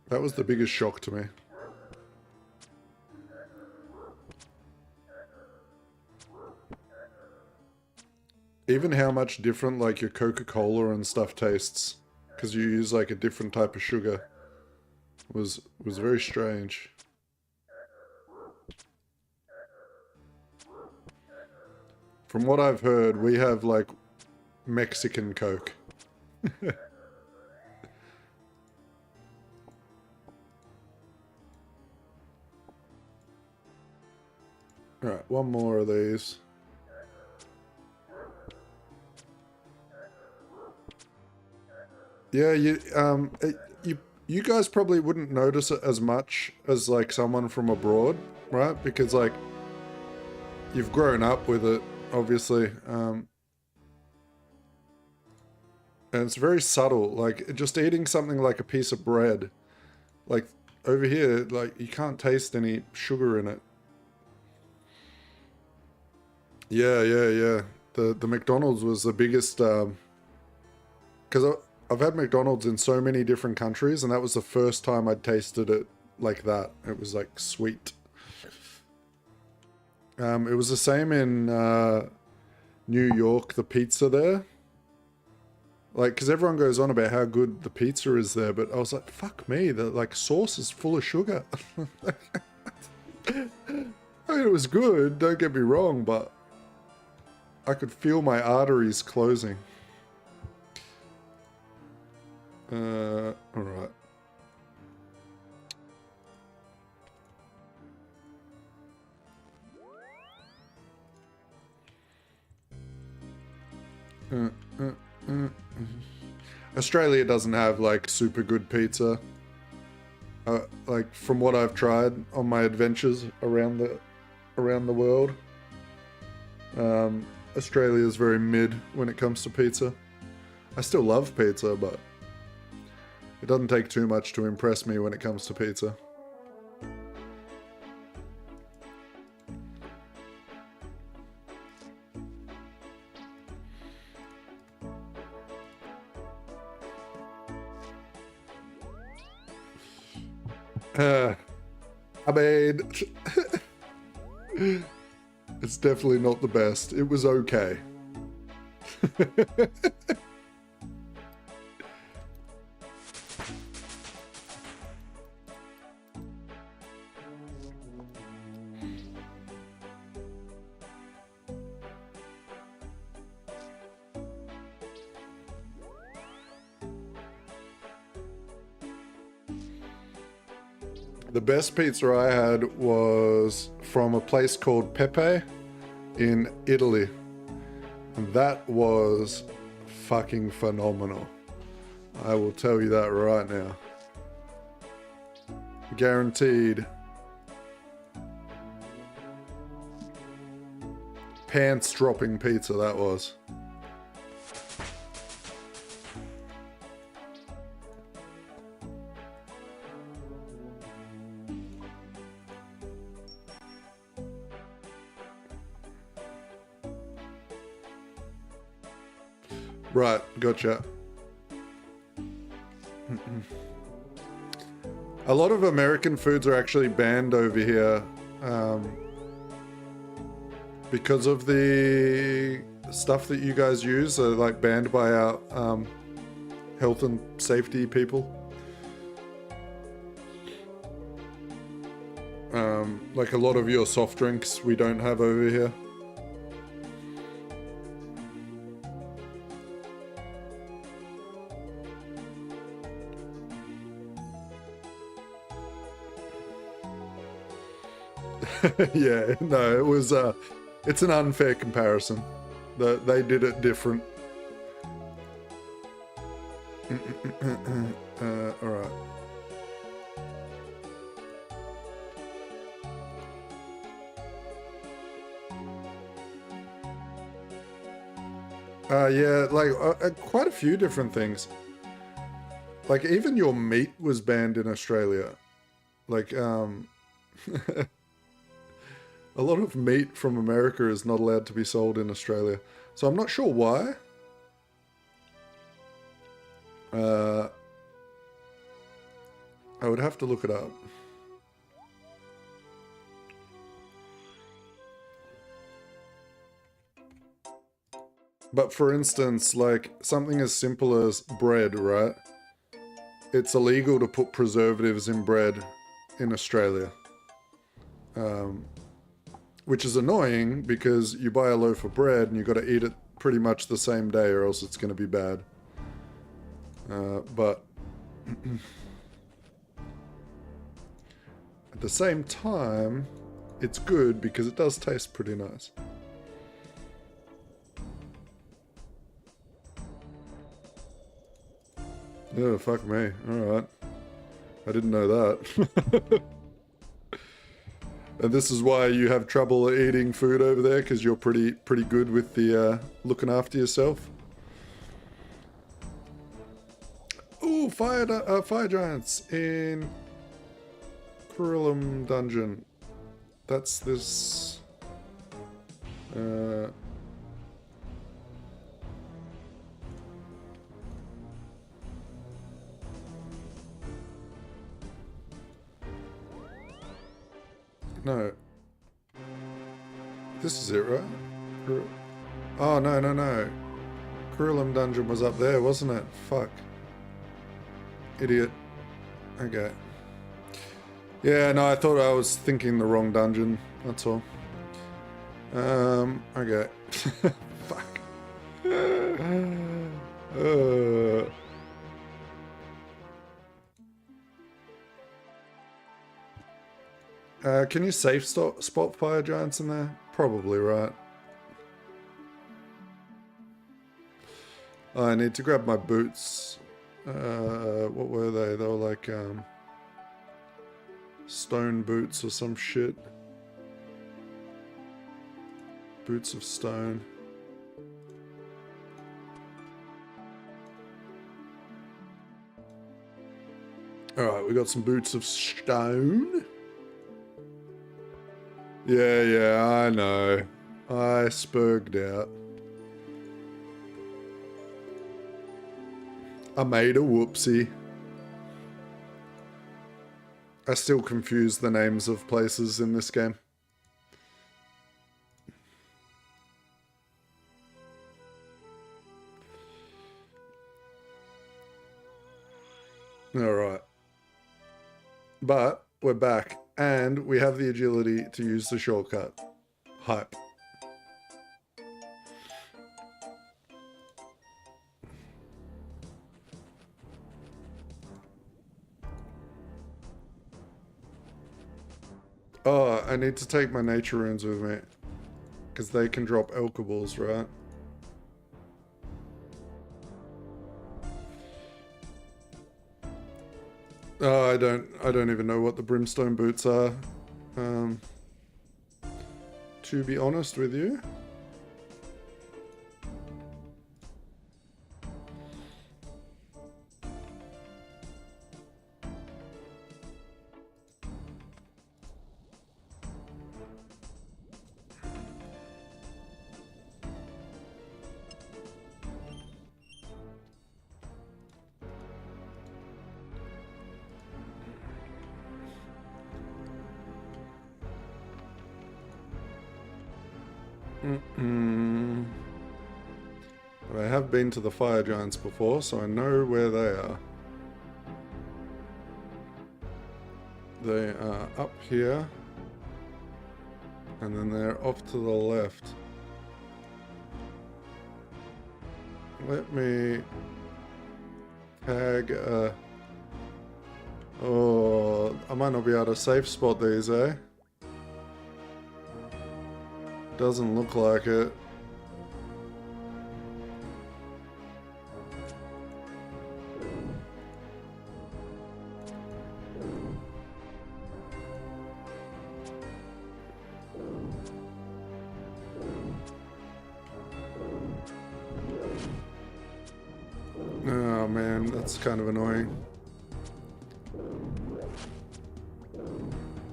That was the biggest shock to me. Even how much different like your Coca-Cola and stuff tastes, because you use like a different type of sugar, was very strange. From what I've heard, we have like Mexican Coke. Alright, one more of these. Yeah, you guys probably wouldn't notice it as much as like someone from abroad, right? Because like you've grown up with it, obviously, and it's very subtle. Like just eating something like a piece of bread, like over here, like you can't taste any sugar in it. Yeah. The McDonald's was the biggest, because I've had McDonald's in so many different countries, and that was the first time I'd tasted it like that. It was like sweet. It was the same in New York, the pizza there. Like, because everyone goes on about how good the pizza is there, but I was like, fuck me, the like sauce is full of sugar. I mean, it was good, don't get me wrong, but I could feel my arteries closing. Alright. Australia doesn't have like super good pizza. Like from what I've tried on my adventures around the world, Australia is very mid when it comes to pizza. I still love pizza, but it doesn't take too much to impress me when it comes to pizza. I mean, it's definitely not the best. It was okay. The best pizza I had was from a place called Pepe in Italy. And that was fucking phenomenal. I will tell you that right now. Guaranteed. Pants dropping pizza that was. Right, gotcha. A lot of American foods are actually banned over here because of the stuff that you guys use. Are like banned by our health and safety people. Like a lot of your soft drinks we don't have over here. Yeah, no, it was it's an unfair comparison. They did it different. All right. Yeah, like quite a few different things. Like even your meat was banned in Australia. Like a lot of meat from America is not allowed to be sold in Australia. So I'm not sure why. I would have to look it up. But for instance, like something as simple as bread, right? It's illegal to put preservatives in bread in Australia. Which is annoying because you buy a loaf of bread and you got to eat it pretty much the same day or else it's going to be bad. But at the same time, it's good because it does taste pretty nice. Oh, fuck me. Alright. I didn't know that. And this is why you have trouble eating food over there, because you're pretty good with the looking after yourself. Ooh, fire giants in Curulum Dungeon. That's this... No. This is it, right? Oh, no. Curulum Dungeon was up there, wasn't it? Fuck. Idiot. Okay. Yeah, no, I thought I was thinking the wrong dungeon. That's all. Okay. Fuck. Can you safe spot fire giants in there? Probably, right? I need to grab my boots. What were they? They were like, stone boots or some shit. Boots of stone. Alright, we got some boots of stone. Yeah, I know. I spurged out. I made a whoopsie. I still confuse the names of places in this game. Alright. But we're back. And we have the agility to use the shortcut. Hype. Oh, I need to take my nature runes with me. Because they can drop alkaballs, right? Oh, I don't even know what the brimstone boots are. To be honest with you. But I have been to the fire giants before, so I know where they are. They are up here. And then they're off to the left. Let me tag oh, I might not be able to safe spot these, eh? Doesn't look like it. Oh man, that's kind of annoying.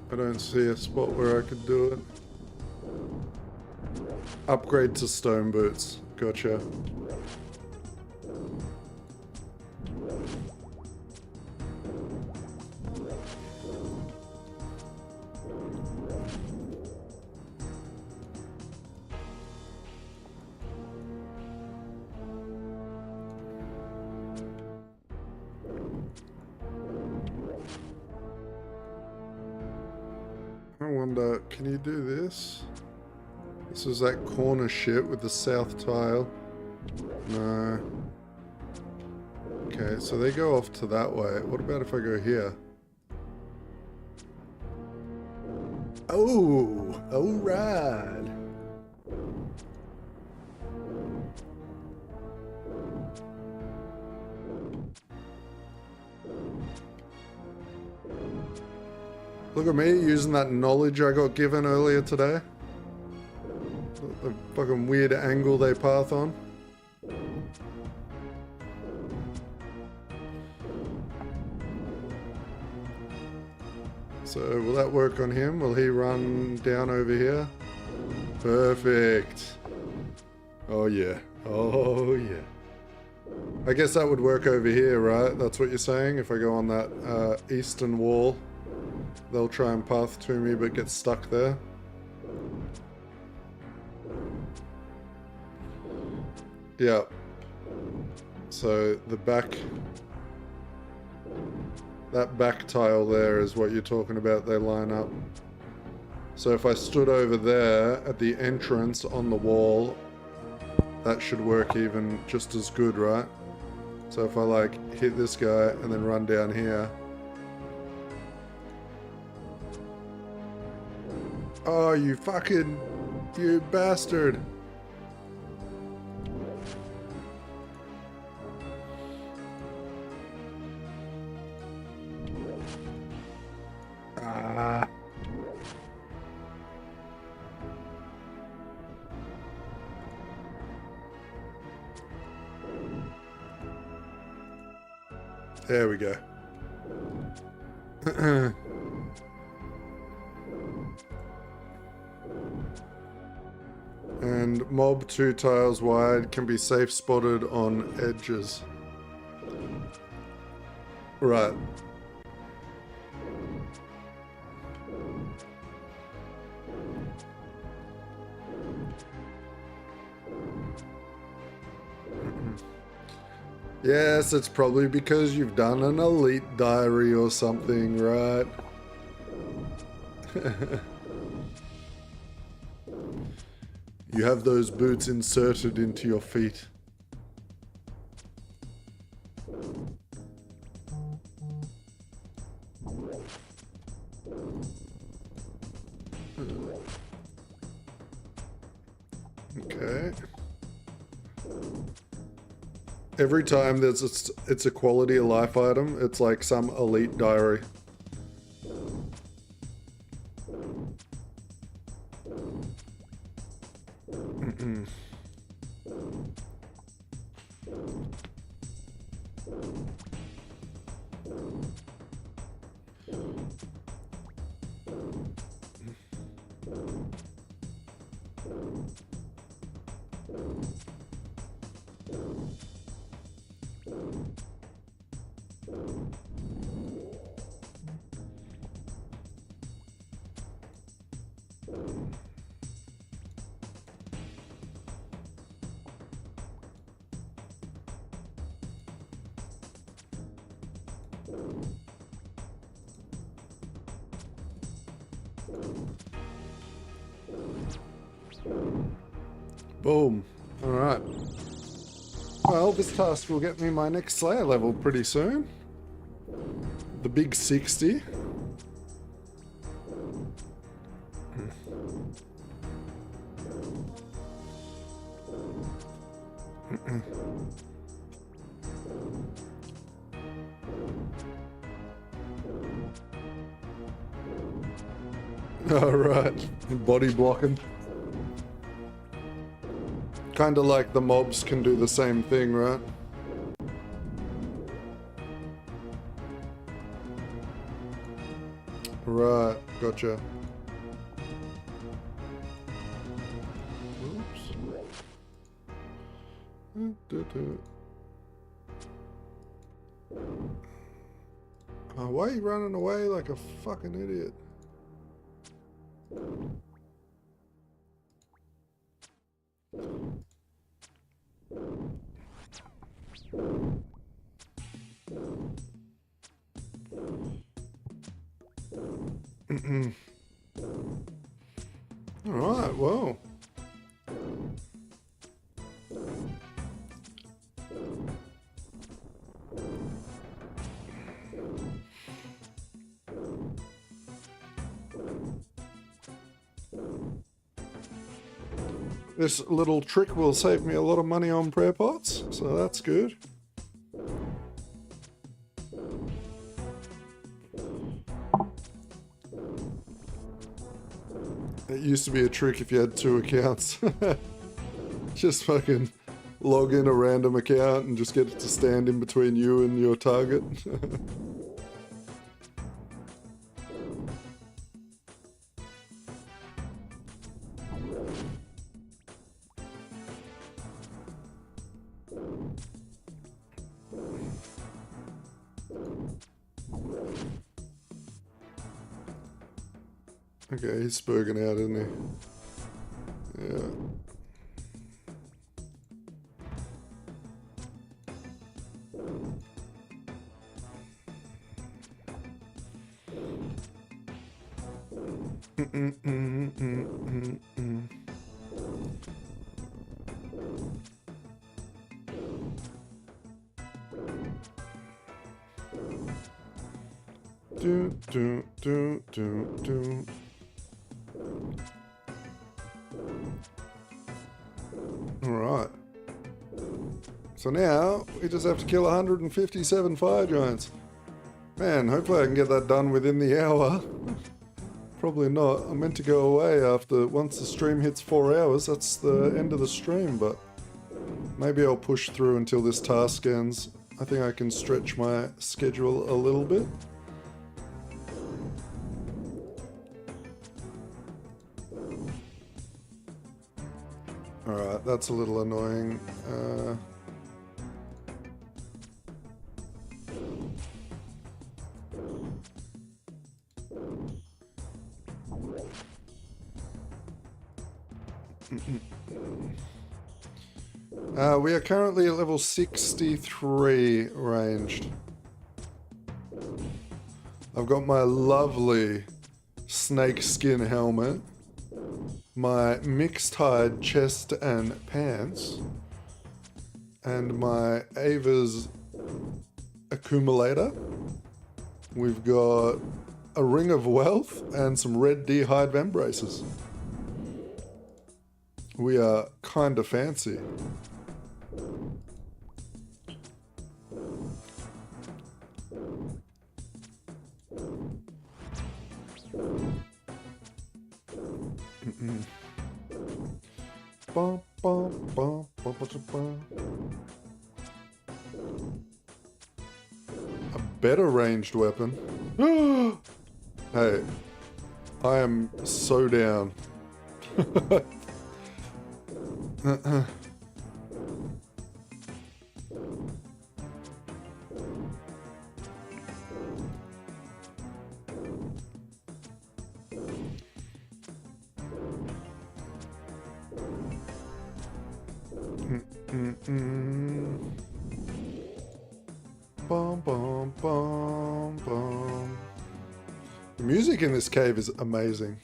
I don't see a spot where I could do it. Upgrade to stone boots. Gotcha. I wonder, can you do this? This is that corner shit with the south tile. No. Okay, so they go off to that way. What about if I go here? Oh, alright. Look at me using that knowledge I got given earlier today. The fucking weird angle they path on. So will that work on him? Will he run down over here? Perfect. Oh yeah. Oh yeah. I guess that would work over here, right? That's what you're saying? If I go on that eastern wall, they'll try and path to me but get stuck there. Yeah. So the back... that back tile there is what you're talking about, they line up. So if I stood over there at the entrance on the wall, that should work even just as good, right? So if I like hit this guy and then run down here. Oh, you fucking... you bastard. Ah. There we go. And mob 2 tiles wide can be safe spotted on edges. Right. Yes, it's probably because you've done an elite diary or something, right? You have those boots inserted into your feet. Okay. Every time it's a quality of life item, it's like some elite diary. Boom. Alright. Well, this task will get me my next Slayer level pretty soon. The big 60. Alright, body blocking. Kinda like the mobs can do the same thing, right? Right, gotcha. Oops. Oh, why are you running away like a fucking idiot? Alright, well. This little trick will save me a lot of money on prayer pots, so that's good. It used to be a trick if you had 2 accounts. Just fucking log in a random account and just get it to stand in between you and your target. Okay, he's spurging out, isn't he? Yeah. Do. Alright. So now, we just have to kill 157 fire giants. Man, hopefully I can get that done within the hour. Probably not. I'm meant to go away after, once the stream hits 4 hours, that's the end of the stream, but maybe I'll push through until this task ends. I think I can stretch my schedule a little bit. Alright, that's a little annoying. We are currently at level 63 ranged. I've got my lovely snake skin helmet, my mixed hide chest and pants, and my Ava's accumulator. We've got a ring of wealth and some red deer hide vambraces. We are kinda fancy. A better ranged weapon. Hey, I am so down. Bum, bum, bum, bum. The music in this cave is amazing.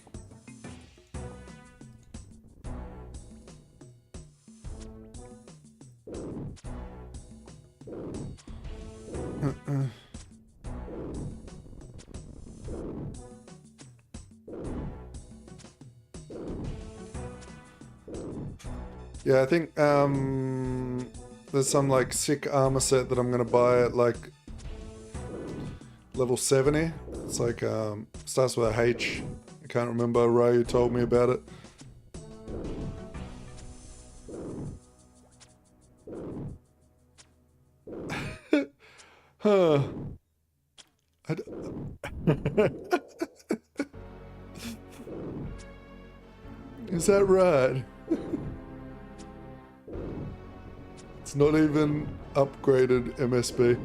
Yeah, I think there's some like sick armor set that I'm gonna buy at like level 70. It's like starts with a H. I can't remember. Ryu told me about it. Huh. Is that right? It's not even upgraded MSB.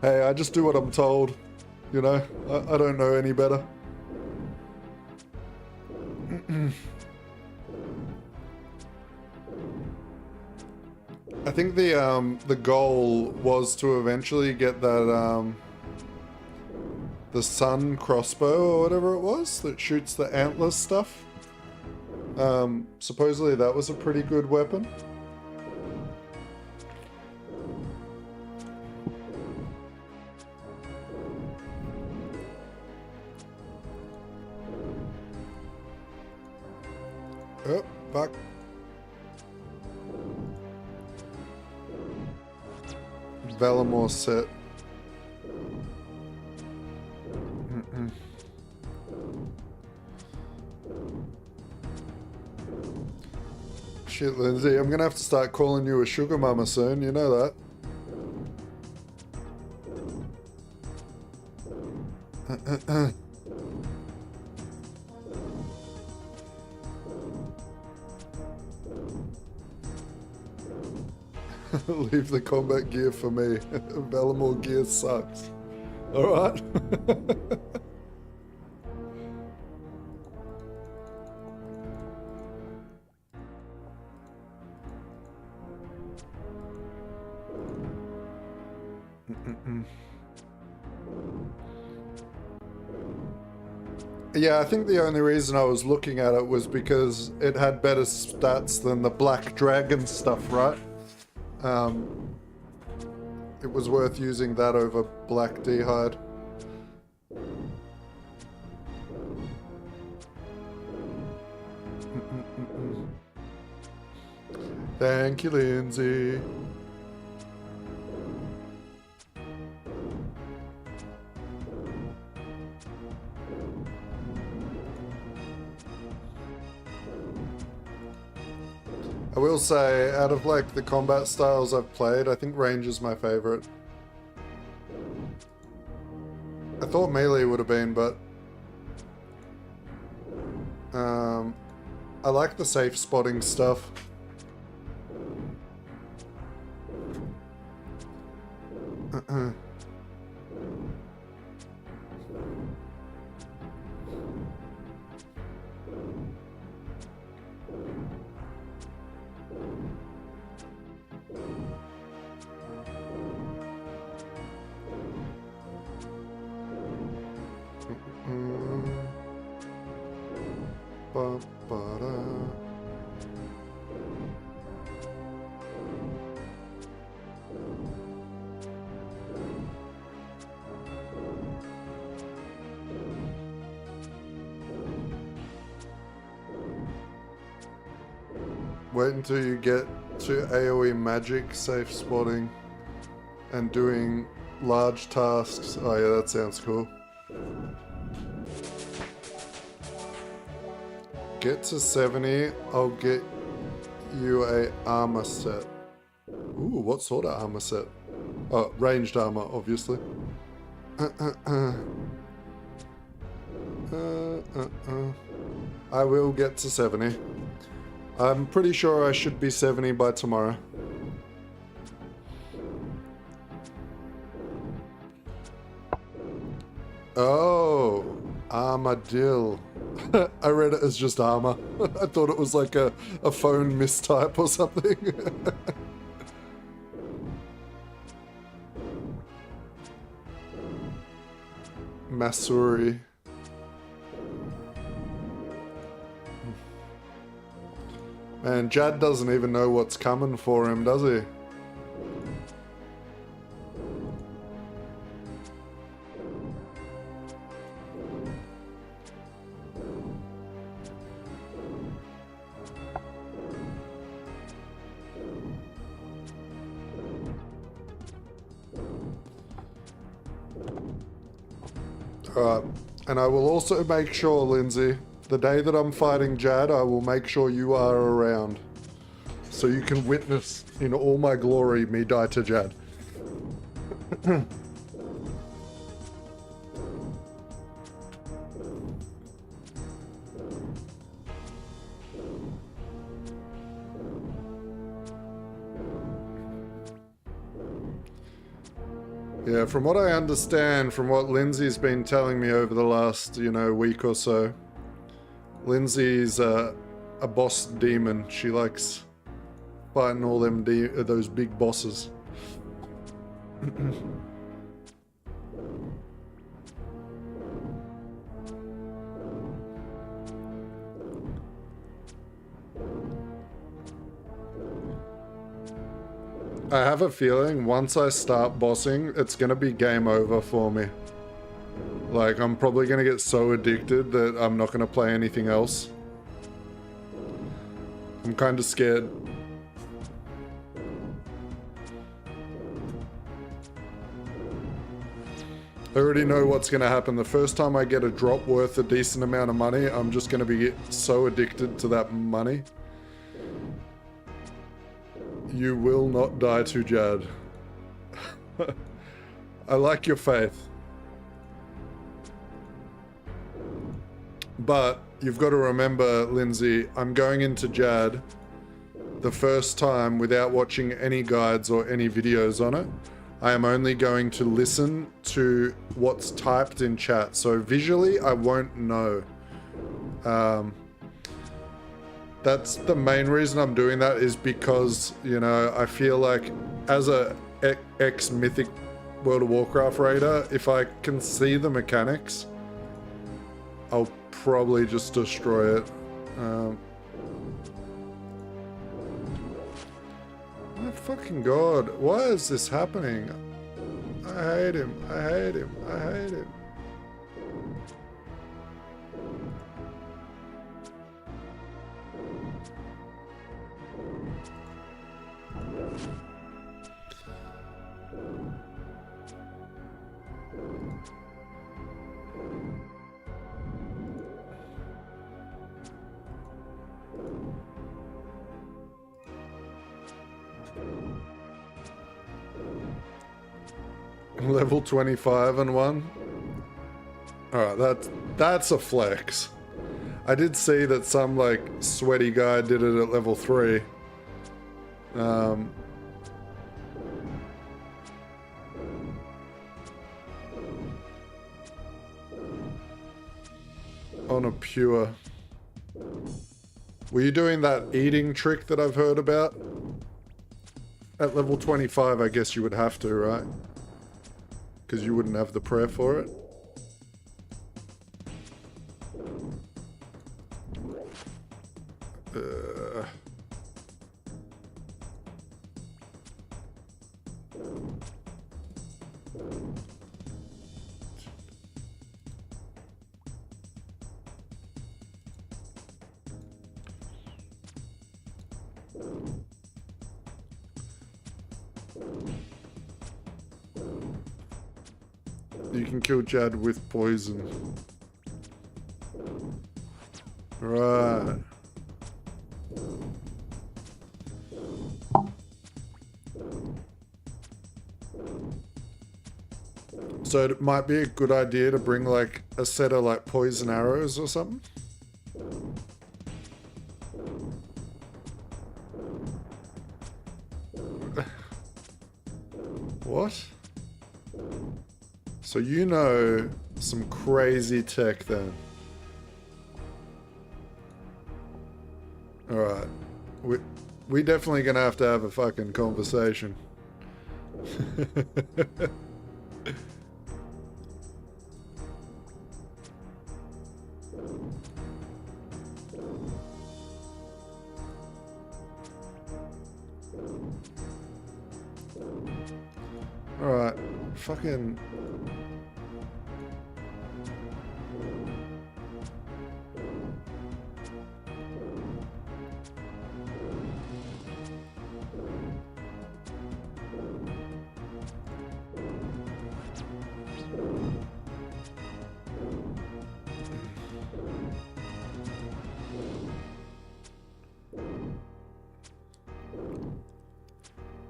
Hey, I just do what I'm told. You know, I don't know any better. I think the goal was to eventually get that the sun crossbow or whatever it was that shoots the antler stuff. Supposedly that was a pretty good weapon. Oh, fuck. Valamore set. Shit, Lindsay, I'm gonna have to start calling you a sugar mama soon, you know that. Leave the combat gear for me. Valamore gear sucks. Alright. Yeah, I think the only reason I was looking at it was because it had better stats than the Black Dragon stuff, right? It was worth using that over Black D'hide. Thank you, Lindsay. I will say, out of like the combat styles I've played, I think range is my favorite. I thought melee would have been, but I like the safe spotting stuff. Wait until you get to AoE magic, safe spotting, and doing large tasks. Oh yeah, that sounds cool. Get to 70, I'll get you a armor set. Ooh, what sort of armor set? Oh, ranged armor, obviously. I will get to 70. I'm pretty sure I should be 70 by tomorrow. Oh, armadillo. I read it as just armor. I thought it was like a phone mistype or something. Masuri. Man, Jad doesn't even know what's coming for him, does he? Alright. And I will also make sure, Lindsay, the day that I'm fighting Jad, I will make sure you are around. So you can witness in all my glory me die to Jad. Yeah, from what I understand, from what Lindsay's been telling me over the last, week or so, Lindsay's a boss demon. She likes fighting all them those big bosses. I have a feeling once I start bossing, it's gonna be game over for me. Like, I'm probably gonna get so addicted that I'm not gonna play anything else. I'm kind of scared. I already know what's gonna happen. The first time I get a drop worth a decent amount of money, I'm just gonna be so addicted to that money. You will not die to Jad. I like your faith. But you've got to remember, Lindsay, I'm going into Jad the first time without watching any guides or any videos on it. I am only going to listen to what's typed in chat. So visually, I won't know. That's the main reason I'm doing that, is because, I feel like as a ex-Mythic World of Warcraft raider, if I can see the mechanics, I'll probably just destroy it. My fucking god, why is this happening? I hate him, I hate him, I hate him. Level 25 and 1. Alright, that's a flex. I did see that some sweaty guy did it at level 3. On a pure. Were you doing that eating trick that I've heard about? At level 25, I guess you would have to, right? Because you wouldn't have the prayer for it. You can kill Jad with poison. Right. So it might be a good idea to bring a set of poison arrows or something. What? So you know some crazy tech then. Alright. We definitely gonna have to have a fucking conversation. Alright. Fucking...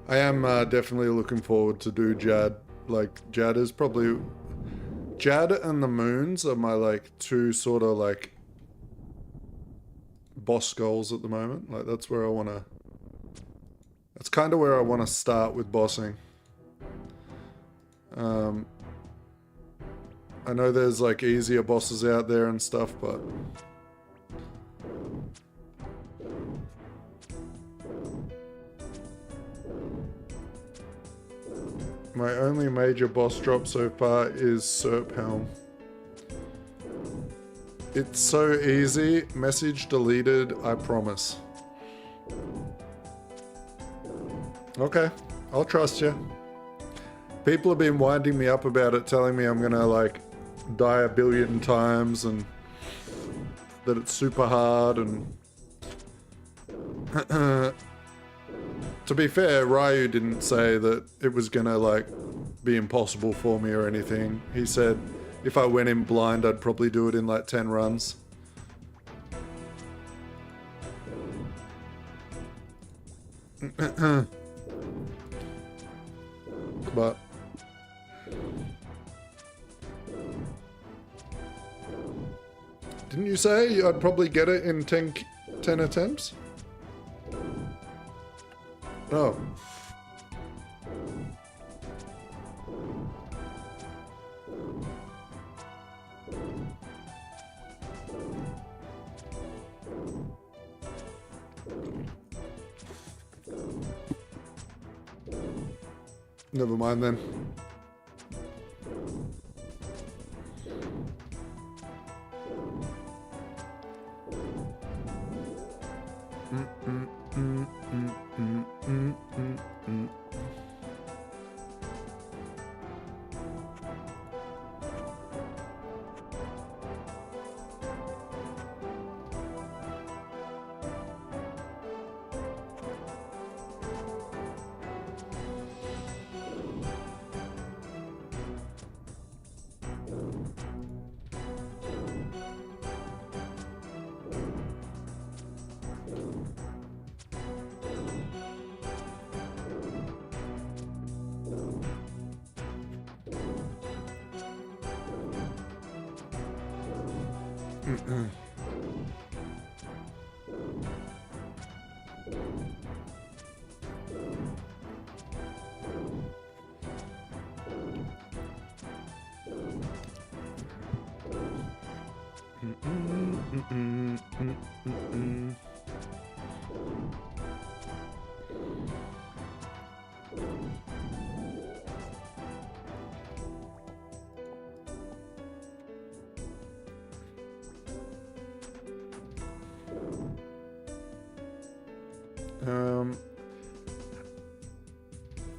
I am definitely looking forward to do Jad. Like, Jad is probably... Jad and the Moons are my, like, two sort of, like, boss goals at the moment. Like, that's where I want to... That's kind of where I want to start with bossing. I know there's, like, easier bosses out there and stuff, but... My only major boss drop so far is Serp Helm. It's so easy. Message deleted, I promise. Okay, I'll trust you. People have been winding me up about it, telling me I'm gonna like die a billion times and that it's super hard and... To be fair, Ryu didn't say that it was gonna like be impossible for me or anything. He said if I went in blind, I'd probably do it in like 10 runs. But didn't you say I'd probably get it in 10 attempts? Oh. Never mind then.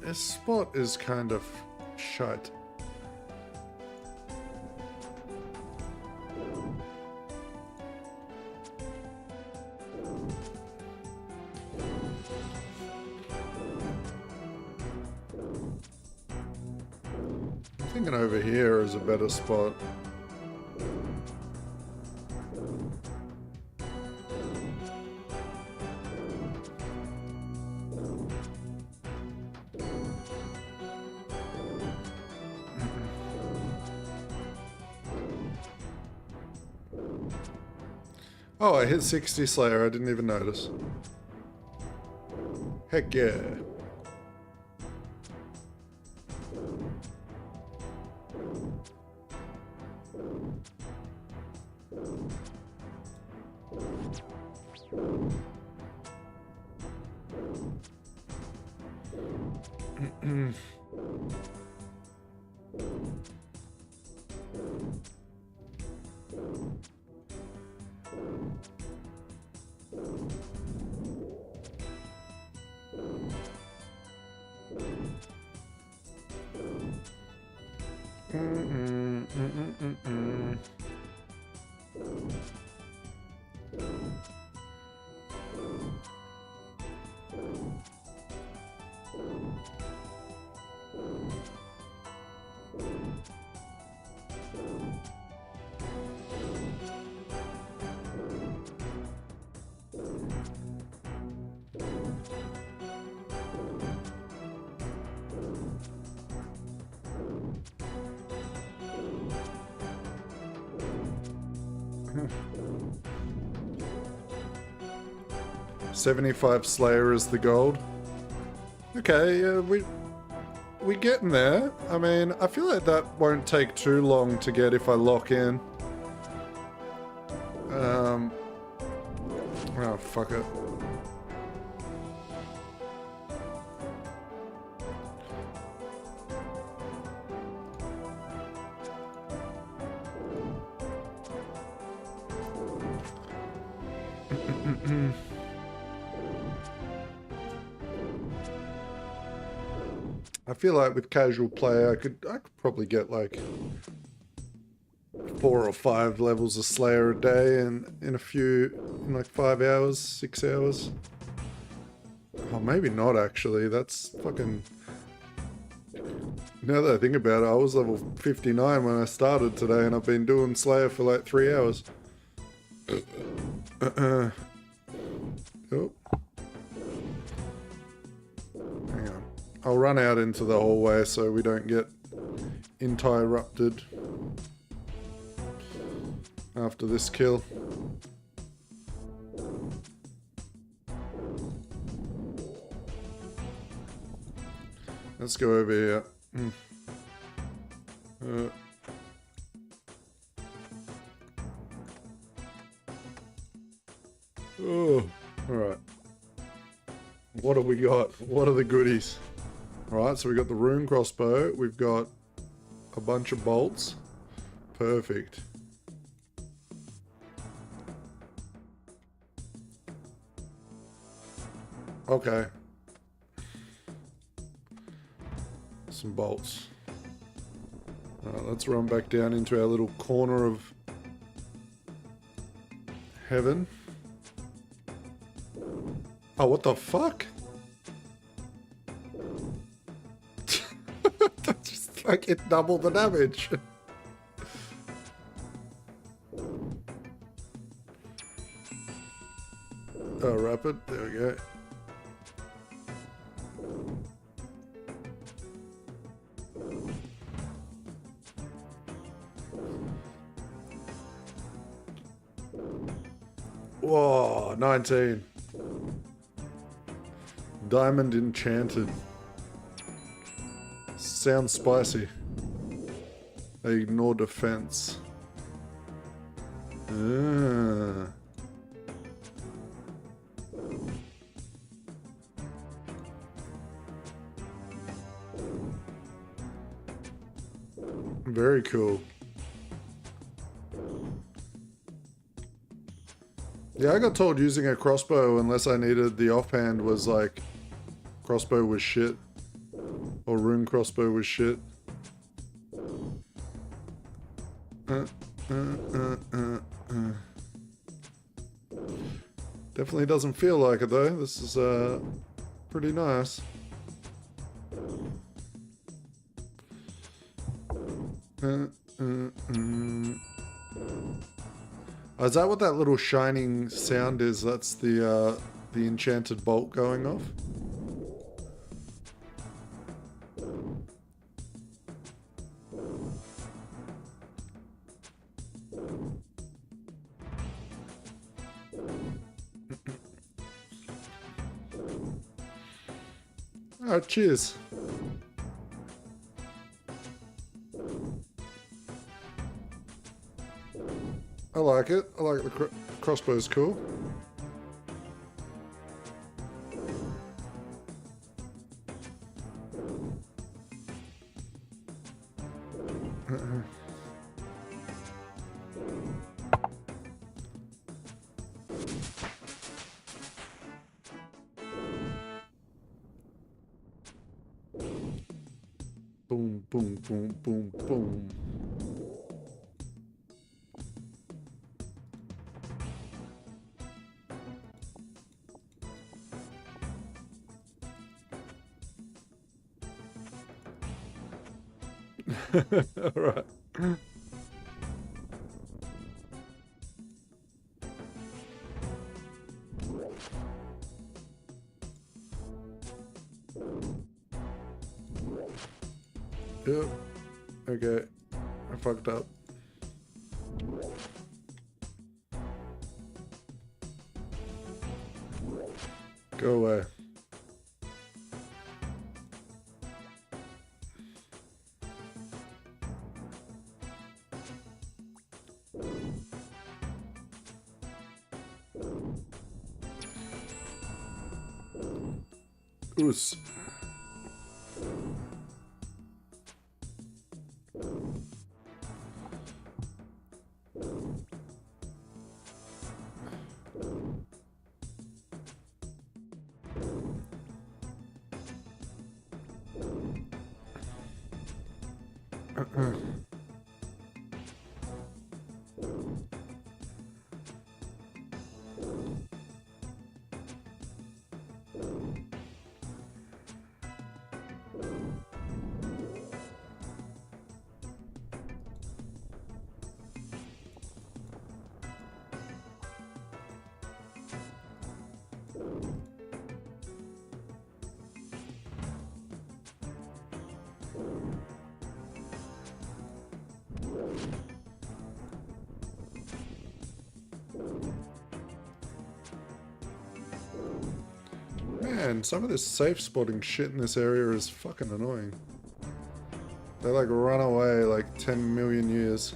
This spot is kind of shite. I'm thinking over here is a better spot. Oh, I hit 60 Slayer, I didn't even notice. Heck yeah. $75 Slayer is the gold. Okay, yeah, we getting there. I mean, I feel like that won't take too long to get if I lock in. Oh, fuck it. I feel like with casual play, I could probably get like 4 or 5 levels of Slayer a day, and in like 5 hours, 6 hours. Oh, maybe not actually. That's fucking. Now that I think about it, I was level 59 when I started today, and I've been doing Slayer for like 3 hours. Oh. Hang on. I'll run out into the hallway so we don't get interrupted after this kill. Let's go over here. Oh, alright. What have we got? What are the goodies? Alright, so we got the rune crossbow. We've got a bunch of bolts. Perfect. Okay. Some bolts. Alright, let's run back down into our little corner of heaven. Oh, what the fuck? That just like it doubled the damage. Oh, rapid. There we go. Whoa, 19. Diamond enchanted. Sounds spicy. They ignore defense. Ah. Very cool. Yeah, I got told using a crossbow unless I needed the offhand was like crossbow was shit. Or rune crossbow was shit. Definitely doesn't feel like it though. This is pretty nice. Oh, is that what that little shining sound is? That's the enchanted bolt going off? Oh, cheers. I like it. I like the crossbow's cool. Boom, boom, boom, boom, boom. All right. Yep. Okay. I fucked up. Go away. Oos. Man, some of this safe spotting shit in this area is fucking annoying. They like run away like 10 million years.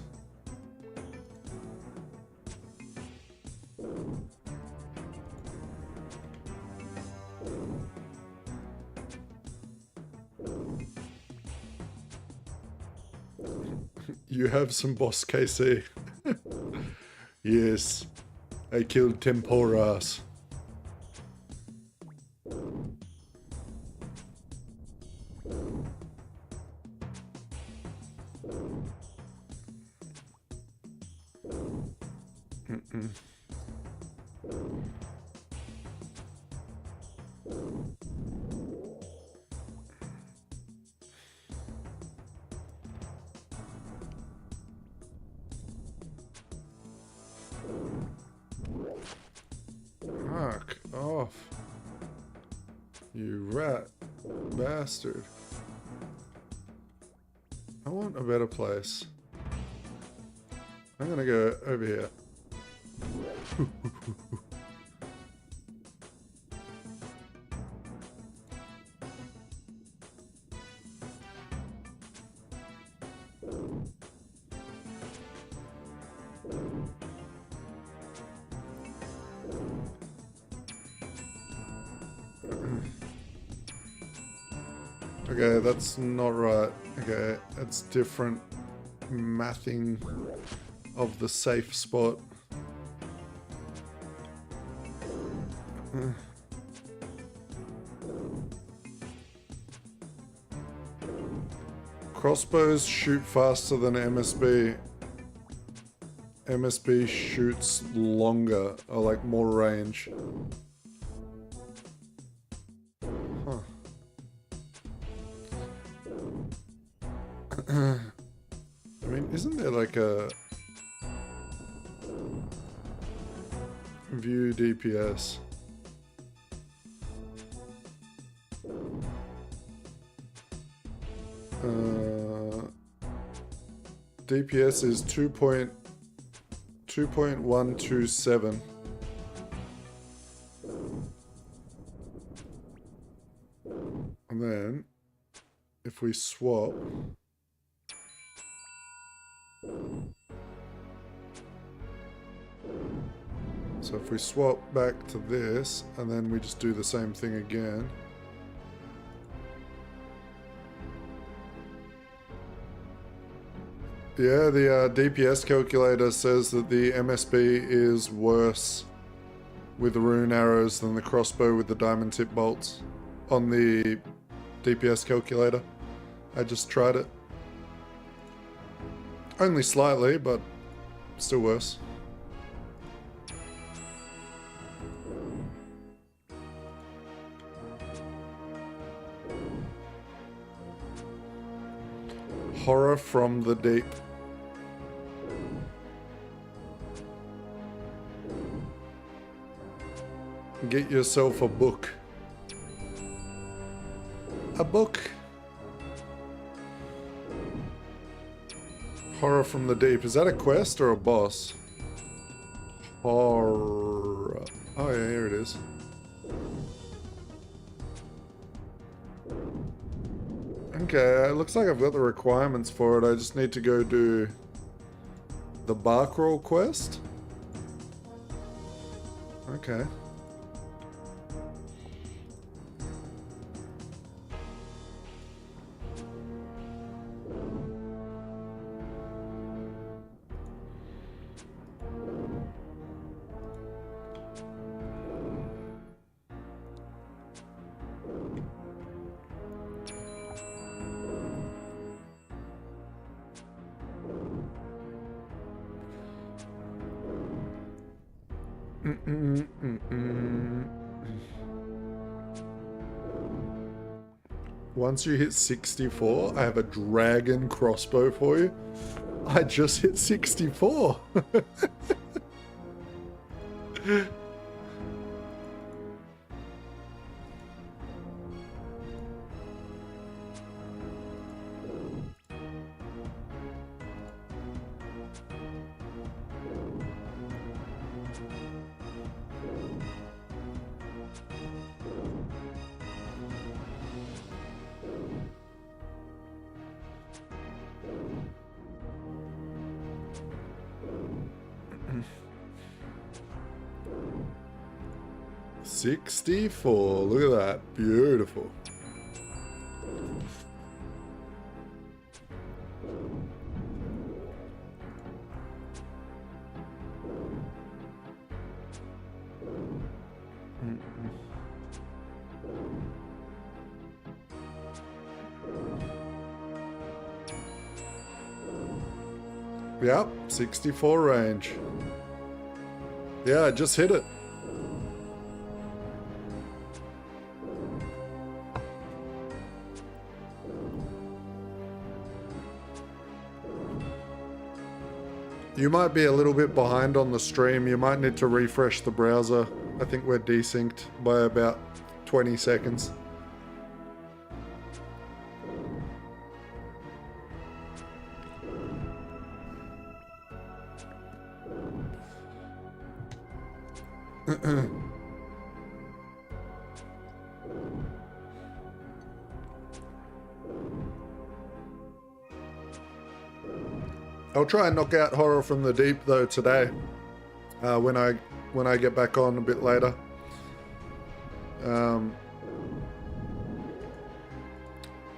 You have some boss KC. Yes, I killed Temporas. Fuck off, you rat bastard. I want a better place. I'm gonna go over here. Okay, that's not right. Okay, that's different mathing of the safe spot. Crossbows shoot faster than MSB. MSB shoots longer, or like more range. Huh. I mean, isn't there like a view DPS? DPS is 2.127. And then if we swap, so if we swap back to this and then we just do the same thing again. Yeah, the DPS calculator says that the MSB is worse with the rune arrows than the crossbow with the diamond tip bolts on the DPS calculator. I just tried it. Only slightly, but still worse. Horror from the deep. Get yourself a book. A book. Horror from the deep. Is that a quest or a boss? Horror. Oh yeah, here it is. Okay, it looks like I've got the requirements for it. I just need to go do the bark roll quest. Okay. Once you hit 64, I have a dragon crossbow for you. I just hit 64. $64. Look at that. Beautiful. Yep, 64 range. Yeah, I just hit it. You might be a little bit behind on the stream. You might need to refresh the browser. I think we're desynced by about 20 seconds. I'll try and knock out Horror from the Deep though today, when I get back on a bit later.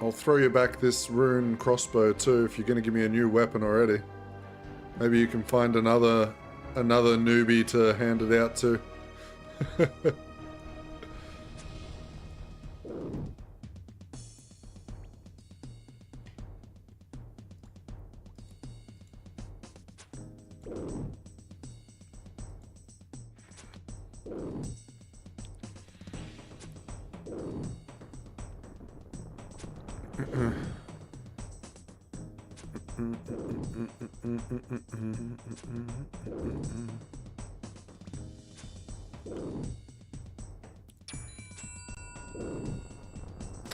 I'll throw you back this rune crossbow too if you're going to give me a new weapon already. Maybe you can find another newbie to hand it out to.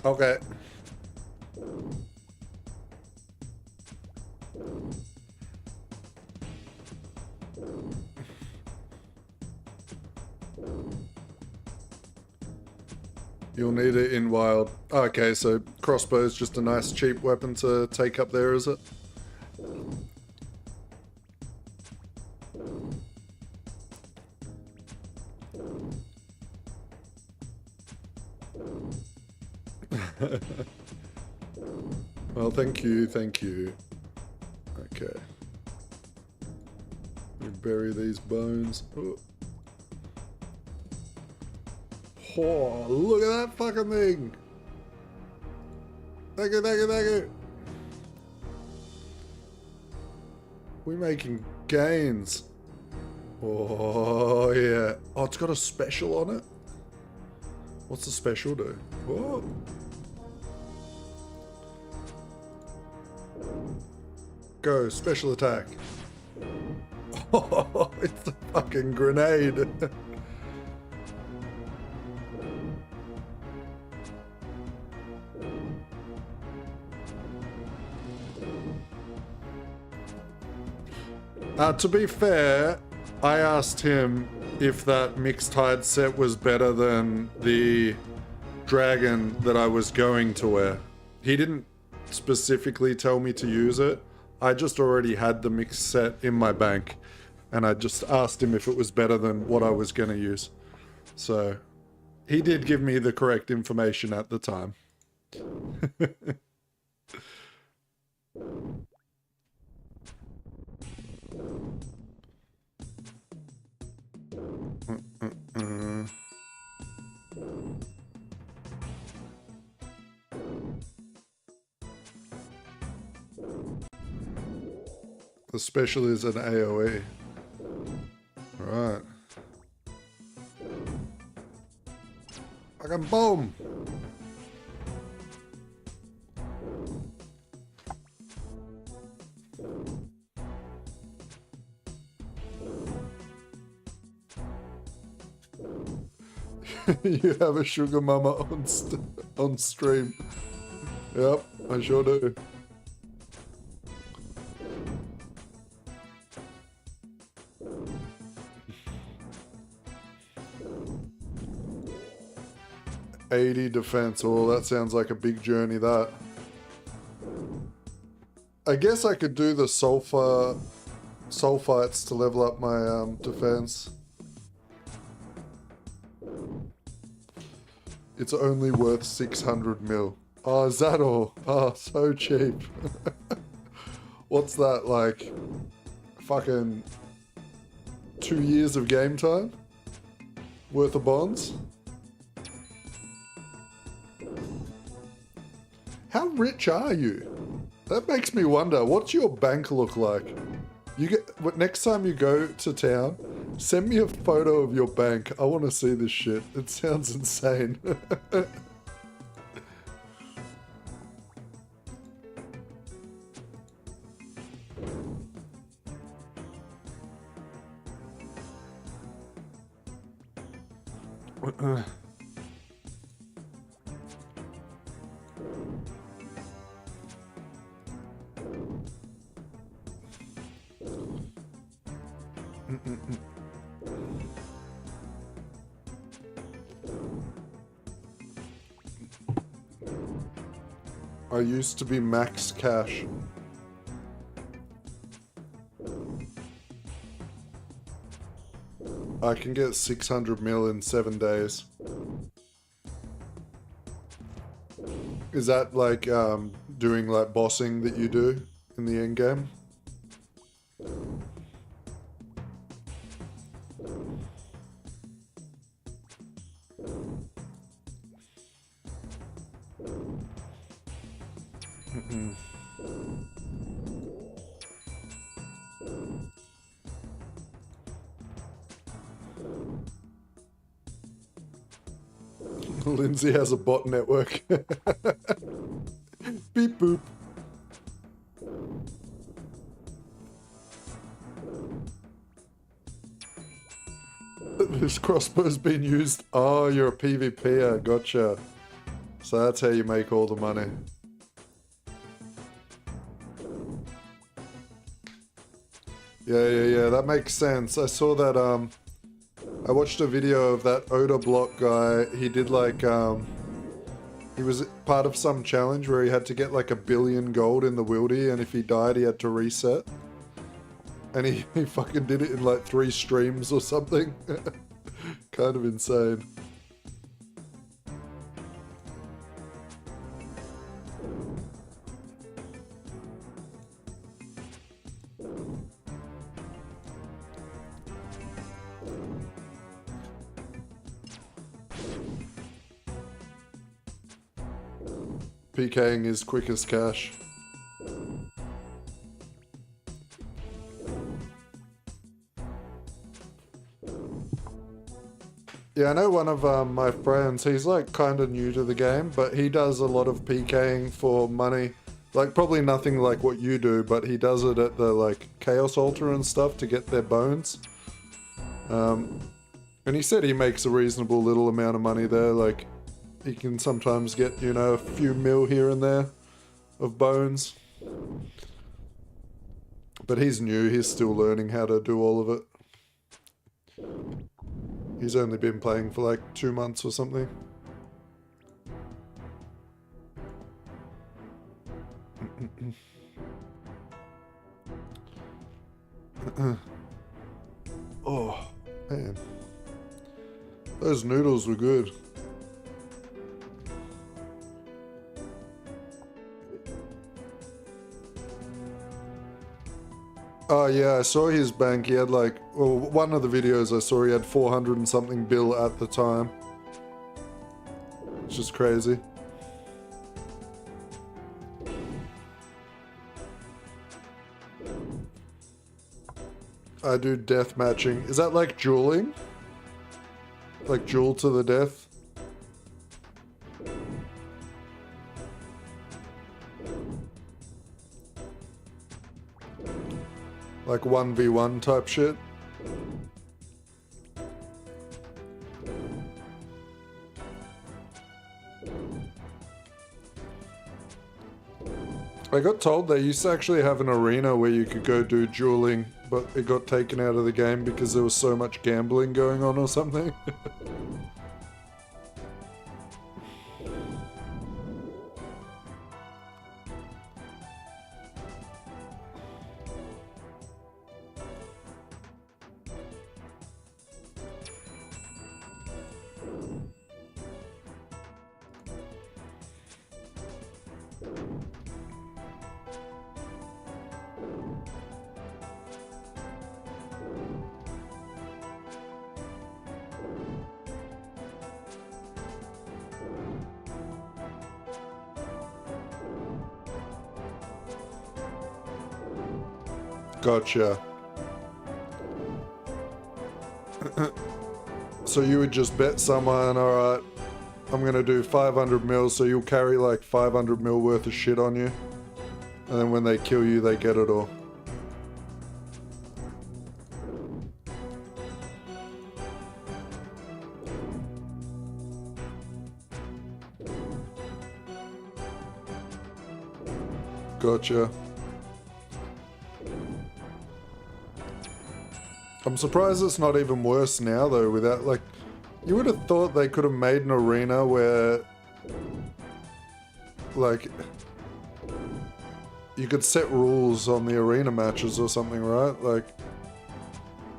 Okay. You'll need it in wild. Okay, so crossbow is just a nice cheap weapon to take up there, is it? Well, thank you, thank you. Okay. We bury these bones. Oh, look at that fucking thing! Thank you, thank you, thank you! We're making gains. Oh, yeah. Oh, it's got a special on it? What's the special do? Whoa. Go, special attack. Oh, it's a fucking grenade. To be fair, I asked him if that mixed hide set was better than the dragon that I was going to wear. He didn't specifically tell me to use it. I just already had the mix set in my bank, and I just asked him if it was better than what I was going to use. So he did give me the correct information at the time. The special is an AoE. Right. Fucking boom! You have a sugar mama on stream. Yep, I sure do. $80 defense. Oh, that sounds like a big journey, that. I guess I could do the soul fights to level up my defense. It's only worth 600 mil. Oh, is that all? Oh, so cheap. What's that, like? Fucking 2 years of game time? Worth of bonds? How rich are you? That makes me wonder, what's your bank look like? Next time you go to town, send me a photo of your bank. I want to see this shit. It sounds insane. I used to be max cash. I can get 600 mil in 7 days. Is that like doing like bossing that you do in the end game? Lindsay has a bot network. Beep boop. This crossbow's been used. Oh, you're a PvPer. Gotcha. So that's how you make all the money. Yeah. That makes sense. I saw that, I watched a video of that Odor Block guy. He did like, he was part of some challenge where he had to get like 1 billion gold in the wildy, and if he died, he had to reset. And he fucking did it in like 3 streams or something. Kind of insane. PKing is quick as cash. Yeah, I know one of my friends, he's like kind of new to the game, but he does a lot of PKing for money. Like probably nothing like what you do, but he does it at the like Chaos Altar and stuff to get their bones. And he said he makes a reasonable little amount of money there, like he can sometimes get, you know, a few mil here and there of bones. But he's new, he's still learning how to do all of it. He's only been playing for like 2 months or something. Oh, man. Those noodles were good. Oh yeah, I saw his bank. He had like, well, one of the videos I saw, he had 400 and something bill at the time. It's just crazy. I do death matching. Is that like dueling? Like duel to the death? Like 1v1 type shit? I got told they used to actually have an arena where you could go do dueling, but it got taken out of the game because there was so much gambling going on or something. Gotcha. So you would just bet someone, alright, I'm gonna do 500 mil, so you'll carry like 500 mil worth of shit on you. And then when they kill you, they get it all. Gotcha. I'm surprised it's not even worse now though, without like, you would have thought they could have made an arena where like you could set rules on the arena matches or something, right? Like,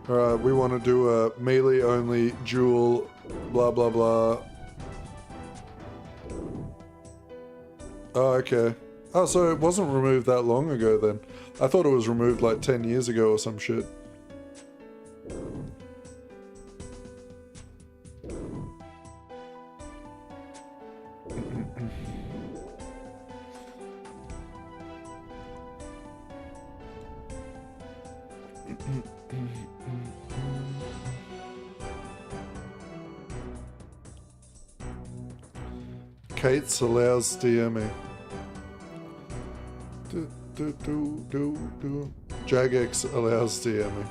alright, we want to do a melee only duel, blah blah blah. Oh, okay. Oh, so it wasn't removed that long ago then. I thought it was removed like 10 years ago or some shit. Kate's allows DMing. Jagex allows DMing.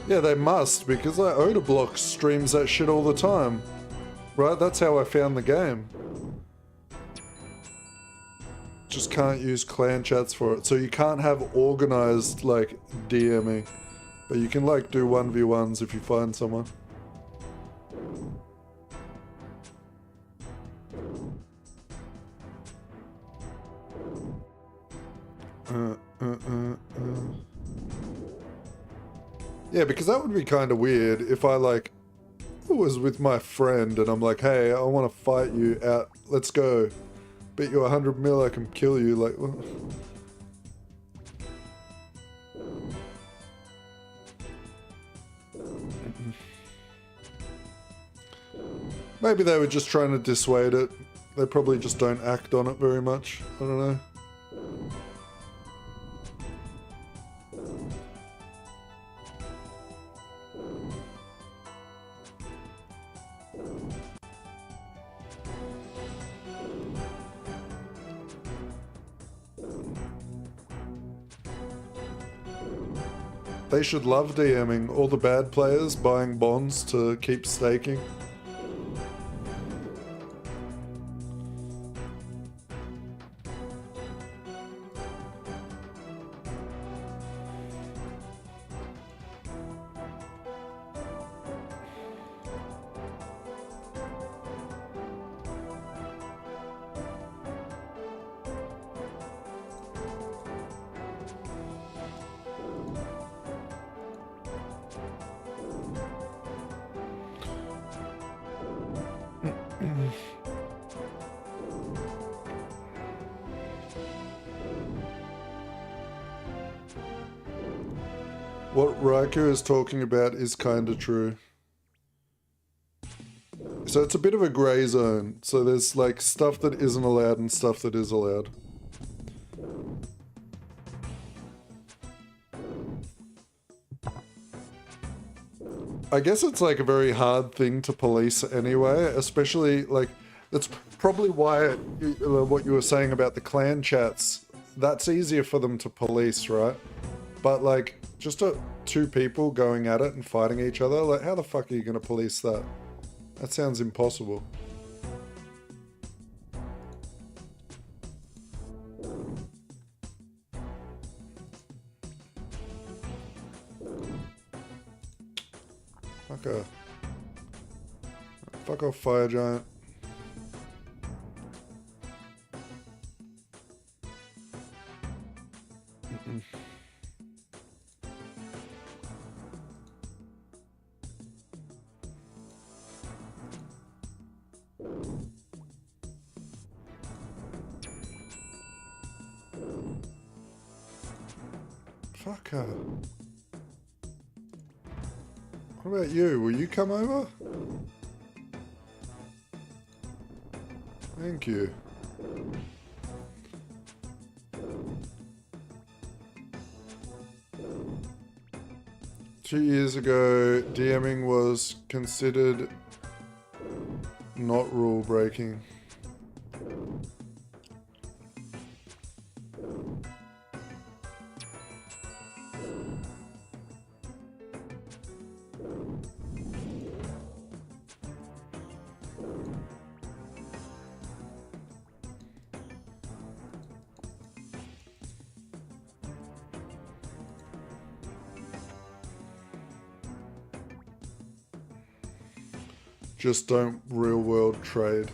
Yeah, they must, because like Odablock streams that shit all the time. Right? That's how I found the game. Just can't use clan chats for it. So you can't have organized, like, DMing. But you can, like, do 1v1s if you find someone. Yeah, because that would be kind of weird if I, like, was with my friend and I'm like, hey, I want to fight you out, let's go. Bet you 100 mil I can kill you, like, well. Maybe they were just trying to dissuade it. They probably just don't act on it very much. I don't know. They should love DMing all the bad players buying bonds to keep staking. What Raiku is talking about is kind of true. So it's a bit of a grey zone. So there's like stuff that isn't allowed and stuff that is allowed. I guess it's like a very hard thing to police anyway, especially like, that's probably why what you were saying about the clan chats, that's easier for them to police, right? But like, just two people going at it and fighting each other, like how the fuck are you gonna police that? That sounds impossible. Fuck off, fire giant. Fucker. What about you? Will you come over? Thank you. Two years ago, DMing was considered not rule breaking. Just don't real world trade.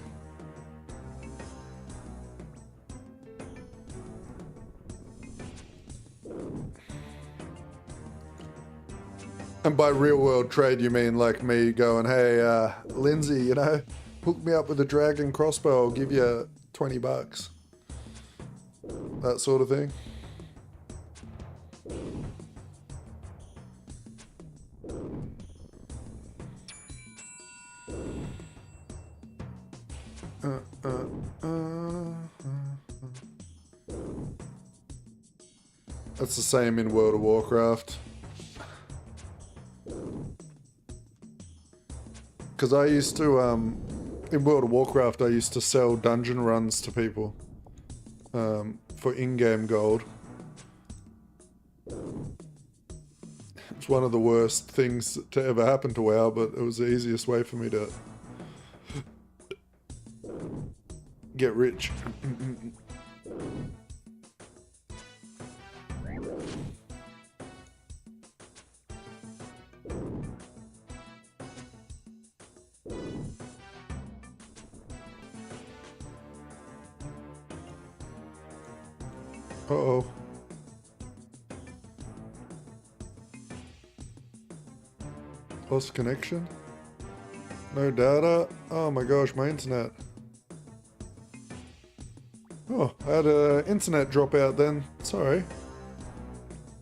And by real world trade, you mean like me going, hey, Lindsay, you know, hook me up with a dragon crossbow, I'll give you 20 bucks. That sort of thing. That's the same in World of Warcraft. Because I used to, in World of Warcraft, I used to sell dungeon runs to people for in-game gold. It's one of the worst things to ever happen to WoW, but it was the easiest way for me to get rich. Uh-oh. Lost connection? No data? Oh my gosh, my internet. Oh, I had an internet dropout then. Sorry.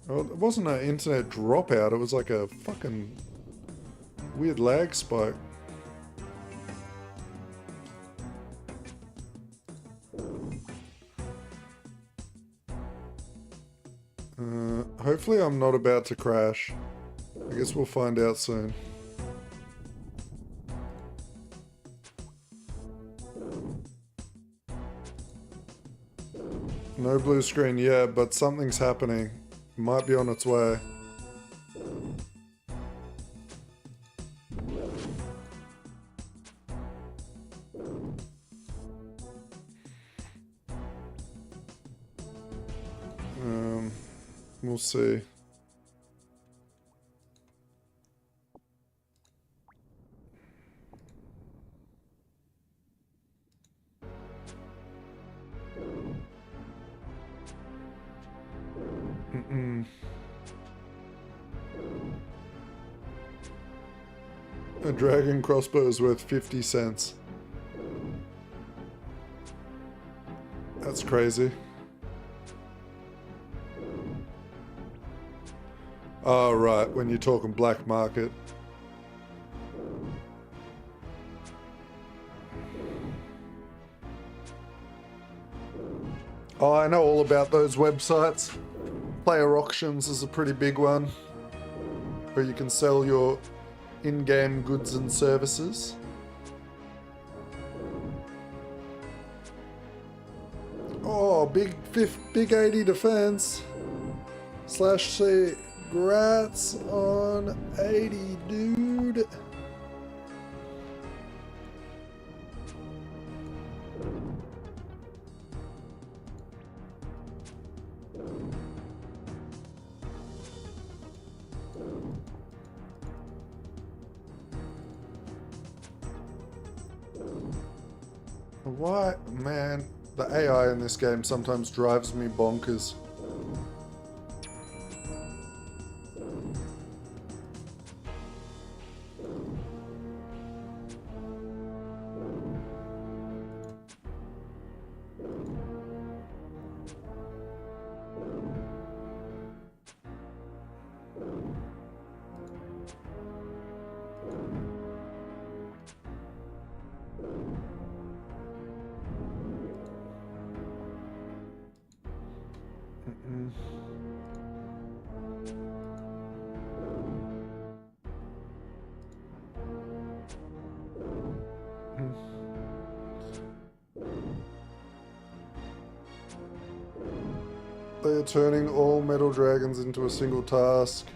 Well, it wasn't an internet dropout, it was like a fucking weird lag spike. Hopefully I'm not about to crash. I guess we'll find out soon. No blue screen yet, but something's happening. It might be on its way. We'll see. A dragon crossbow is worth 50 cents. That's crazy. Oh, right, when you're talking black market. Oh, I know all about those websites. Player auctions is a pretty big one, where you can sell your in-game goods and services. Oh, big 80 defense. Slash C. Grats on 80, dude. Why, man, the AI in this game sometimes drives me bonkers. They are turning all metal dragons into a single task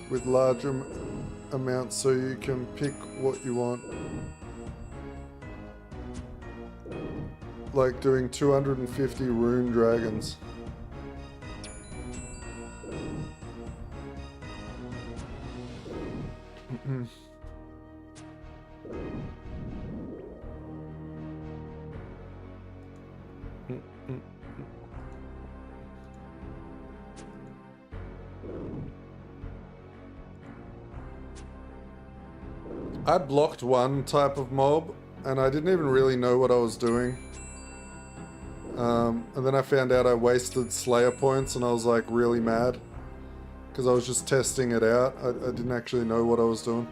with large amounts so you can pick what you want. Like doing 250 rune dragons. I blocked one type of mob and I didn't even really know what I was doing. And then I found out I wasted Slayer points and I was like really mad because I was just testing it out. I didn't actually know what I was doing.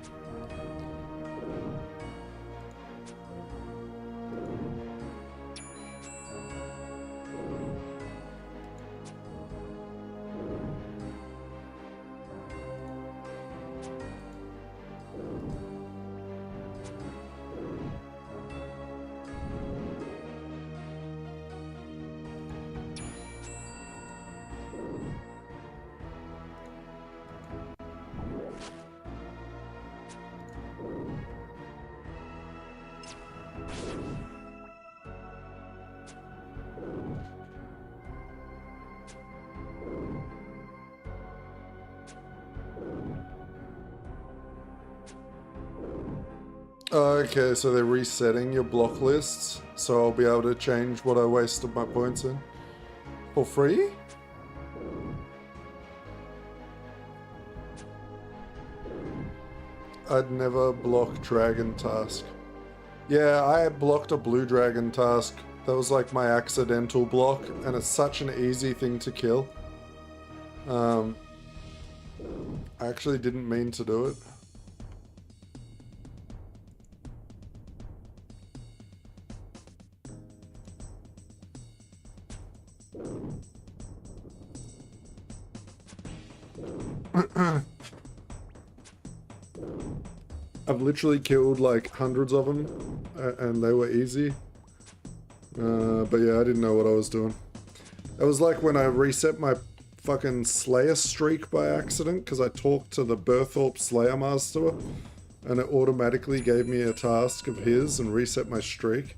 Okay, so they're resetting your block lists, so I'll be able to change what I wasted my points in. For free? I'd never block dragon task. Yeah, I blocked a blue dragon task. That was like my accidental block, and it's such an easy thing to kill. I actually didn't mean to do it. I've literally killed like hundreds of them, and they were easy. But yeah, I didn't know what I was doing. It was like when I reset my fucking Slayer streak by accident, because I talked to the Berthorpe Slayer Master, and it automatically gave me a task of his and reset my streak.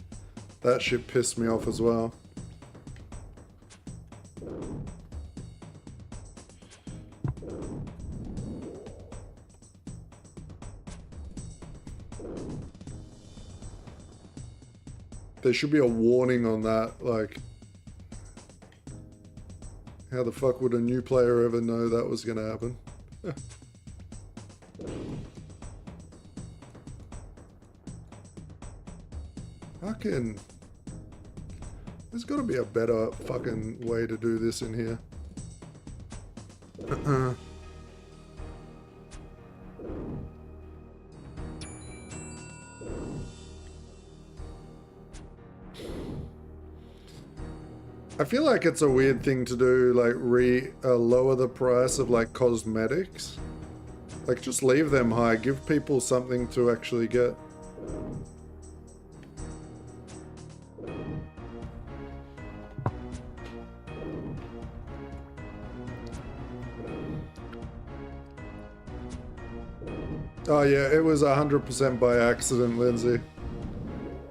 That shit pissed me off as well. There should be a warning on that, like, how the fuck would a new player ever know that was gonna happen? Fucking, there's gotta be a better fucking way to do this in here. I feel like it's a weird thing to do, like lower the price of like cosmetics. Like just leave them high, give people something to actually get. Oh yeah, it was 100% by accident, Lindsay.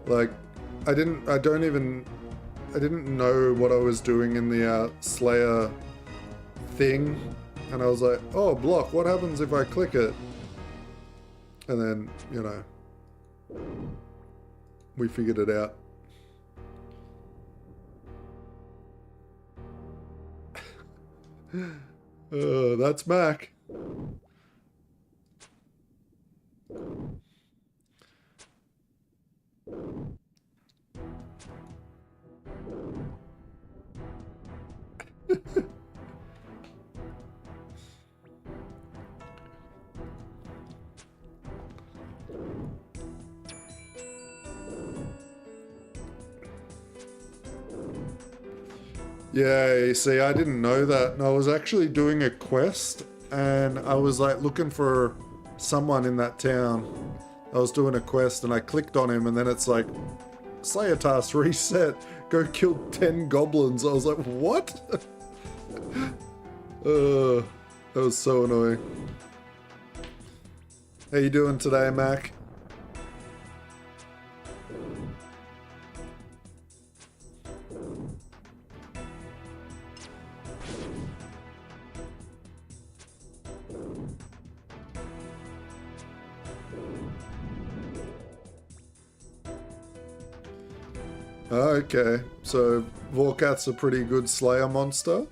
Like, I didn't know what I was doing in the Slayer thing, and I was like, oh, block, what happens if I click it? And then, you know, we figured it out. That's Mac. Yeah, you see, I didn't know that. And I was actually doing a quest, and I was like looking for someone in that town. I was doing a quest, and I clicked on him, and then it's like, Slayer task reset. Go kill 10 goblins. I was like, what? That was so annoying. How you doing today, Mac? Okay, so Vorkat's a pretty good Slayer monster.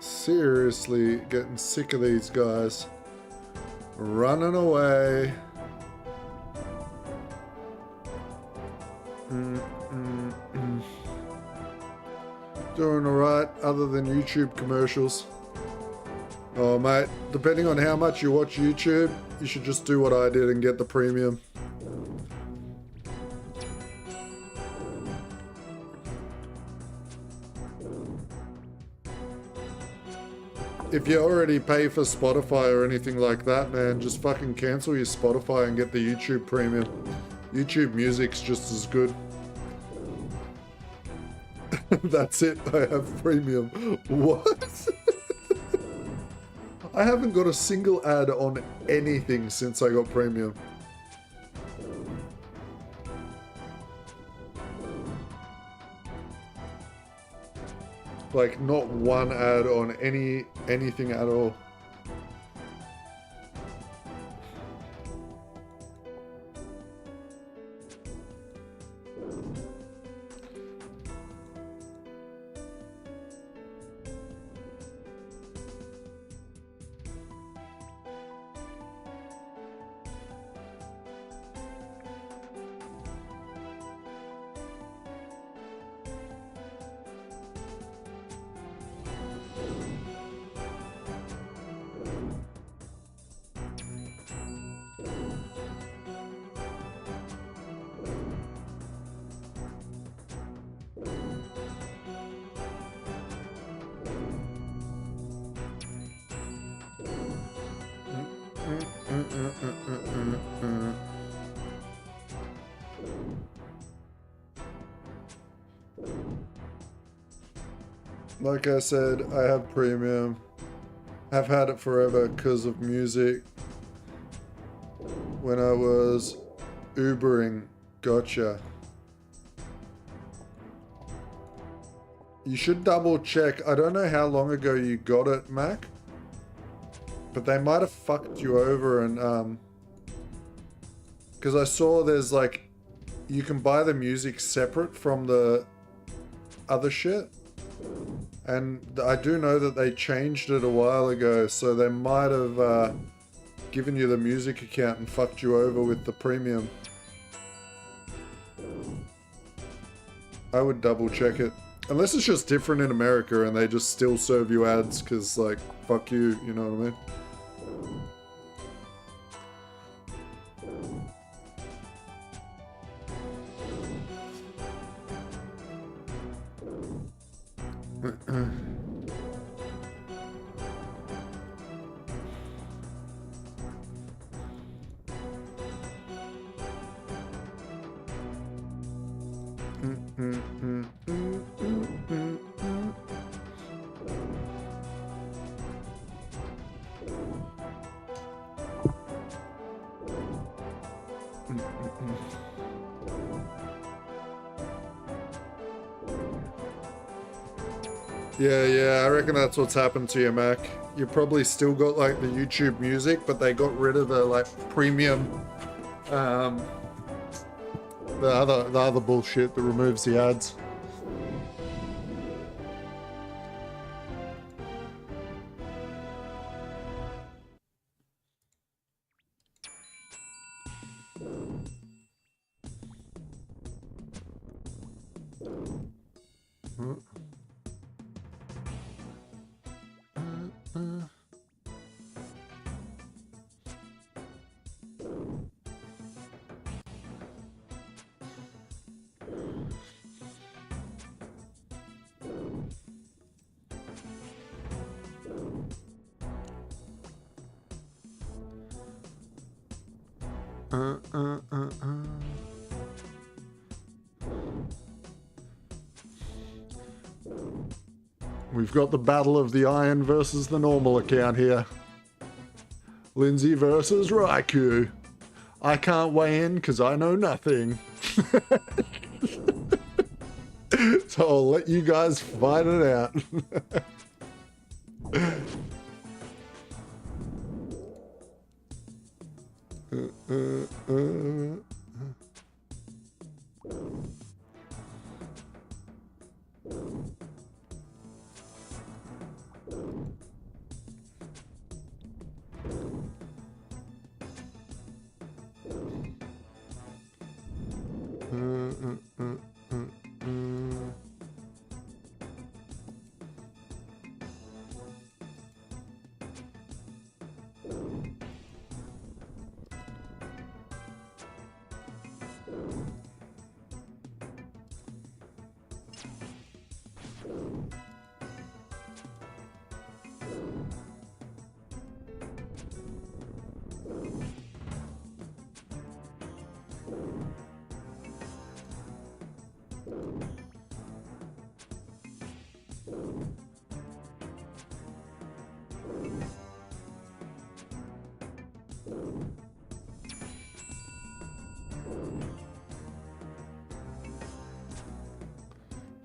Seriously getting sick of these guys running away. Doing alright other than YouTube commercials. Oh mate, depending on how much you watch YouTube, you should just do what I did and get the premium. If you already pay for Spotify or anything like that, man, just fucking cancel your Spotify and get the YouTube premium. YouTube Music's just as good. That's it, I have premium. What? I haven't got a single ad on anything since I got premium. Like, not one ad on anything at all. Like I said, I have premium. Have had it forever because of music. When I was Ubering, gotcha. You should double check. I don't know how long ago you got it, Mac. But they might have fucked you over and Because I saw there's like, you can buy the music separate from the other shit. And I do know that they changed it a while ago, so they might have given you the music account and fucked you over with the premium. I would double check it. Unless it's just different in America and they just still serve you ads because, like, fuck you, you know what I mean? Yeah, I reckon that's what's happened to your Mac. You probably still got like the YouTube music, but they got rid of the like premium, the other bullshit that removes the ads. We've got the battle of the iron versus the normal account here. Lindsay versus Raikou. I can't weigh in because I know nothing. So I'll let you guys fight it out.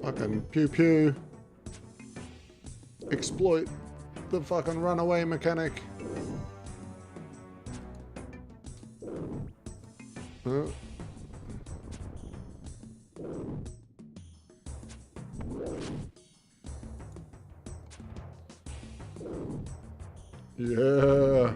Fucking pew pew. Exploit the fucking runaway mechanic. Yeah.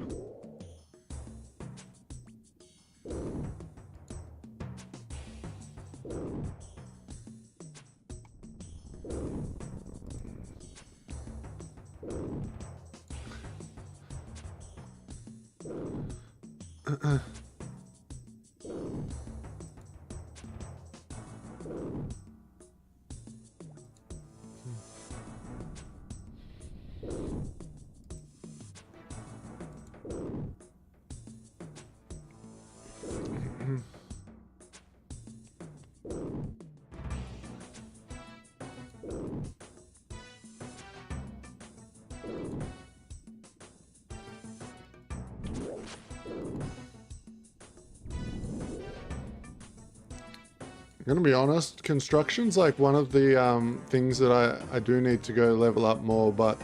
I'm gonna be honest, construction's like one of the things that I do need to go level up more, but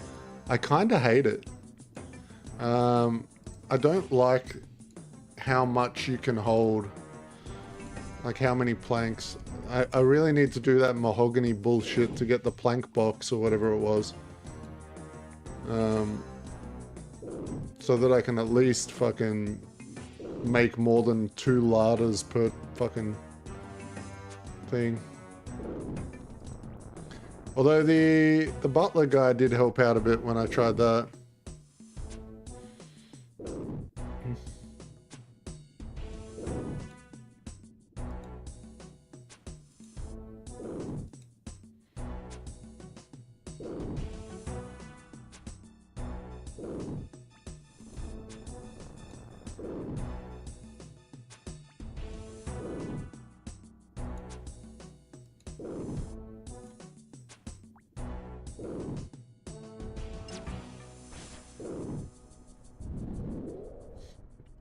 I kind of hate it. I don't like how much you can hold Like how many planks? I really need to do that mahogany bullshit to get the plank box or whatever it was. So that I can at least fucking make more than 2 larders per fucking thing. Although the butler guy did help out a bit when I tried that.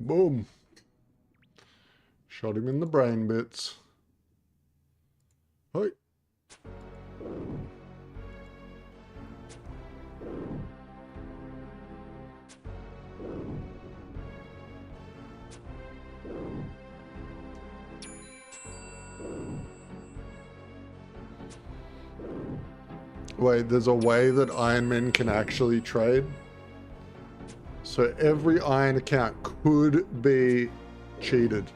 Boom. Shot him in the brain bits. Hey. Wait, there's a way that Iron Men can actually trade? So every Iron account could be cheated.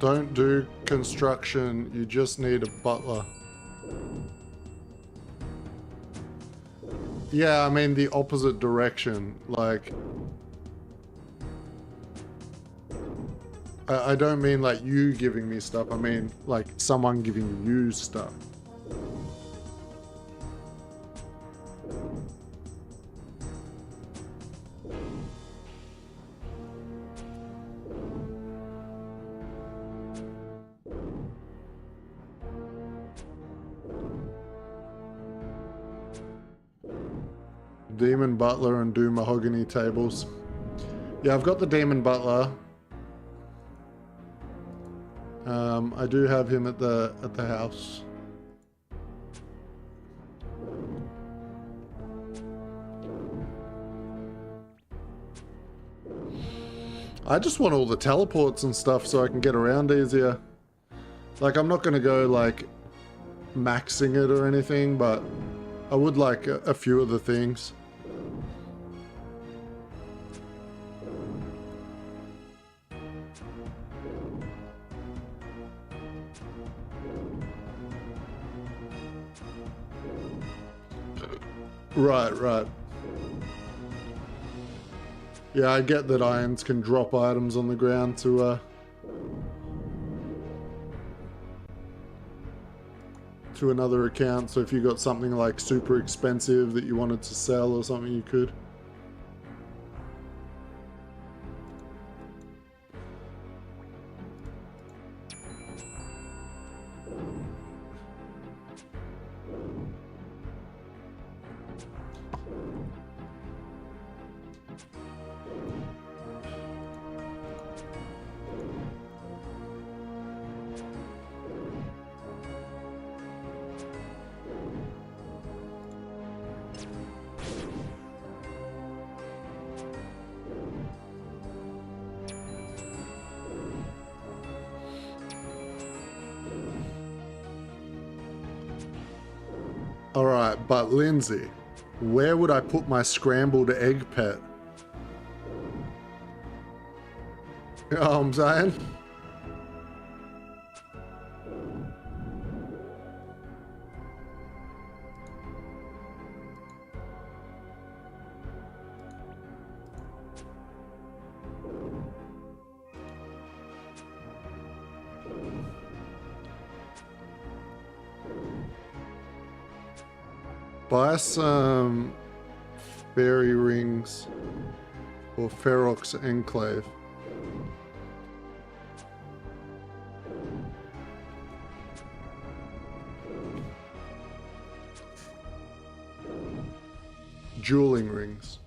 Don't do construction, you just need a butler. Yeah, I mean the opposite direction, like... I don't mean like you giving me stuff, I mean like someone giving you stuff. Demon Butler and do mahogany tables. Yeah, I've got the Demon Butler. I do have him at the house. I just want all the teleports and stuff so I can get around easier. Like, I'm not gonna go like maxing it or anything, but I would like a few of the things. Right. Yeah, I get that irons can drop items on the ground to another account, so if you got something like super expensive that you wanted to sell or something, you could. Alright, but Lindsay, where would I put my scrambled egg pet? You know what I'm saying? Buy some fairy rings or Ferox Enclave. Dueling rings.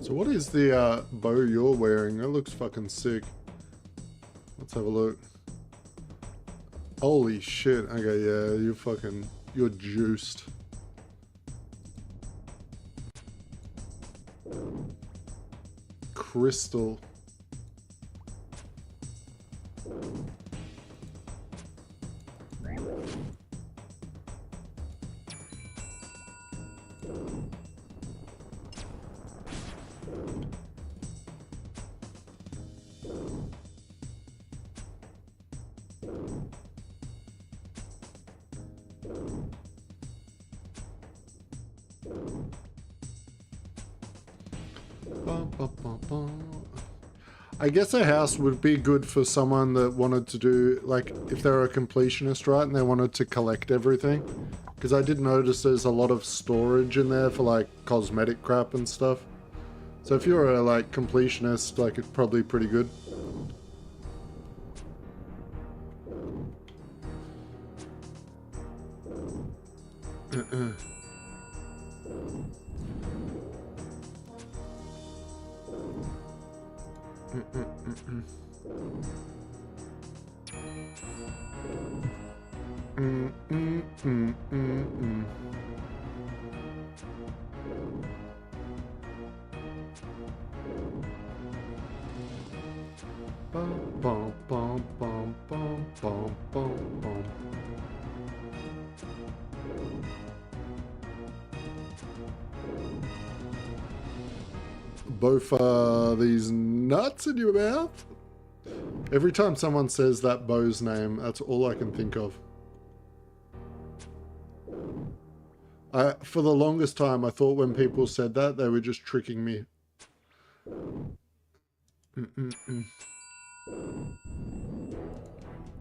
So what is the bow you're wearing? That looks fucking sick. Let's have a look. Holy shit. Okay, yeah, you're juiced. Crystal. I guess a house would be good for someone that wanted to do, like, if they're a completionist, right, and they wanted to collect everything. Because I did notice there's a lot of storage in there for, like, cosmetic crap and stuff. So if you're a, like, completionist, like, it's probably pretty good. Both these nuts in your mouth? Every time someone says that bow's name, that's all I can think of. For the longest time, I thought when people said that, they were just tricking me. And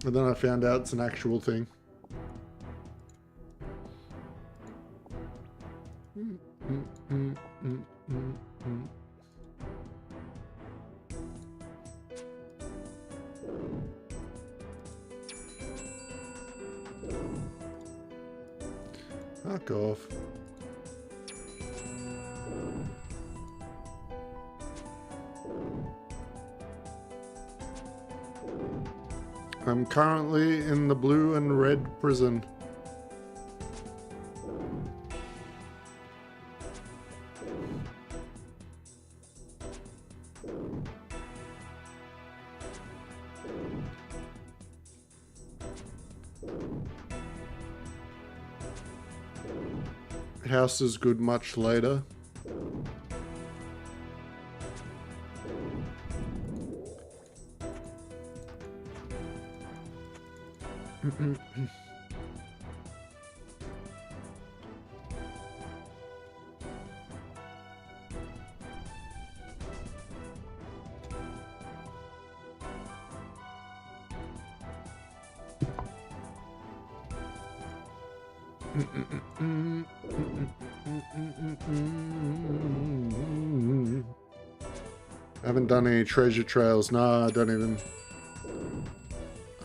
then I found out it's an actual thing. Fuck off. I'm currently in the blue and red prison. House is good much later. I haven't done any treasure trails. Nah, I don't even.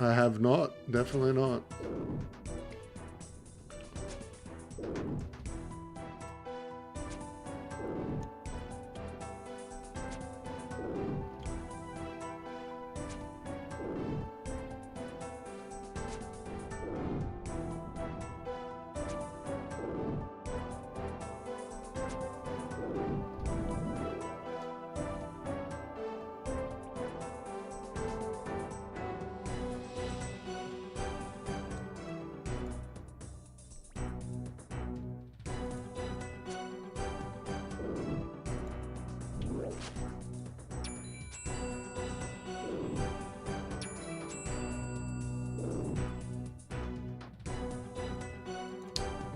I have not. Definitely not.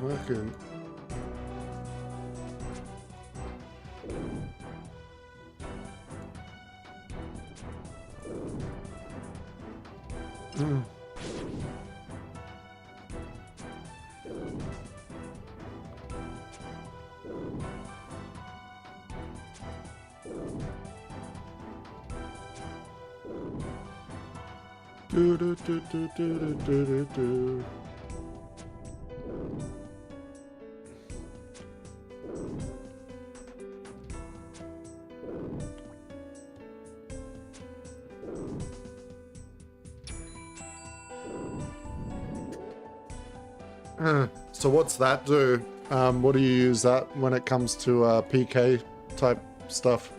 Working. Do, do, do, do, do, do, do, do. So what's that do? What do you use that when it comes to PK type stuff?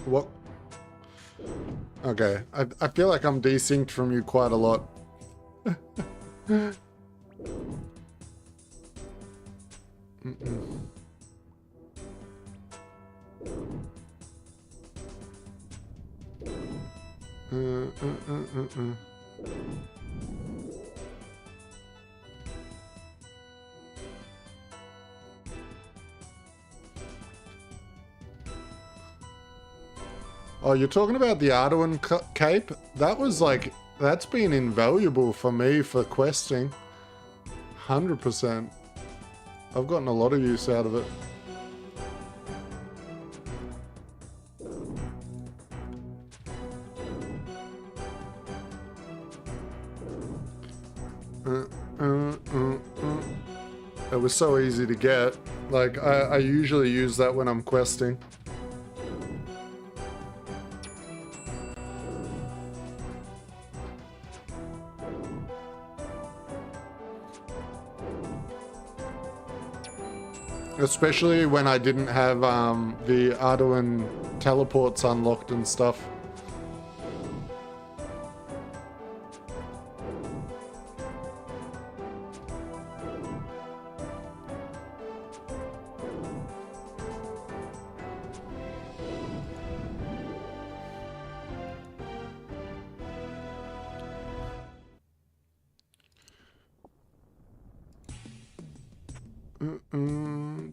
What? Okay, I feel like I'm desynced from you quite a lot. Oh, you're talking about the Arduin cape? That was like, that's been invaluable for me for questing. 100%. I've gotten a lot of use out of it. It was so easy to get. Like, I usually use that when I'm questing. Especially when I didn't have the Arduin teleports unlocked and stuff.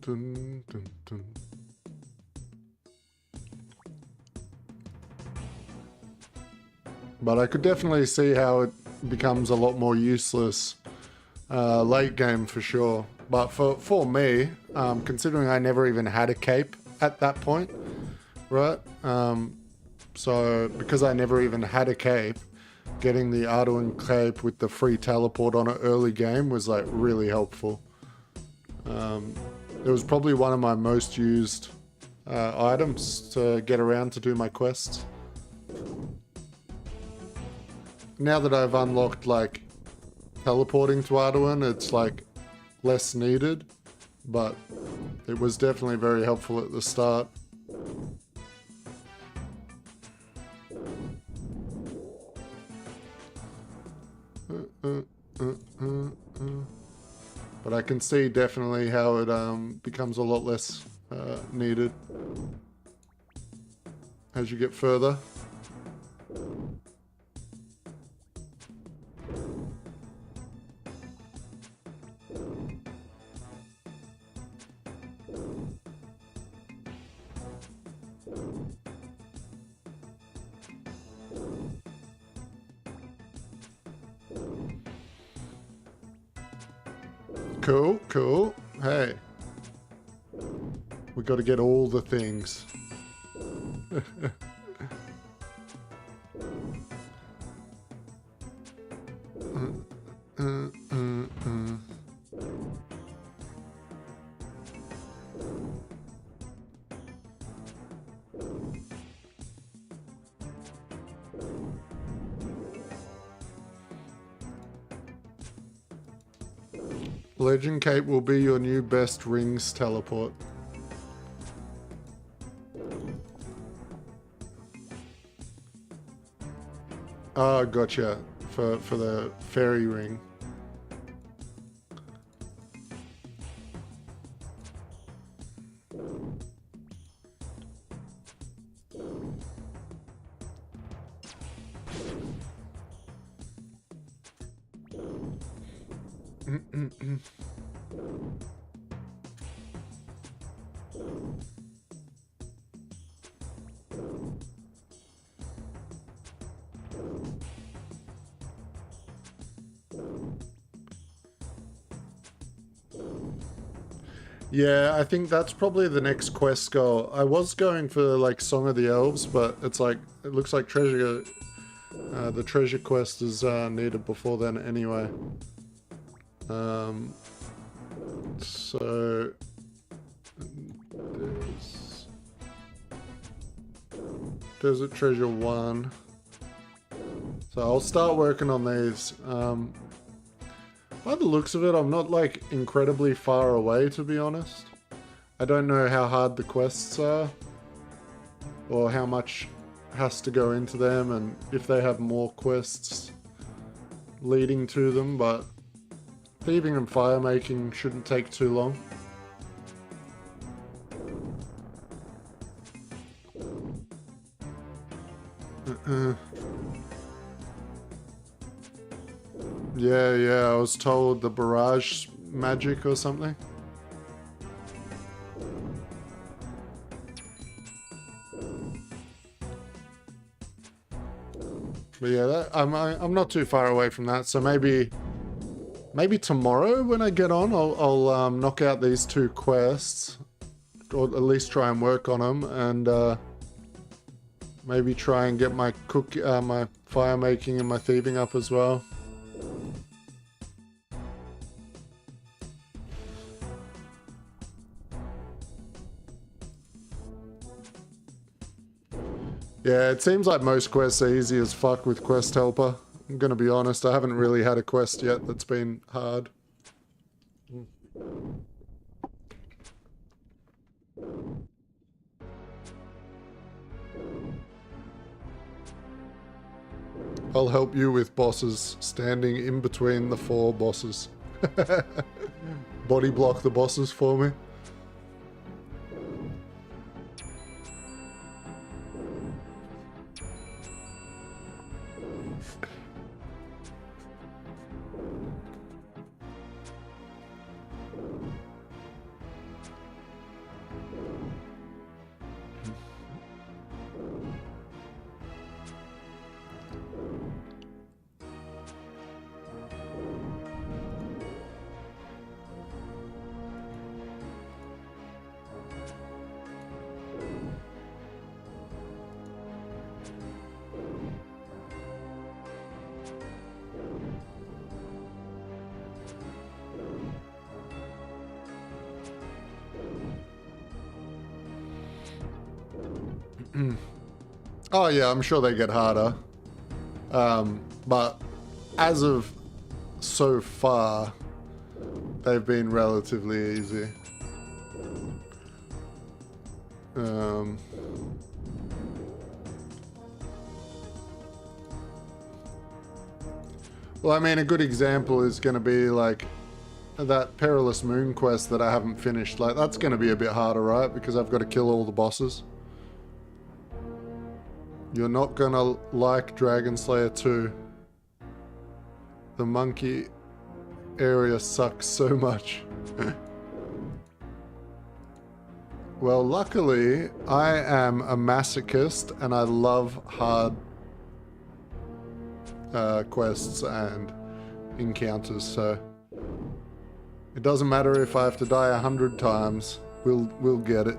Dun, dun, dun. But I could definitely see how it becomes a lot more useless late game for sure. But for me, considering I never even had a cape at that point, right? So because I never even had a cape, getting the Arduin cape with the free teleport on an early game was like really helpful. It was probably one of my most used items to get around to do my quests. Now that I've unlocked like teleporting to Arduin, it's like less needed, but it was definitely very helpful at the start. But I can see definitely how it becomes a lot less needed as you get further. Cool, cool. Hey. We got to get all the things. Legend Cape will be your new best rings teleport. Oh, gotcha. for the fairy ring. Yeah, I think that's probably the next quest goal. I was going for like Song of the Elves, but it's like, it looks like the treasure quest is needed before then anyway. So Desert Treasure 1. So I'll start working on these. By the looks of it, I'm not like incredibly far away, to be honest. I don't know how hard the quests are, or how much has to go into them, and if they have more quests leading to them, but thieving and fire making shouldn't take too long. Yeah, I was told the barrage magic or something. But yeah, I'm not too far away from that, so maybe tomorrow when I get on, I'll knock out these 2 quests, or at least try and work on them, and maybe try and get my my fire making and my thieving up as well. Yeah, it seems like most quests are easy as fuck with Quest Helper. I'm gonna be honest, I haven't really had a quest yet that's been hard. I'll help you with bosses, standing in between the 4 bosses. Body block the bosses for me. Oh yeah, I'm sure they get harder. But as of so far, they've been relatively easy. Well, I mean, a good example is going to be like that Perilous Moon quest that I haven't finished. Like, that's going to be a bit harder, right? Because I've got to kill all the bosses. You're not gonna like Dragon Slayer 2. The monkey area sucks so much. Well, luckily, I am a masochist and I love hard quests and encounters, so it doesn't matter if I have to die 100 times. We'll get it.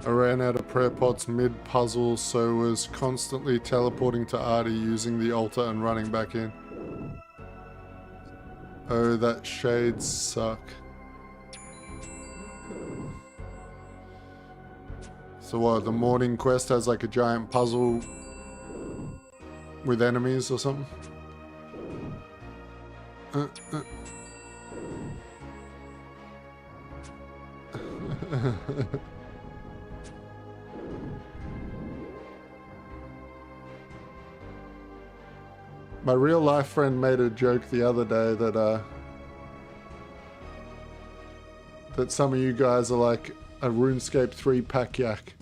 I ran out of prayer pots mid-puzzle, so was constantly teleporting to Artie using the altar and running back in. Oh, that shades suck. So what, the morning quest has like a giant puzzle with enemies or something? My real life friend made a joke the other day that some of you guys are like a RuneScape 3 pack yak.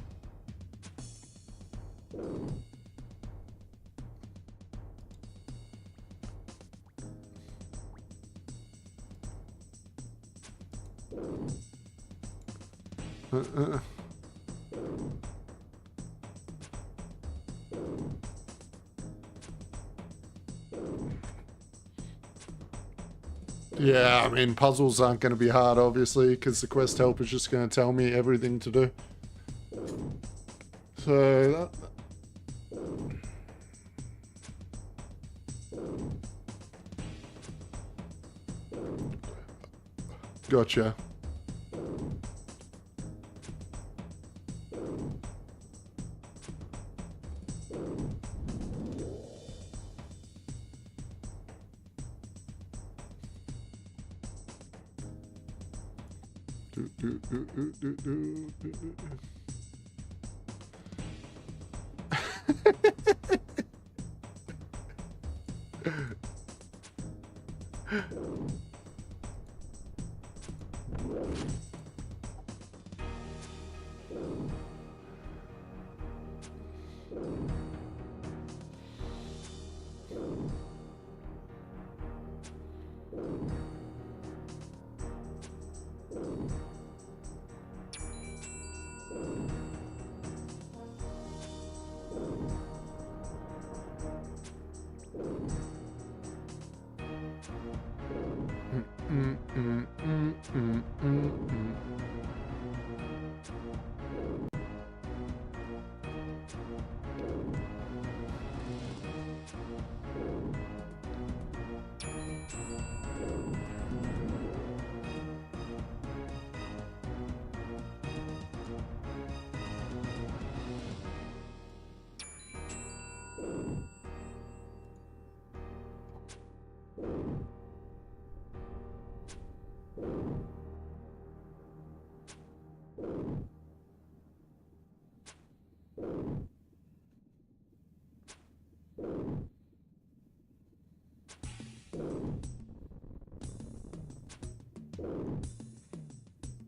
Yeah, I mean, puzzles aren't going to be hard, obviously, because the quest help is just going to tell me everything to do. So, gotcha.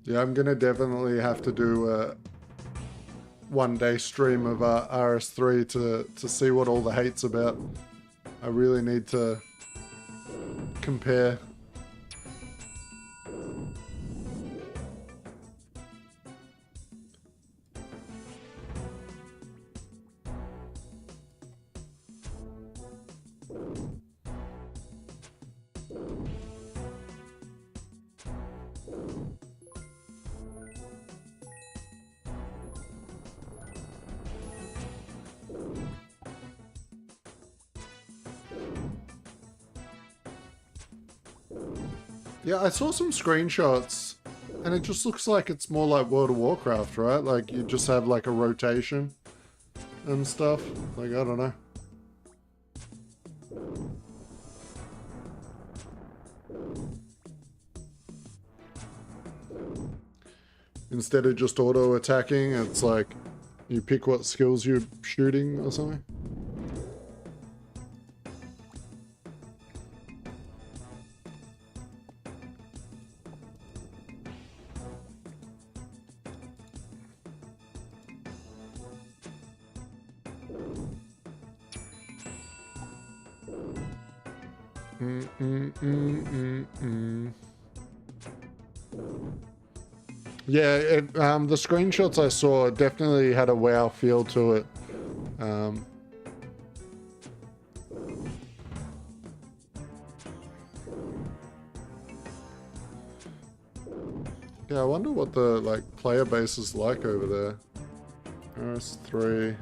Yeah, I'm gonna definitely have to do a one-day stream of RS3 to see what all the hate's about. I really need to compare. Yeah, I saw some screenshots, and it just looks like it's more like World of Warcraft, right? Like, you just have, like, a rotation and stuff. Like, I don't know. Instead of just auto-attacking, it's like, you pick what skills you're shooting or something. Yeah, the screenshots I saw definitely had a WoW feel to it. Yeah, I wonder what the player base is like over there. RS3.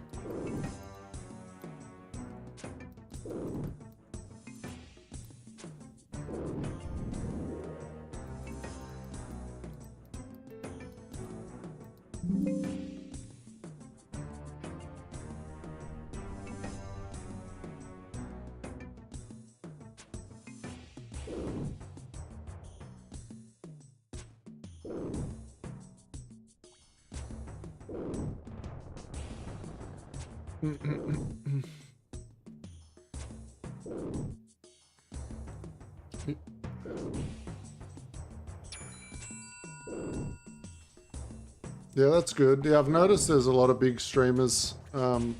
Yeah, that's good. Yeah, I've noticed there's a lot of big streamers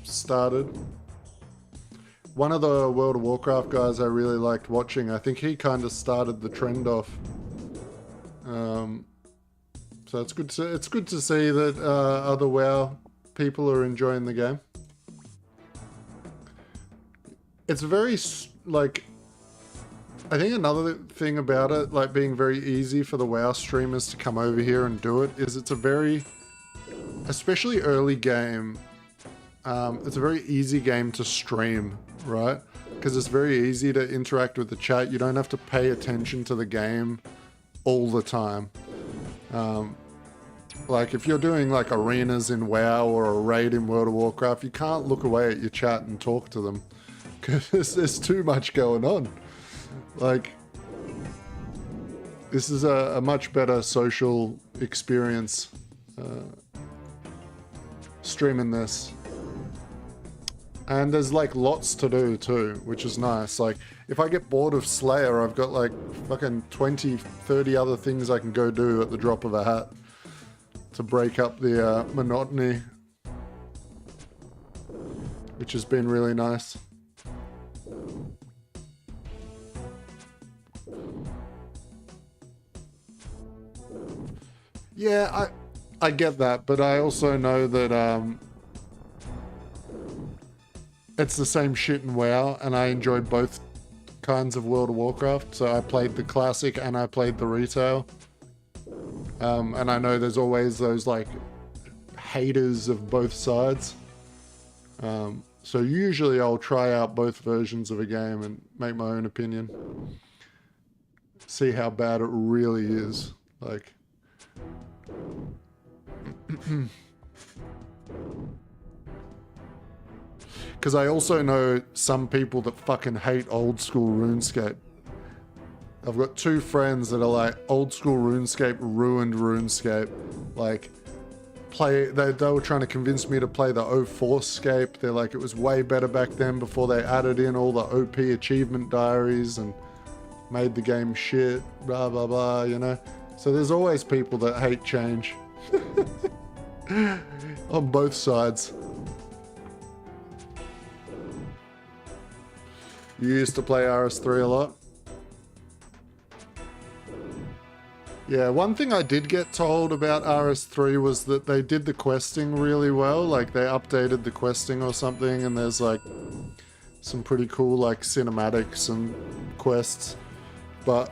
started. One of the World of Warcraft guys I really liked watching, I think he kind of started the trend off. So it's good to see that other WoW people are enjoying the game. It's very, like, I think another thing about it, like being very easy for the WoW streamers to come over here and do it, is it's a very, especially early game, it's a very easy game to stream, right? Because it's very easy to interact with the chat. You don't have to pay attention to the game all the time. Like if you're doing like arenas in WoW or a raid in World of Warcraft, you can't look away at your chat and talk to them because there's too much going on. Like, this is a much better social experience streaming this. And there's like lots to do too, which is nice. Like if I get bored of Slayer, I've got like fucking 20, 30 other things I can go do at the drop of a hat to break up the monotony, which has been really nice. Yeah, I get that, but I also know that it's the same shit in WoW, and I enjoy both kinds of World of Warcraft. So I played the classic and I played the retail. And I know there's always those like haters of both sides. So usually I'll try out both versions of a game and make my own opinion. See how bad it really is. Like, because I also know some people that fucking hate Old School RuneScape. I've got two friends that are like, Old School RuneScape ruined RuneScape. Like, they were trying to convince me to play the 04scape. They're like, it was way better back then before they added in all the OP achievement diaries and made the game shit, blah, blah, blah, you know? So there's always people that hate change. On both sides. You used to play RS3 a lot? Yeah, one thing I did get told about RS3 was that they did the questing really well. Like, they updated the questing or something, and there's, like, some pretty cool, like, cinematics and quests. But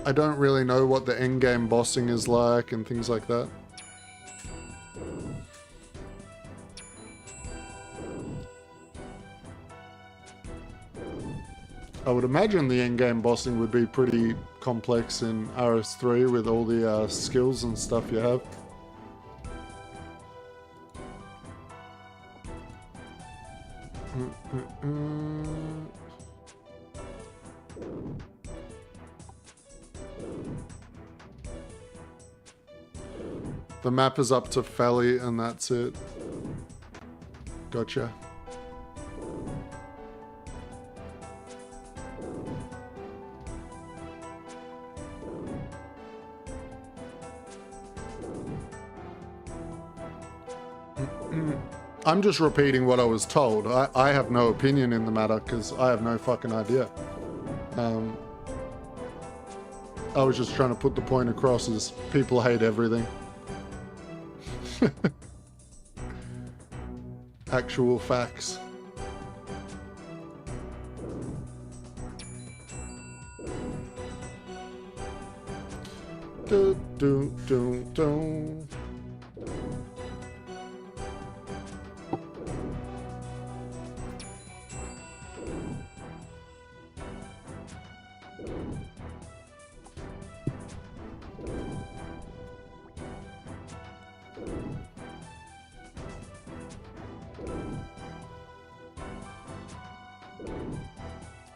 I don't really know what the endgame bossing is like and things like that. I would imagine the endgame bossing would be pretty complex in RS3 with all the skills and stuff you have. The map is up to Felly and that's it. Gotcha. I'm just repeating what I was told. I have no opinion in the matter because I have no fucking idea. I was just trying to put the point across as people hate everything. Actual facts. Do, do, do, do.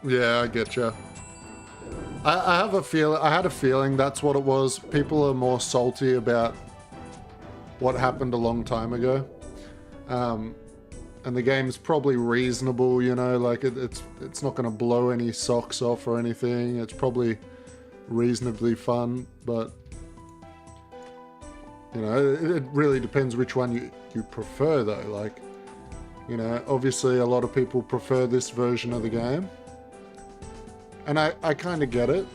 Yeah, I get you. I have a feel. I had a feeling that's what it was. People are more salty about what happened a long time ago, and the game's probably reasonable. You know, like it's not going to blow any socks off or anything. It's probably reasonably fun, but you know, it really depends which one you prefer, though. Like, you know, obviously a lot of people prefer this version of the game. And I kind of get it.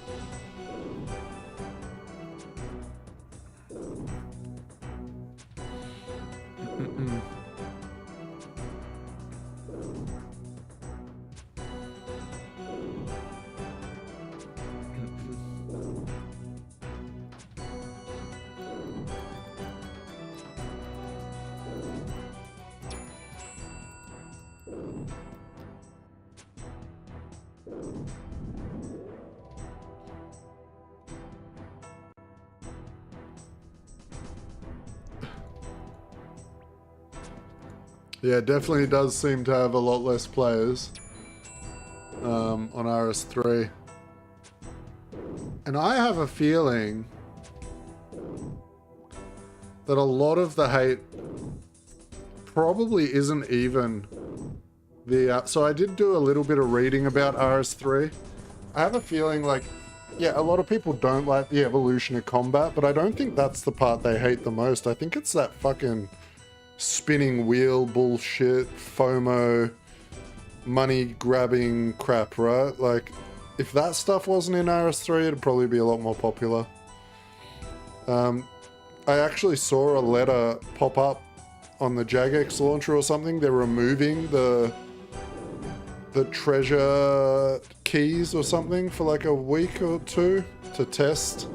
Yeah, definitely does seem to have a lot less players on RS3. And I have a feeling that a lot of the hate probably isn't even the... so I did do a little bit of reading about RS3. I have a feeling like, yeah, a lot of people don't like the evolution of combat, but I don't think that's the part they hate the most. I think it's that fucking spinning wheel bullshit, FOMO, money grabbing crap, right? Like, if that stuff wasn't in RS3, it'd probably be a lot more popular. I actually saw a letter pop up on the Jagex launcher or something. They're removing the treasure keys or something for like a week or two to test.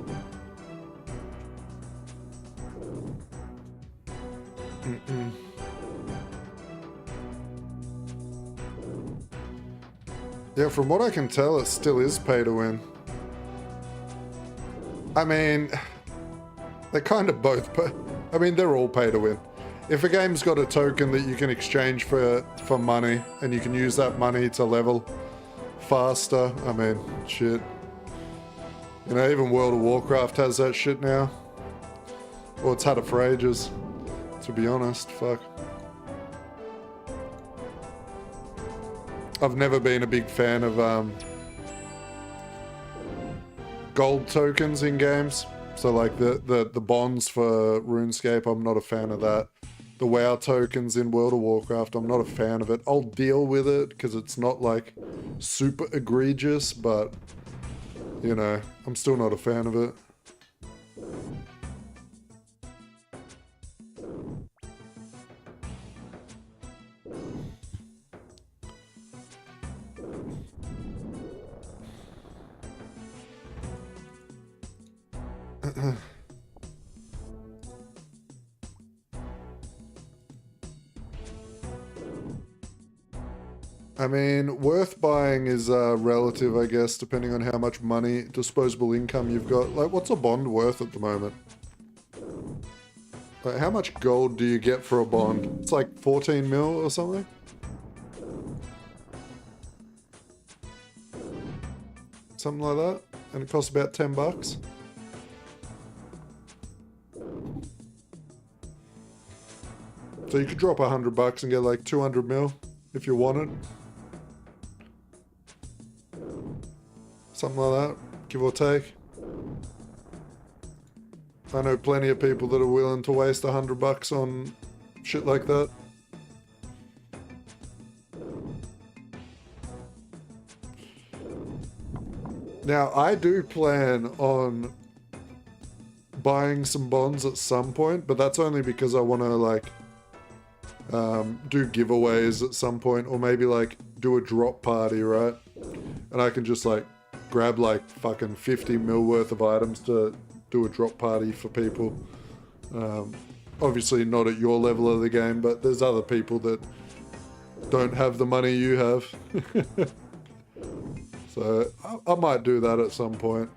Yeah, from what I can tell, it still is pay to win. I mean, they're kind of both, but I mean, they're all pay to win. If a game's got a token that you can exchange for money, and you can use that money to level faster, I mean, shit. You know, even World of Warcraft has that shit now. Well, it's had it for ages, to be honest, fuck. I've never been a big fan of gold tokens in games. So like the bonds for RuneScape, I'm not a fan of that. The WoW tokens in World of Warcraft, I'm not a fan of it. I'll deal with it because it's not like super egregious, but you know, I'm still not a fan of it. I mean, worth buying is relative, I guess, depending on how much money, disposable income you've got. Like, what's a bond worth at the moment? Like, how much gold do you get for a bond? It's like 14 mil or something? Something like that? And it costs about 10 bucks? So you could drop 100 bucks and get like 200 mil if you wanted. Something like that, give or take. I know plenty of people that are willing to waste 100 bucks on shit like that. Now, I do plan on buying some bonds at some point, but that's only because I want to like do giveaways at some point, or maybe like do a drop party, right? And I can just like grab like fucking 50 mil worth of items to do a drop party for people. Obviously not at your level of the game, but there's other people that don't have the money you have. So I might do that at some point.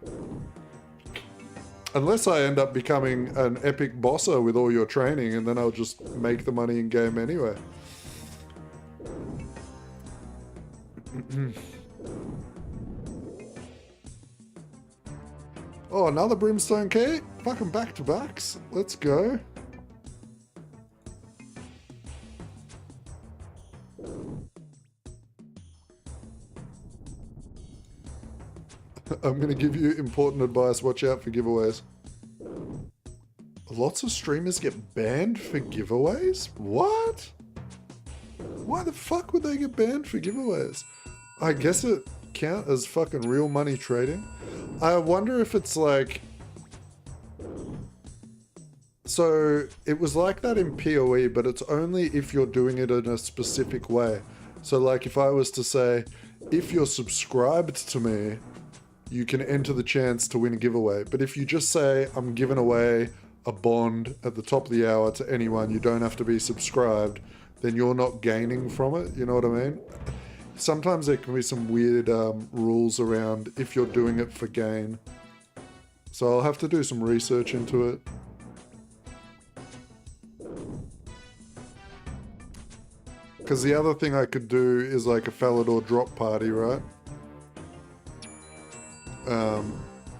Unless I end up becoming an epic bosser with all your training, and then I'll just make the money in game anyway. Oh, another brimstone key? Fucking back-to-backs. Let's go. I'm going to give you important advice. Watch out for giveaways. Lots of streamers get banned for giveaways? What? Why the fuck would they get banned for giveaways? I guess it count as fucking real money trading. I wonder if it's like... So, it was like that in PoE, but it's only if you're doing it in a specific way. So like if I was to say, if you're subscribed to me, you can enter the chance to win a giveaway. But if you just say, I'm giving away a bond at the top of the hour to anyone, you don't have to be subscribed, then you're not gaining from it, you know what I mean? Sometimes there can be some weird rules around if you're doing it for gain. So I'll have to do some research into it. Because the other thing I could do is like a Falador drop party, right?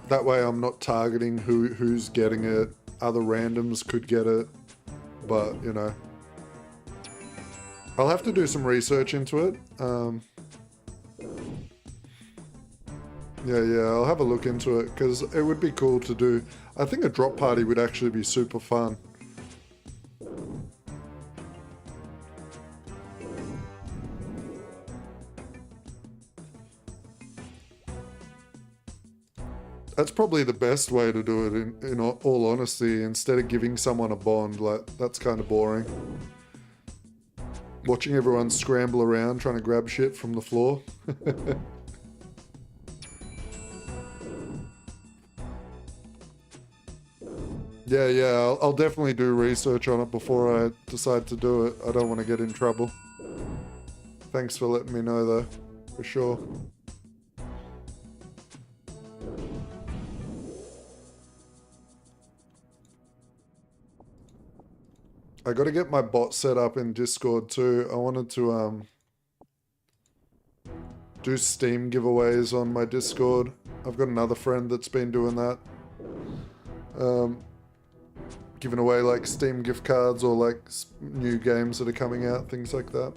That way I'm not targeting who's getting it. Other randoms could get it. But, you know. I'll have to do some research into it. Yeah, I'll have a look into it. Because it would be cool to do. I think a drop party would actually be super fun. That's probably the best way to do it, in all honesty, instead of giving someone a bond. Like, that's kind of boring. Watching everyone scramble around trying to grab shit from the floor. Yeah, I'll definitely do research on it before I decide to do it. I don't want to get in trouble. Thanks for letting me know though, for sure. I got to get my bot set up in Discord too. I wanted to do Steam giveaways on my Discord. I've got another friend that's been doing that. Giving away like Steam gift cards or like new games that are coming out, things like that.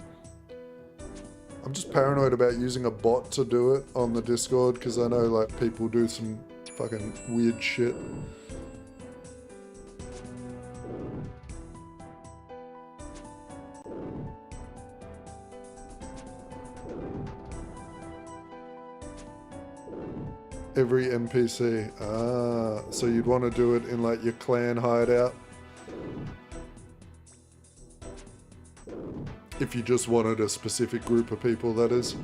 I'm just paranoid about using a bot to do it on the Discord because I know like people do some fucking weird shit. Every NPC. Ah, so you'd want to do it in like your clan hideout. If you just wanted a specific group of people, that is.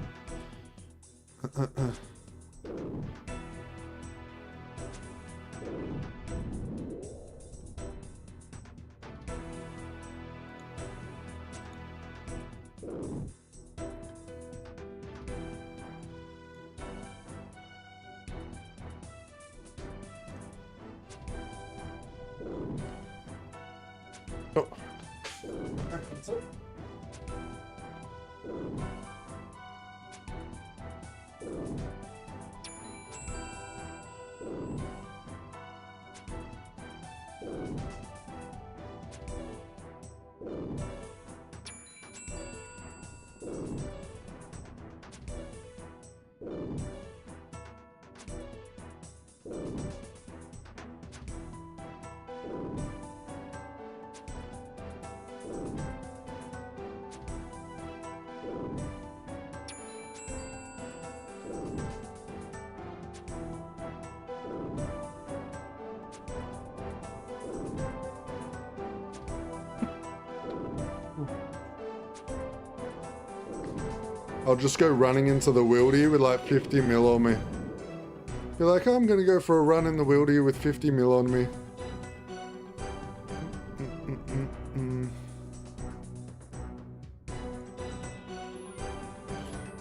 I'll just go running into the wildy with like 50 mil on me. Be like, oh, I'm gonna go for a run in the wildy with 50 mil on me.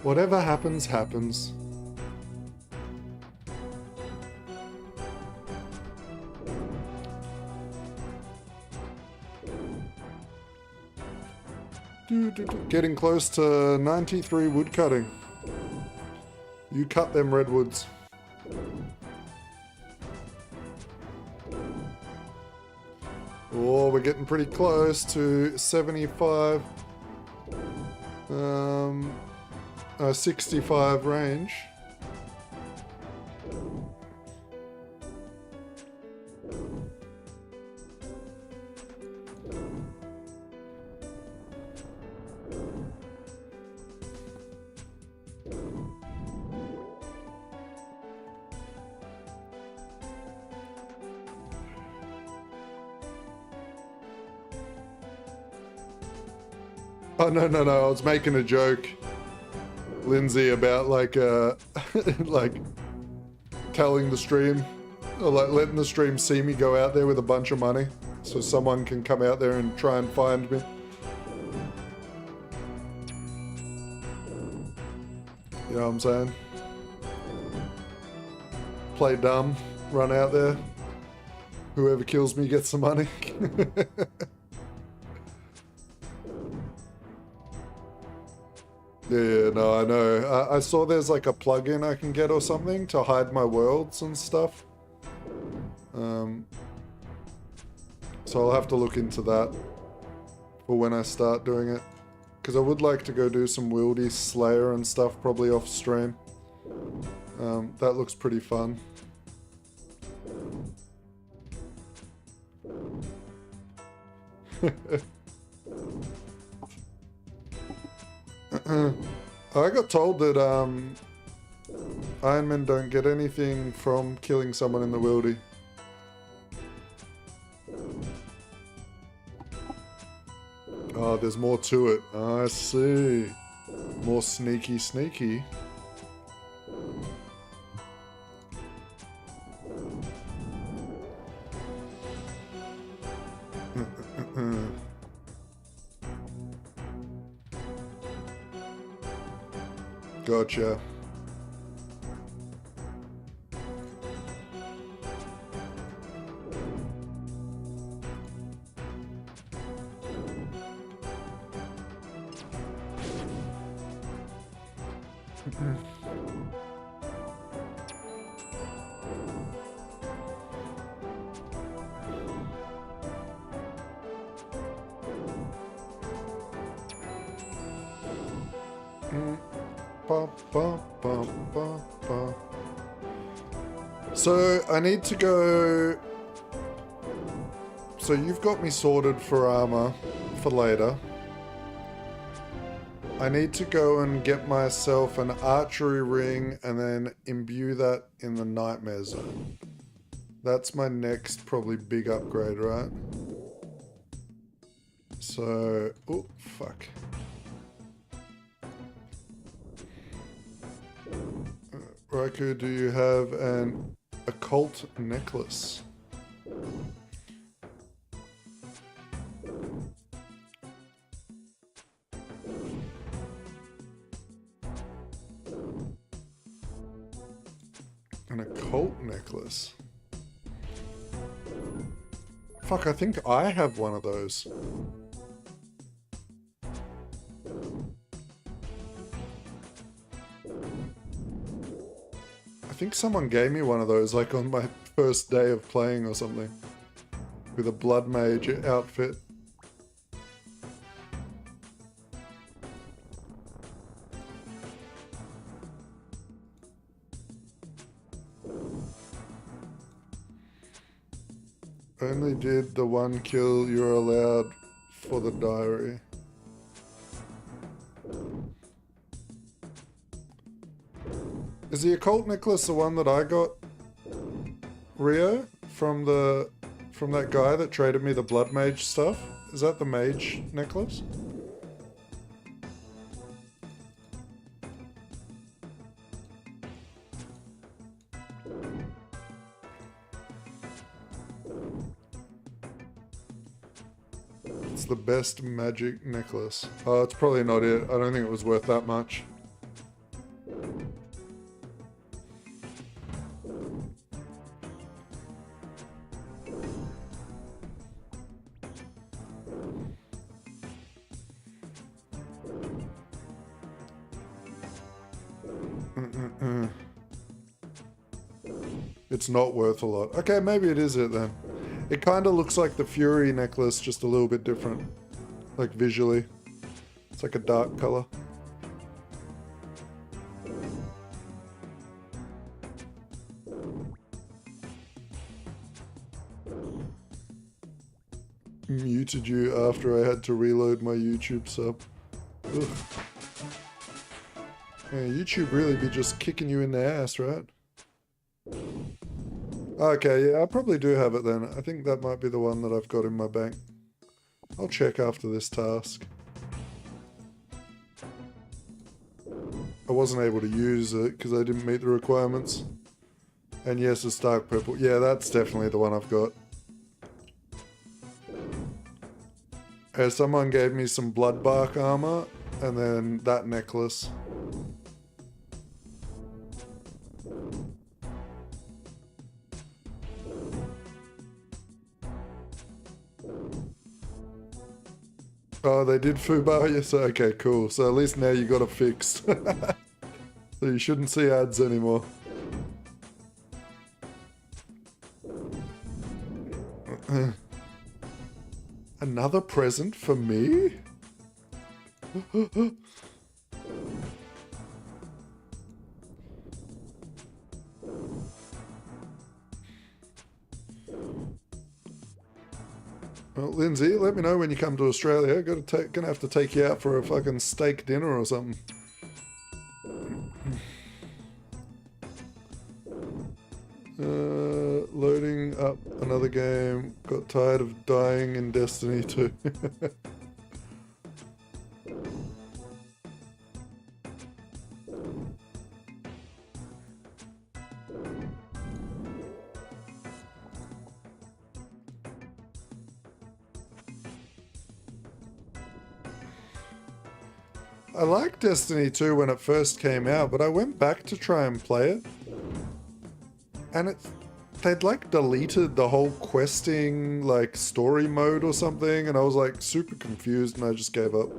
Whatever happens, happens. Getting close to 93 wood cutting. You cut them redwoods. getting pretty close to 75, 65 range. Oh, no, I was making a joke, Lindsay, about like, like telling the stream, or like letting the stream see me go out there with a bunch of money so someone can come out there and try and find me. You know what I'm saying? Play dumb, run out there. Whoever kills me gets the money. Yeah, no, I know. I saw there's like a plugin I can get or something to hide my worlds and stuff. So I'll have to look into that for when I start doing it. Because I would like to go do some Wildy Slayer and stuff, probably off stream. That looks pretty fun. I got told that Iron Men don't get anything from killing someone in the wildy. Oh, there's more to it. I see. More sneaky. Gotcha. So I need to go. So you've got me sorted for armor for later. I need to go and get myself an archery ring and then imbue that in the nightmare zone. That's my next probably big upgrade, right? So, oh fuck. Raikou, do you have an occult necklace? An occult necklace? Fuck, I think I have one of those. I think someone gave me one of those, like on my first day of playing or something. With a blood mage outfit. Only did the one kill you're allowed for the diary. Is the occult necklace the one that I got, Rio, from that guy that traded me the blood mage stuff? Is that the mage necklace? It's the best magic necklace. Oh, it's probably not it. I don't think it was worth that much. It's not worth a lot. Okay, maybe it is it then. It kind of looks like the Fury necklace, just a little bit different. Like visually. It's like a dark color. Muted you after I had to reload my YouTube sub. Ugh. Yeah, YouTube really be just kicking you in the ass, right? Okay, yeah, I probably do have it then. I think that might be the one that I've got in my bank. I'll check after this task. I wasn't able to use it because I didn't meet the requirements. And yes, it's dark purple. Yeah, that's definitely the one I've got. Someone gave me some bloodbark armor and then that necklace. Oh, they did foobar you? So, okay, cool. So at least now you got it fixed. So you shouldn't see ads anymore. Another present for me? Well, Lindsay, let me know when you come to Australia. Gonna have to take you out for a fucking steak dinner or something. Loading up another game. Got tired of dying in Destiny 2. I liked Destiny 2 when it first came out, but I went back to try and play it. And they'd like deleted the whole questing, like, story mode or something, and I was like super confused and I just gave up.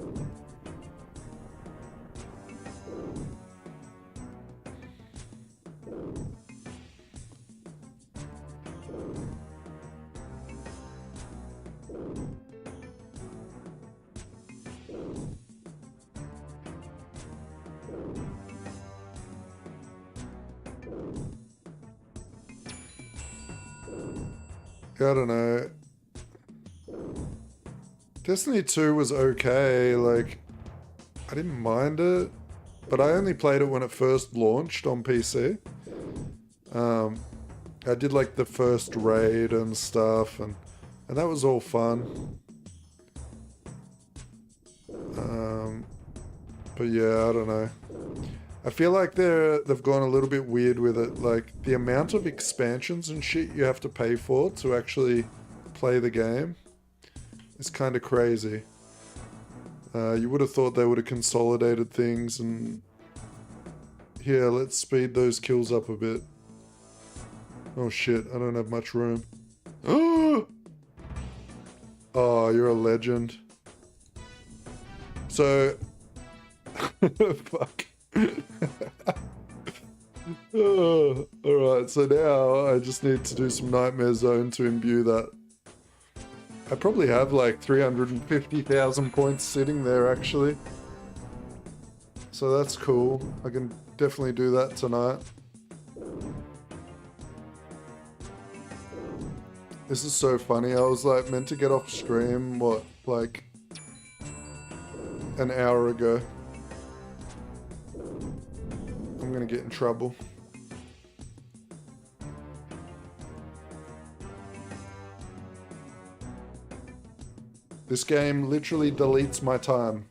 I don't know. Destiny 2 was okay, like, I didn't mind it, but I only played it when it first launched on PC. I did like the first raid and stuff, and that was all fun. But yeah, I don't know. I feel like they've gone a little bit weird with it. Like, the amount of expansions and shit you have to pay for to actually play the game is kind of crazy. You would have thought they would have consolidated things and... Here, let's speed those kills up a bit. Oh shit, I don't have much room. Oh, you're a legend. So... Fuck. Alright, so now I just need to do some Nightmare Zone to imbue that. I probably have like 350,000 points sitting there actually. So that's cool. I can definitely do that tonight. This is so funny. I was like meant to get off stream, what, like an hour ago. I'm gonna get in trouble. This game literally deletes my time.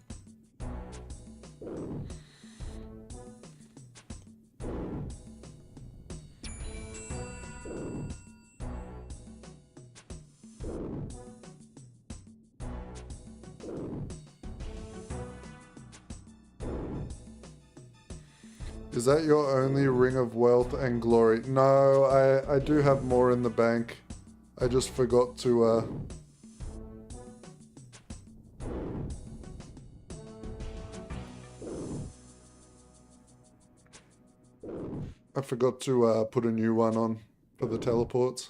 Is that your only ring of wealth and glory? No, I do have more in the bank. I just forgot to, put a new one on for the teleports.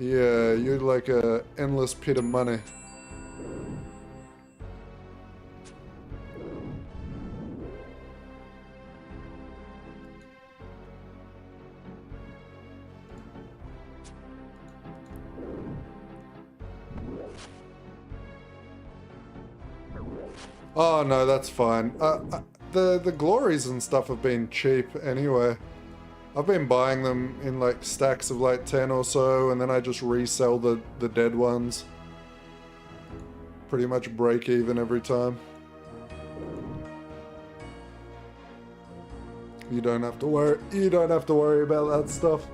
Yeah, you're like a endless pit of money. Oh no, that's fine. The glories and stuff have been cheap anyway. I've been buying them in like stacks of like 10 or so, and then I just resell the dead ones. Pretty much break even every time. You don't have to worry. You don't have to worry about that stuff.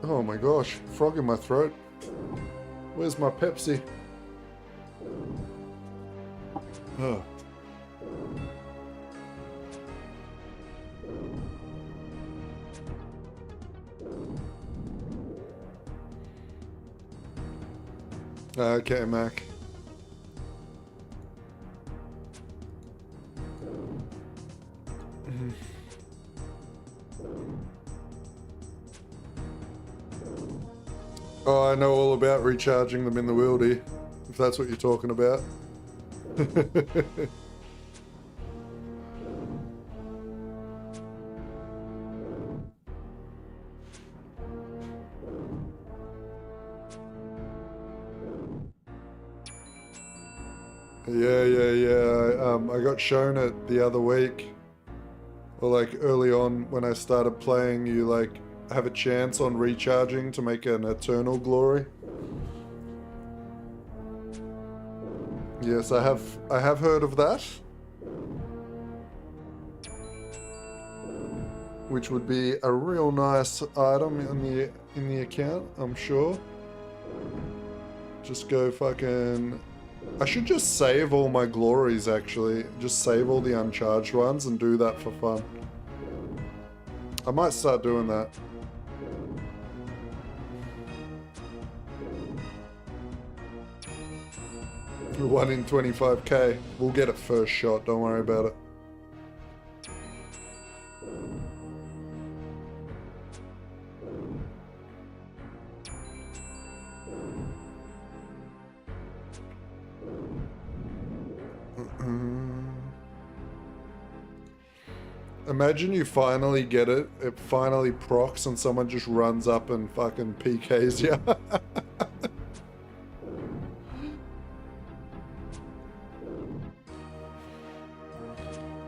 Oh my gosh, frog in my throat. Where's my Pepsi? Oh. Okay, Mac. Oh, I know all about recharging them in the wildy, if that's what you're talking about. Yeah. I got shown it the other week, or like early on when I started playing. You like have a chance on recharging to make an eternal glory. Yes, I have heard of that, which would be a real nice item in the account, I'm sure. Just go fucking. I should just save all my glories, actually. Just save all the uncharged ones and do that for fun. I might start doing that. One in 25k. We'll get it first shot, don't worry about it. Imagine you finally get it, it finally procs, and someone just runs up and fucking PKs you.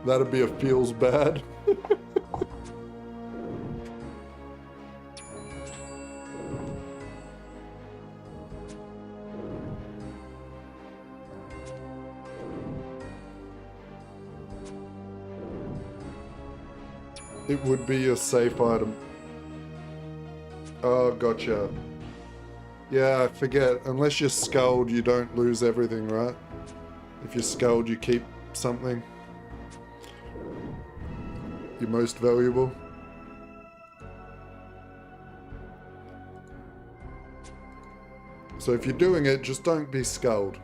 That'd be a feels bad. It would be a safe item. Oh, gotcha. Yeah, I forget. Unless you're skulled, you don't lose everything, right? If you're skulled, you keep something. Your most valuable. So if you're doing it, just don't be skulled.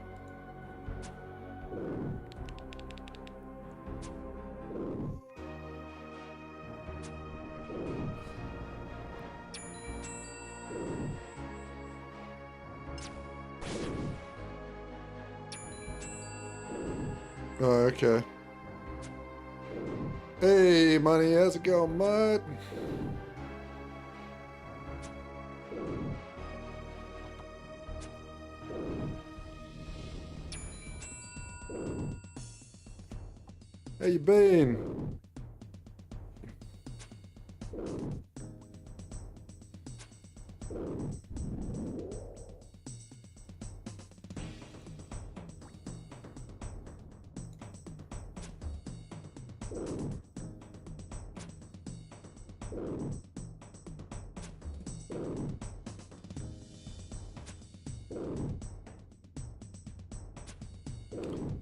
Oh, okay. Hey, money, how's it going, mate? How you been?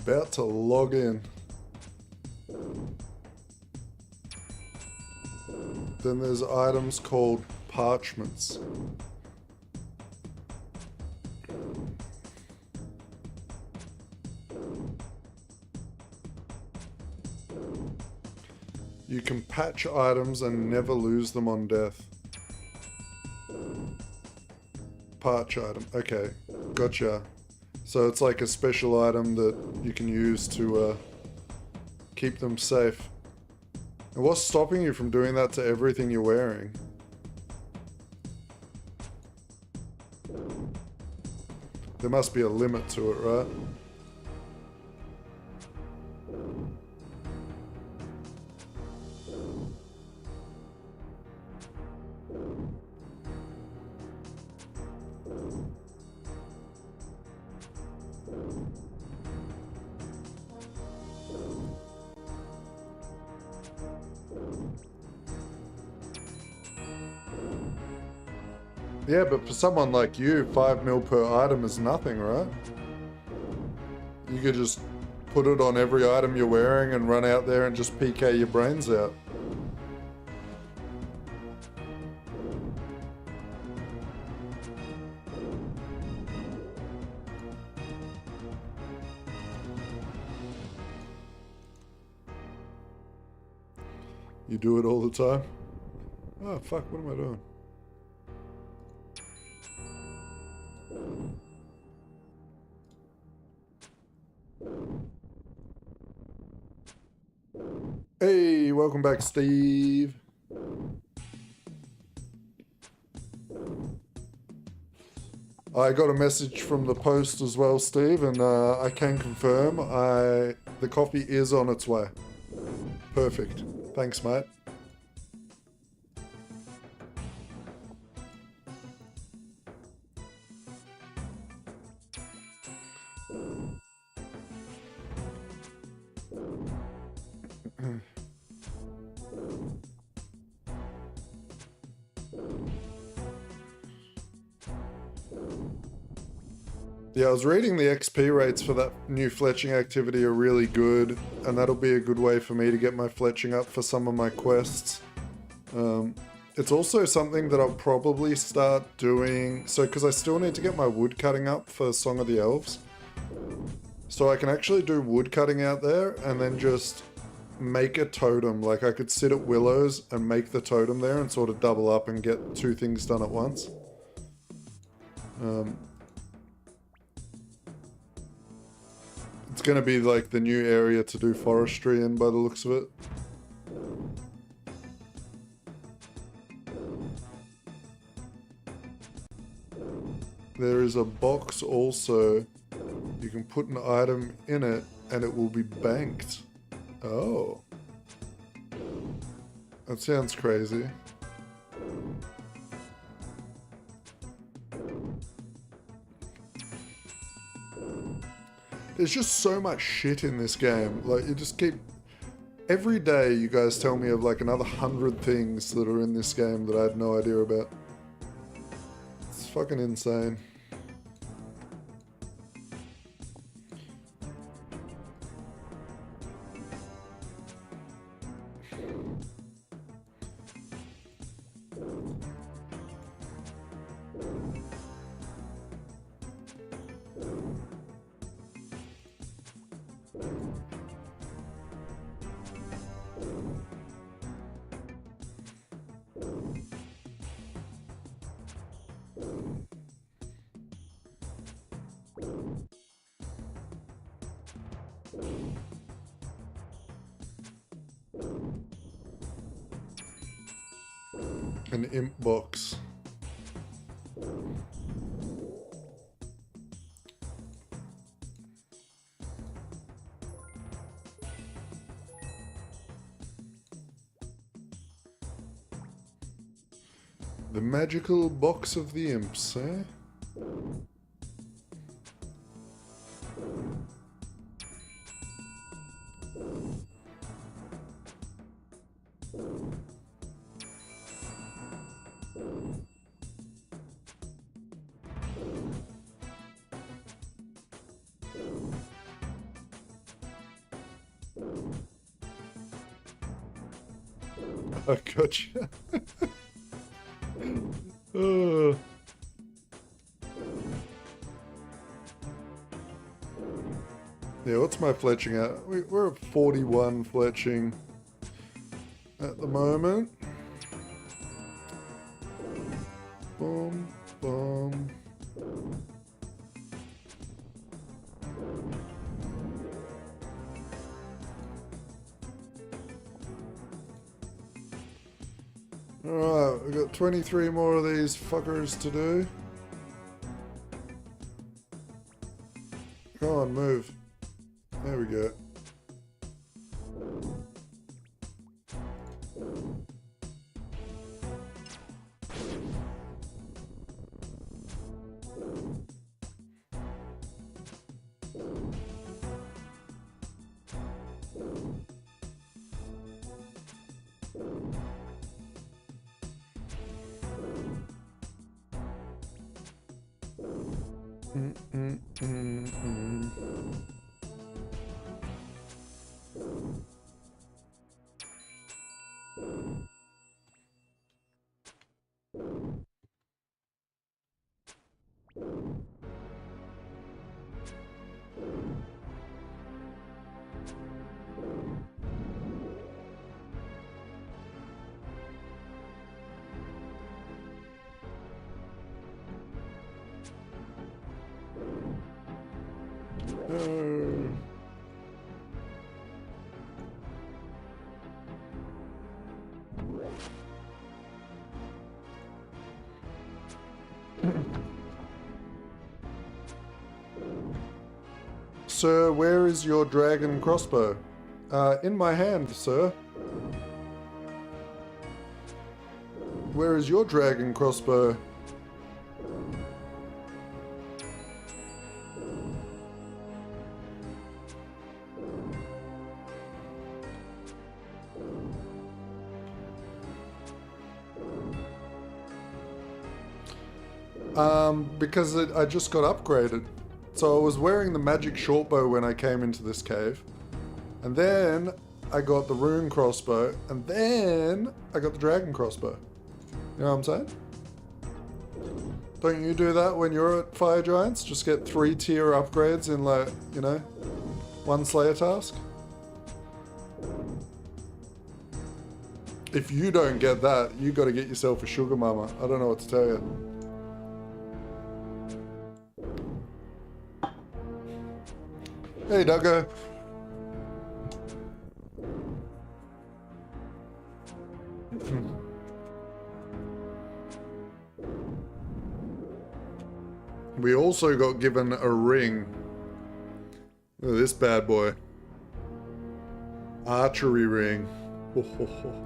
About to log in. Then there's items called parchments. You can patch items and never lose them on death. Parch item. Okay, gotcha. So it's like a special item that you can use to keep them safe. And what's stopping you from doing that to everything you're wearing? There must be a limit to it, right? Yeah, but for someone like you, 5 mil per item is nothing, right? You could just put it on every item you're wearing and run out there and just PK your brains out. You do it all the time? Oh, fuck, what am I doing? Hey, welcome back, Steve. I got a message from the post as well, Steve, and I can confirm the coffee is on its way. Perfect. Thanks, mate. Yeah, I was reading the XP rates for that new fletching activity are really good, and that'll be a good way for me to get my fletching up for some of my quests. It's also something that I'll probably start doing, so because I still need to get my wood cutting up for Song of the Elves. So I can actually do wood cutting out there and then just make a totem. Like I could sit at Willows and make the totem there and sort of double up and get 2 things done at once. It's going to be like the new area to do forestry in by the looks of it. There is a box also. You can put an item in it and it will be banked. Oh. That sounds crazy. There's just so much shit in this game. Like, you just keep... Every day you guys tell me of like another 100 things that are in this game that I had no idea about. It's fucking insane. An imp box. The magical box of the imps, eh? I gotcha. Oh. Yeah, what's my fletching at? We're at 41 fletching at the moment. Boom, boom, 23 more of these fuckers to do. Go on, move. There we go. Sir, where is your dragon crossbow? In my hand, sir. Where is your dragon crossbow? Because I just got upgraded. So I was wearing the magic shortbow when I came into this cave. And then I got the rune crossbow. And then I got the dragon crossbow. You know what I'm saying? Don't you do that when you're at Fire Giants? Just get 3-tier upgrades in, like, you know, one Slayer task? If you don't get that, you gotta get yourself a sugar mama. I don't know what to tell you. Hey, Duggo. We also got given a ring. Look at this bad boy. Archery ring. Ho, ho, ho.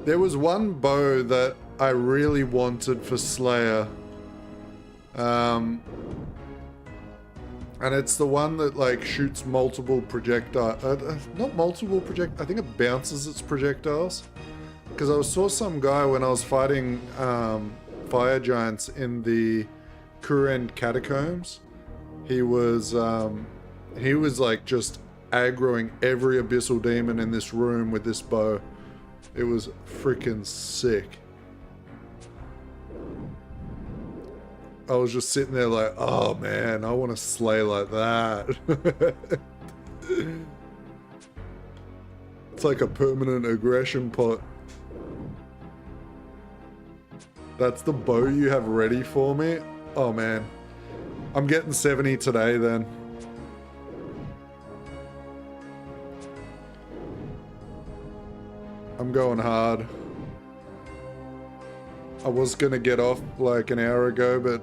There was one bow that I really wanted for Slayer. And it's the one that, like, shoots multiple projectiles. Not multiple I think it bounces its projectiles. Because I saw some guy when I was fighting Fire Giants in the Kurend Catacombs. He was like just aggroing every abyssal demon in this room with this bow. It was freaking sick. I was just sitting there like, oh man, I want to slay like that. It's like a permanent aggression pot. That's the bow you have ready for me? Oh man. I'm getting 70 today then. I'm going hard. I was gonna get off like an hour ago, but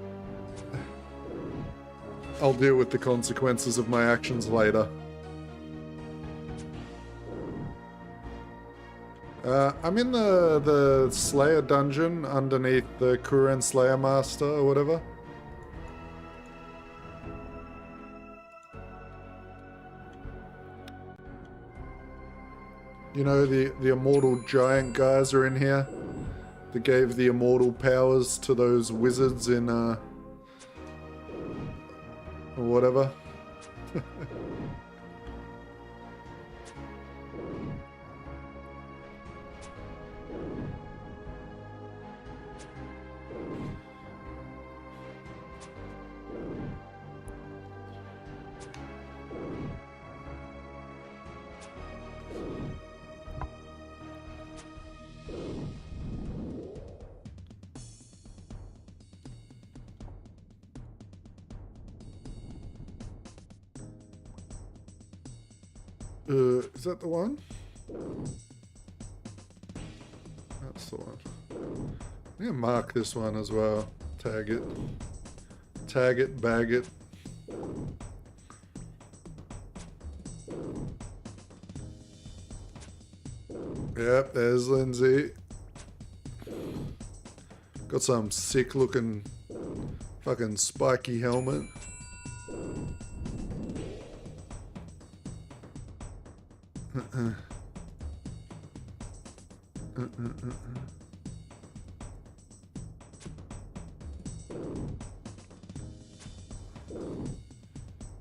I'll deal with the consequences of my actions later. I'm in the Slayer dungeon underneath the Kuren Slayer Master or whatever. You know, the immortal giant guys are in here. That gave the immortal powers to those wizards in, or whatever. Is that the one? That's the one. I'm gonna mark this one as well. Tag it. Tag it, bag it. Yep, there's Lindsay. Got some sick looking fucking spiky helmet.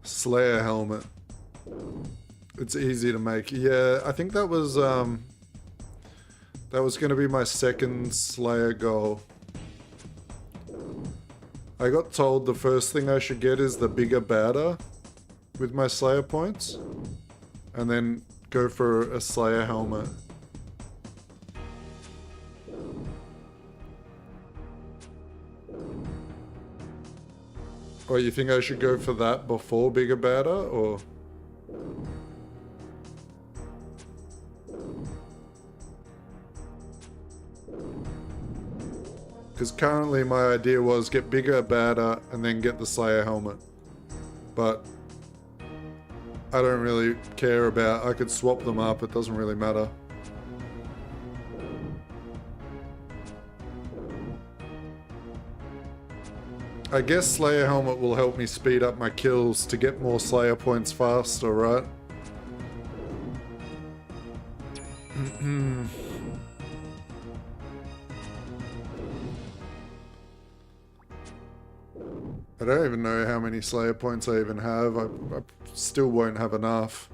Slayer helmet. It's easy to make. Yeah, I think that was going to be my second Slayer goal. I got told the first thing I should get is the bigger, badder with my Slayer points, and then go for a Slayer helmet. Or you think I should go for that before bigger, badder, or? Because currently my idea was get bigger, badder, and then get the Slayer helmet. But I don't really care about, I could swap them up, it doesn't really matter. I guess Slayer helmet will help me speed up my kills to get more Slayer points faster, right? I don't even know how many Slayer points I even have. I still won't have enough.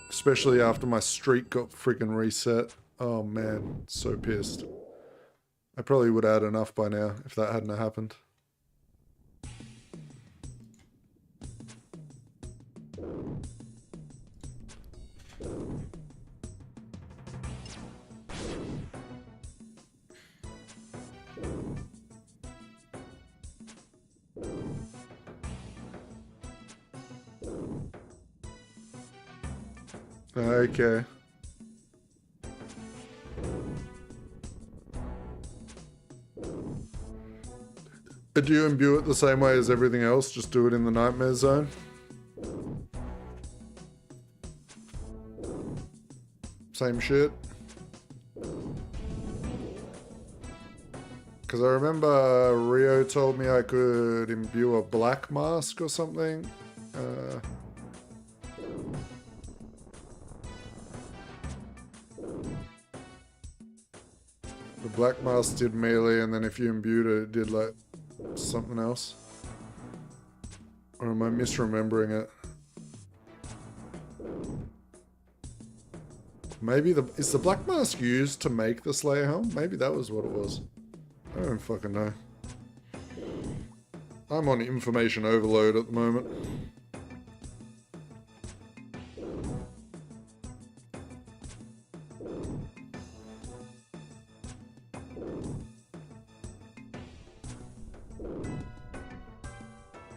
Especially after my streak got freaking reset. Oh man, so pissed. I probably would have had enough by now if that hadn't happened. Okay. Do you imbue it the same way as everything else? Just do it in the nightmare zone? Same shit? Because I remember Rio told me I could imbue a black mask or something. The black mask did melee, and then if you imbued it, it did like something else. Or am I misremembering it? Maybe is the black mask used to make the Slayer helm? Maybe that was what it was. I don't fucking know. I'm on information overload at the moment.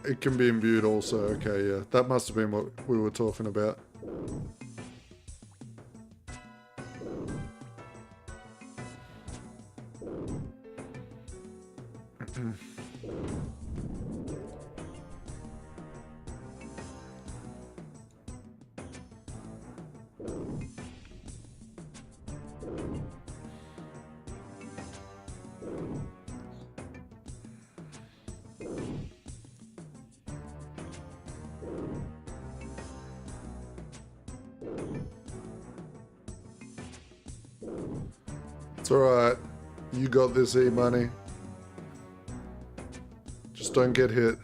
It can be imbued also. Okay, yeah. That must have been what we were talking about. It's alright. You got this, E-Money. Just don't get hit.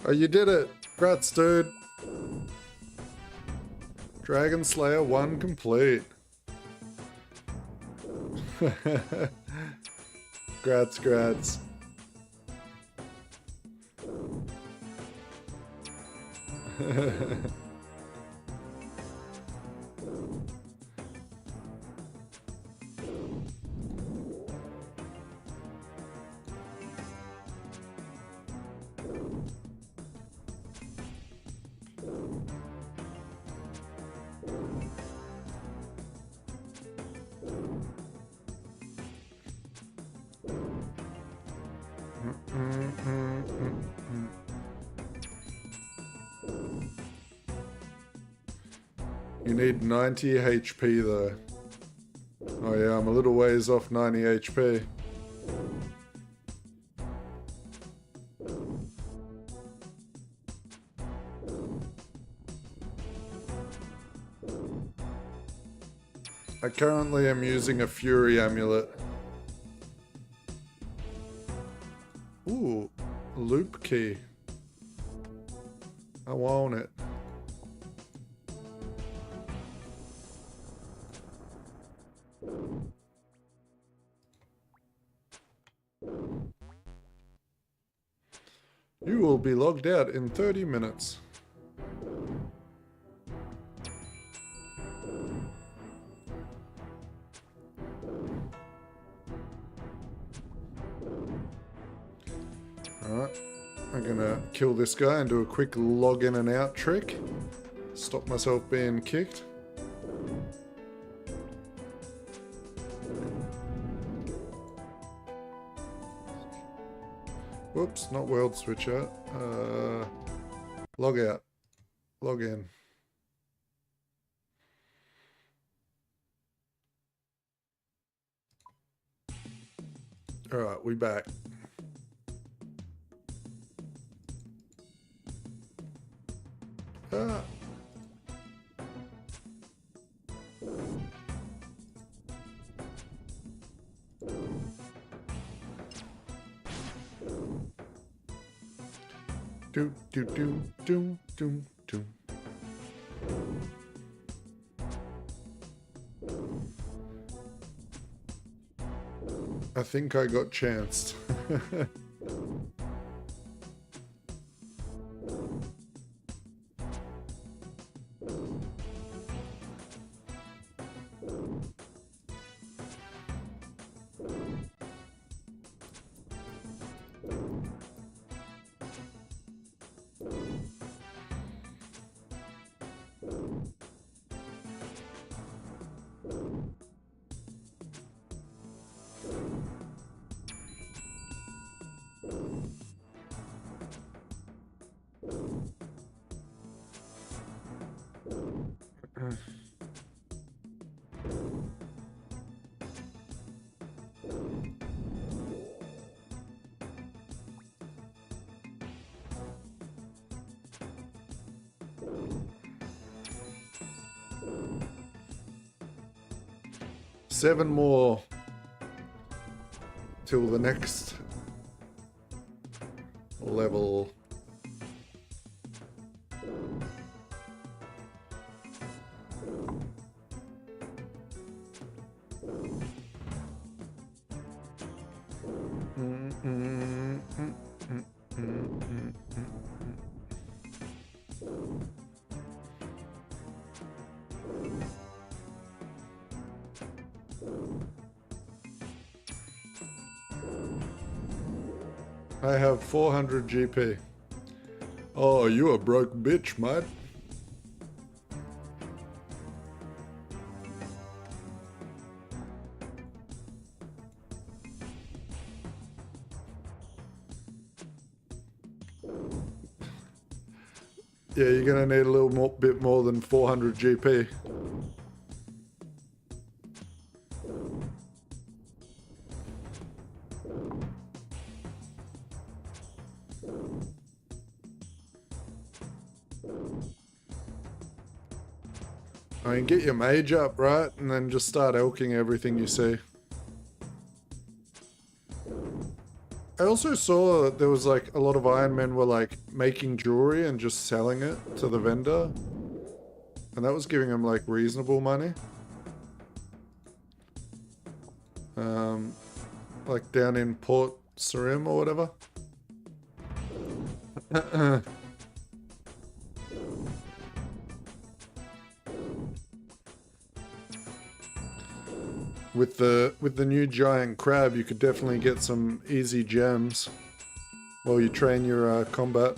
Oh, you did it! Congrats, dude! Dragon Slayer 1 complete. Grats. You need 90 HP though. Oh yeah, I'm a little ways off 90 HP. I currently am using a Fury Amulet. Ooh, loop key. I want it. You will be logged out in 30 minutes. Alright, I'm gonna kill this guy and do a quick log in and out trick. Stop myself being kicked. Whoops, not world switcher. Log out. Log in. Alright, we back. Ah. Do do do do do do. I think I got chanced. Seven more till the next level. I have 400 GP. Oh, you a broke bitch, mate. Yeah, you're gonna need a little bit more than 400 GP. I mean, get your mage up, right? And then just start elking everything you see. I also saw that there was like a lot of Iron Men were like making jewelry and just selling it to the vendor. And that was giving them like reasonable money. Like down in Port Sarim or whatever. With the new giant crab, you could definitely get some easy gems while you train your combat.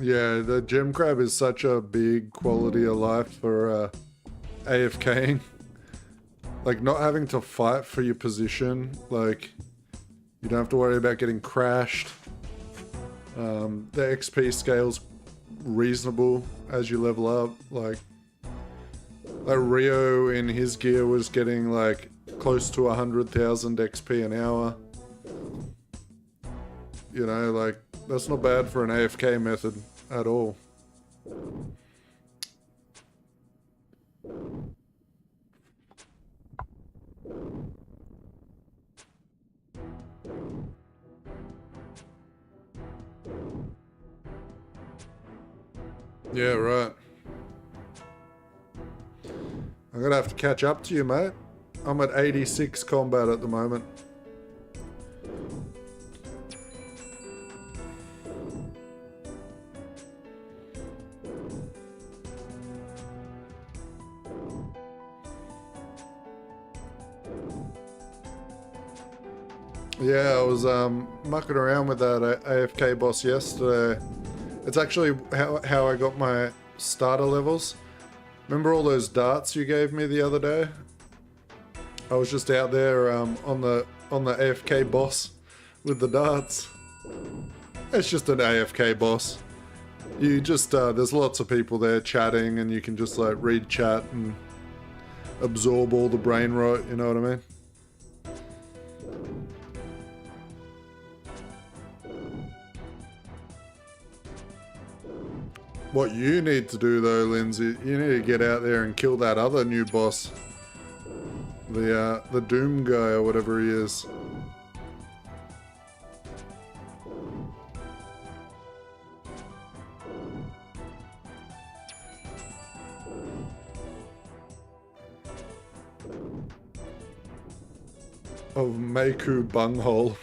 Yeah, the gem crab is such a big quality of life for AFKing. Like, not having to fight for your position. Like, you don't have to worry about getting crashed. The XP scale's reasonable as you level up. Like Rio in his gear was getting like close to 100,000 XP an hour. You know, like, that's not bad for an AFK method at all. Yeah, right. I'm gonna have to catch up to you, mate. I'm at 86 combat at the moment. Yeah, I was mucking around with that AFK boss yesterday. It's actually how I got my starter levels. Remember all those darts you gave me the other day? I was just out there on the AFK boss with the darts. It's just an AFK boss. You just there's lots of people there chatting, and you can just like read chat and absorb all the brain rot. You know what I mean? What you need to do though, Lindsay, you need to get out there and kill that other new boss. The Doom guy or whatever he is. Of Meiku Bunghole.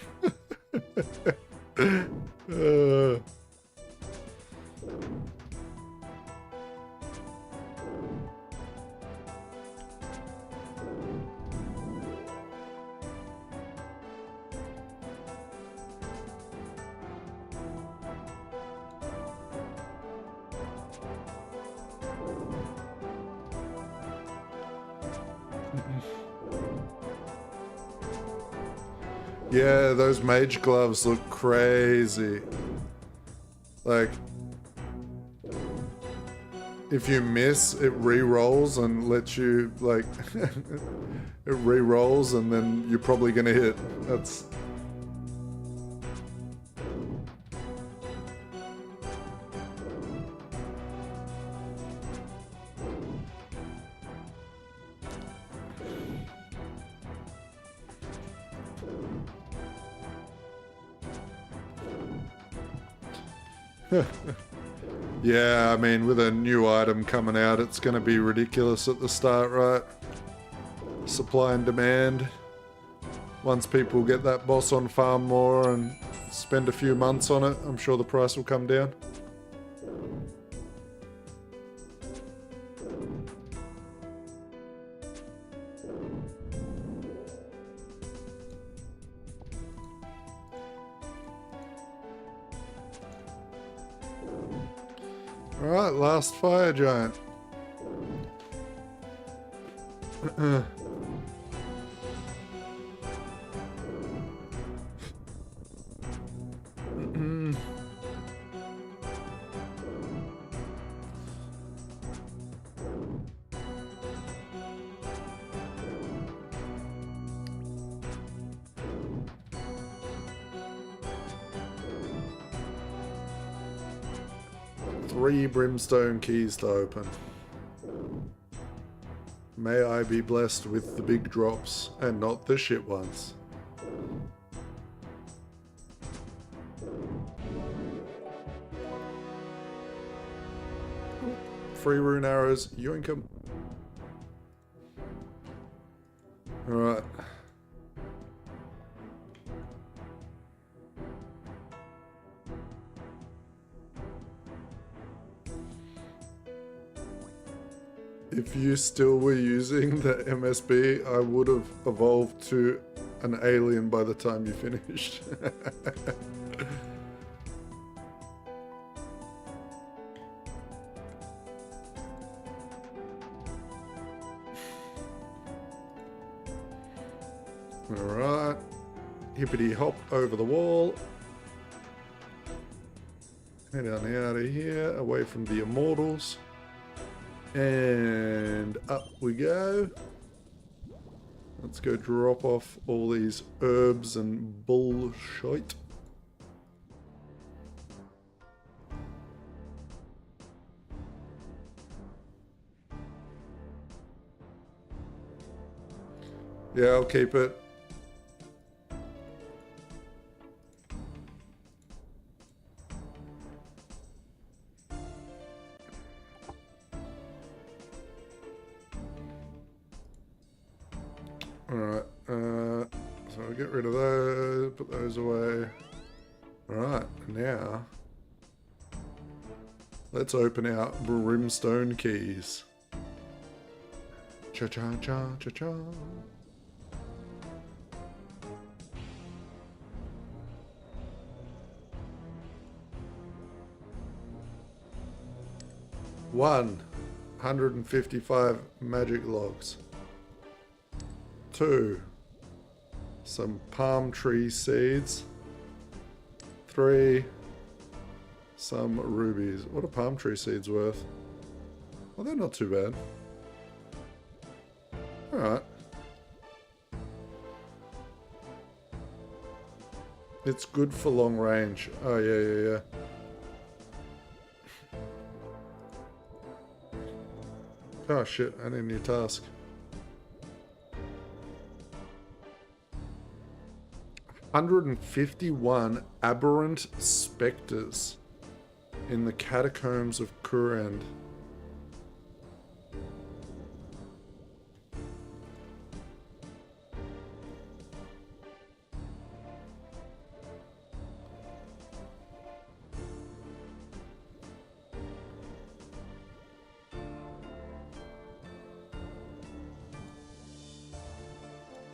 Yeah, those mage gloves look crazy. Like, if you miss, it re-rolls and lets you, like, it re-rolls and then you're probably gonna hit. That's... Yeah, I mean, with a new item coming out, it's going to be ridiculous at the start, right? Supply and demand. Once people get that boss on farm more and spend a few months on it, I'm sure the price will come down. Alright, last fire giant. Three brimstone keys to open. May I be blessed with the big drops and not the shit ones. Free rune arrows, yoink 'em. Alright. If you still were using the MSB, I would have evolved to an alien by the time you finished. Alright. Hippity hop over the wall. Head on out of here, away from the immortals. And up we go. Let's go drop off all these herbs and bullshit. Yeah, I'll keep it. Alright, so we'll get rid of those, put those away. Alright, now let's open our brimstone keys. Cha-cha-cha-cha-cha. One, 155 magic logs. 2, some palm tree seeds. 3, some rubies. What are palm tree seeds worth? Well, they're not too bad. Alright. It's good for long range. Oh, yeah. Oh shit, I need a new task. 151 aberrant specters in the catacombs of Kurand.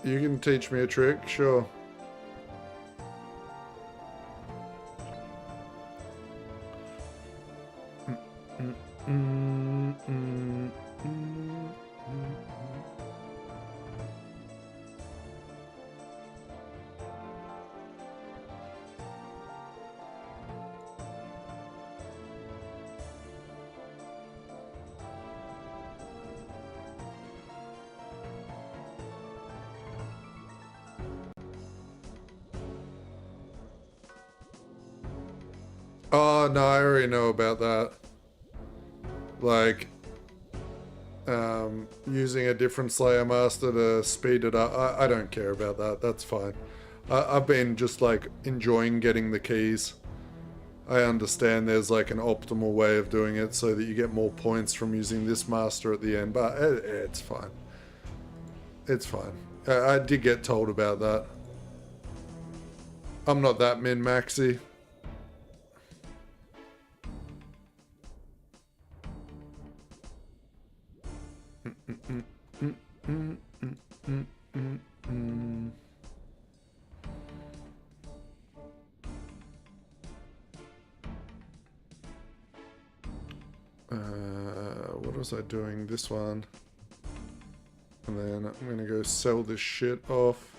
You can teach me a trick, sure. Oh, no, I already know about that. Like, using a different Slayer Master to speed it up. I don't care about that. That's fine. I've been just, like, enjoying getting the keys. I understand there's, like, an optimal way of doing it so that you get more points from using this master at the end, but it's fine. It's fine. I did get told about that. I'm not that min-maxy. was I doing? This one. And then I'm gonna go sell this shit off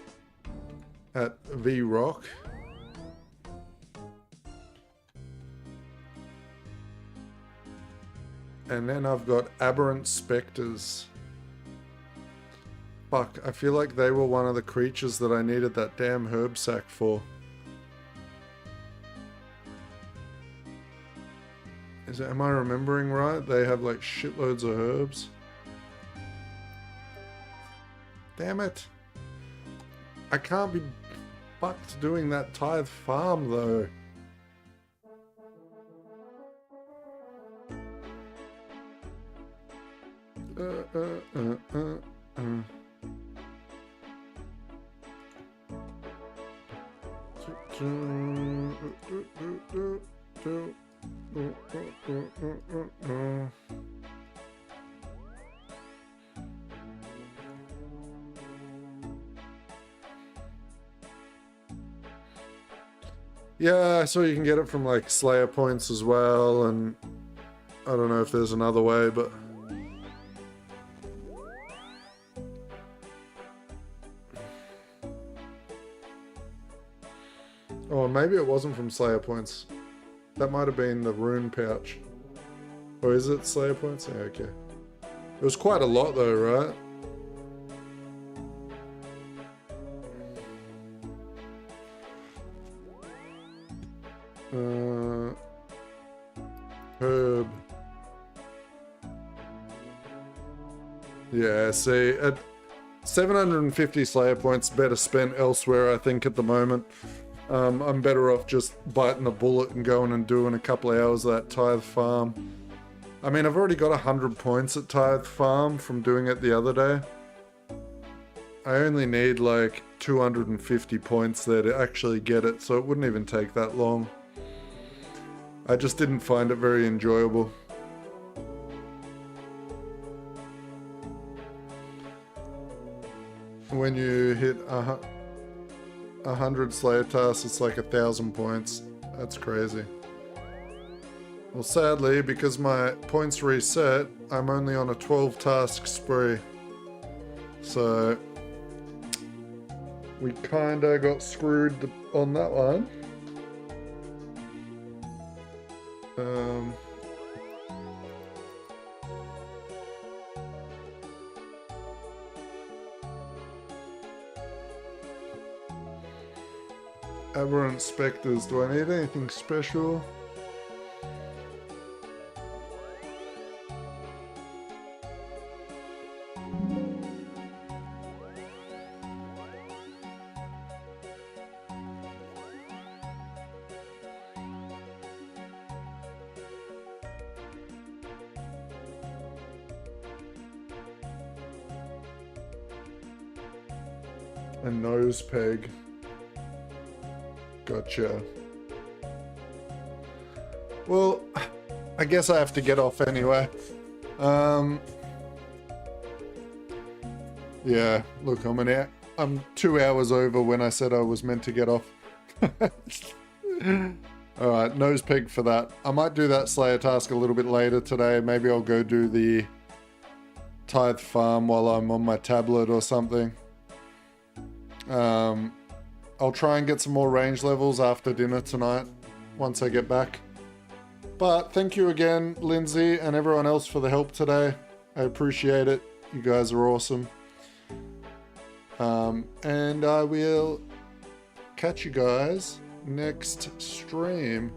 at V-Rock. And then I've got Aberrant Spectres. Fuck, I feel like they were one of the creatures that I needed that damn herb sack for. Am I remembering right? They have like shitloads of herbs. Damn it. I can't be fucked doing that tithe farm though. Yeah, I saw you can get it from like Slayer points as well, and I don't know if there's another way, but oh, maybe it wasn't from Slayer points. That might have been the rune pouch. Or is it Slayer points? Yeah, okay. It was quite a lot though, right? Herb. Yeah, see, at 750 Slayer points, better spent elsewhere, I think, at the moment. I'm better off just biting the bullet and going and doing a couple of hours of that tithe farm. I mean, I've already got 100 points at tithe farm from doing it the other day. I only need like 250 points there to actually get it, so it wouldn't even take that long. I just didn't find it very enjoyable. When you hit 100 Slayer tasks, it's like 1,000 points. That's crazy. Well, sadly, because my points reset, I'm only on a 12 task spree. So we kinda got screwed on that one. Aberrant Spectres, do I need anything special? A nose peg. Gotcha. Well, I guess I have to get off anyway. Yeah, look, I'm 2 hours over when I said I was meant to get off. Alright, nose peg for that. I might do that Slayer task a little bit later today. Maybe I'll go do the tithe farm while I'm on my tablet or something. I'll try and get some more range levels after dinner tonight, once I get back. But thank you again, Lindsay, and everyone else for the help today. I appreciate it. You guys are awesome. And I will catch you guys next stream.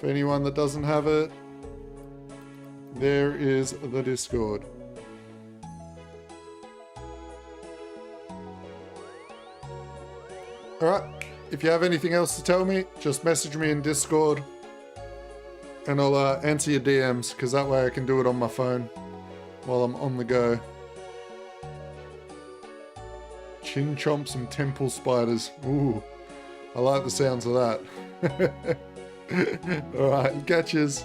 For anyone that doesn't have it, there is the Discord. Alright, if you have anything else to tell me, just message me in Discord and I'll answer your DMs, because that way I can do it on my phone while I'm on the go. Chin chomps and temple spiders. Ooh, I like the sounds of that. Alright, catches.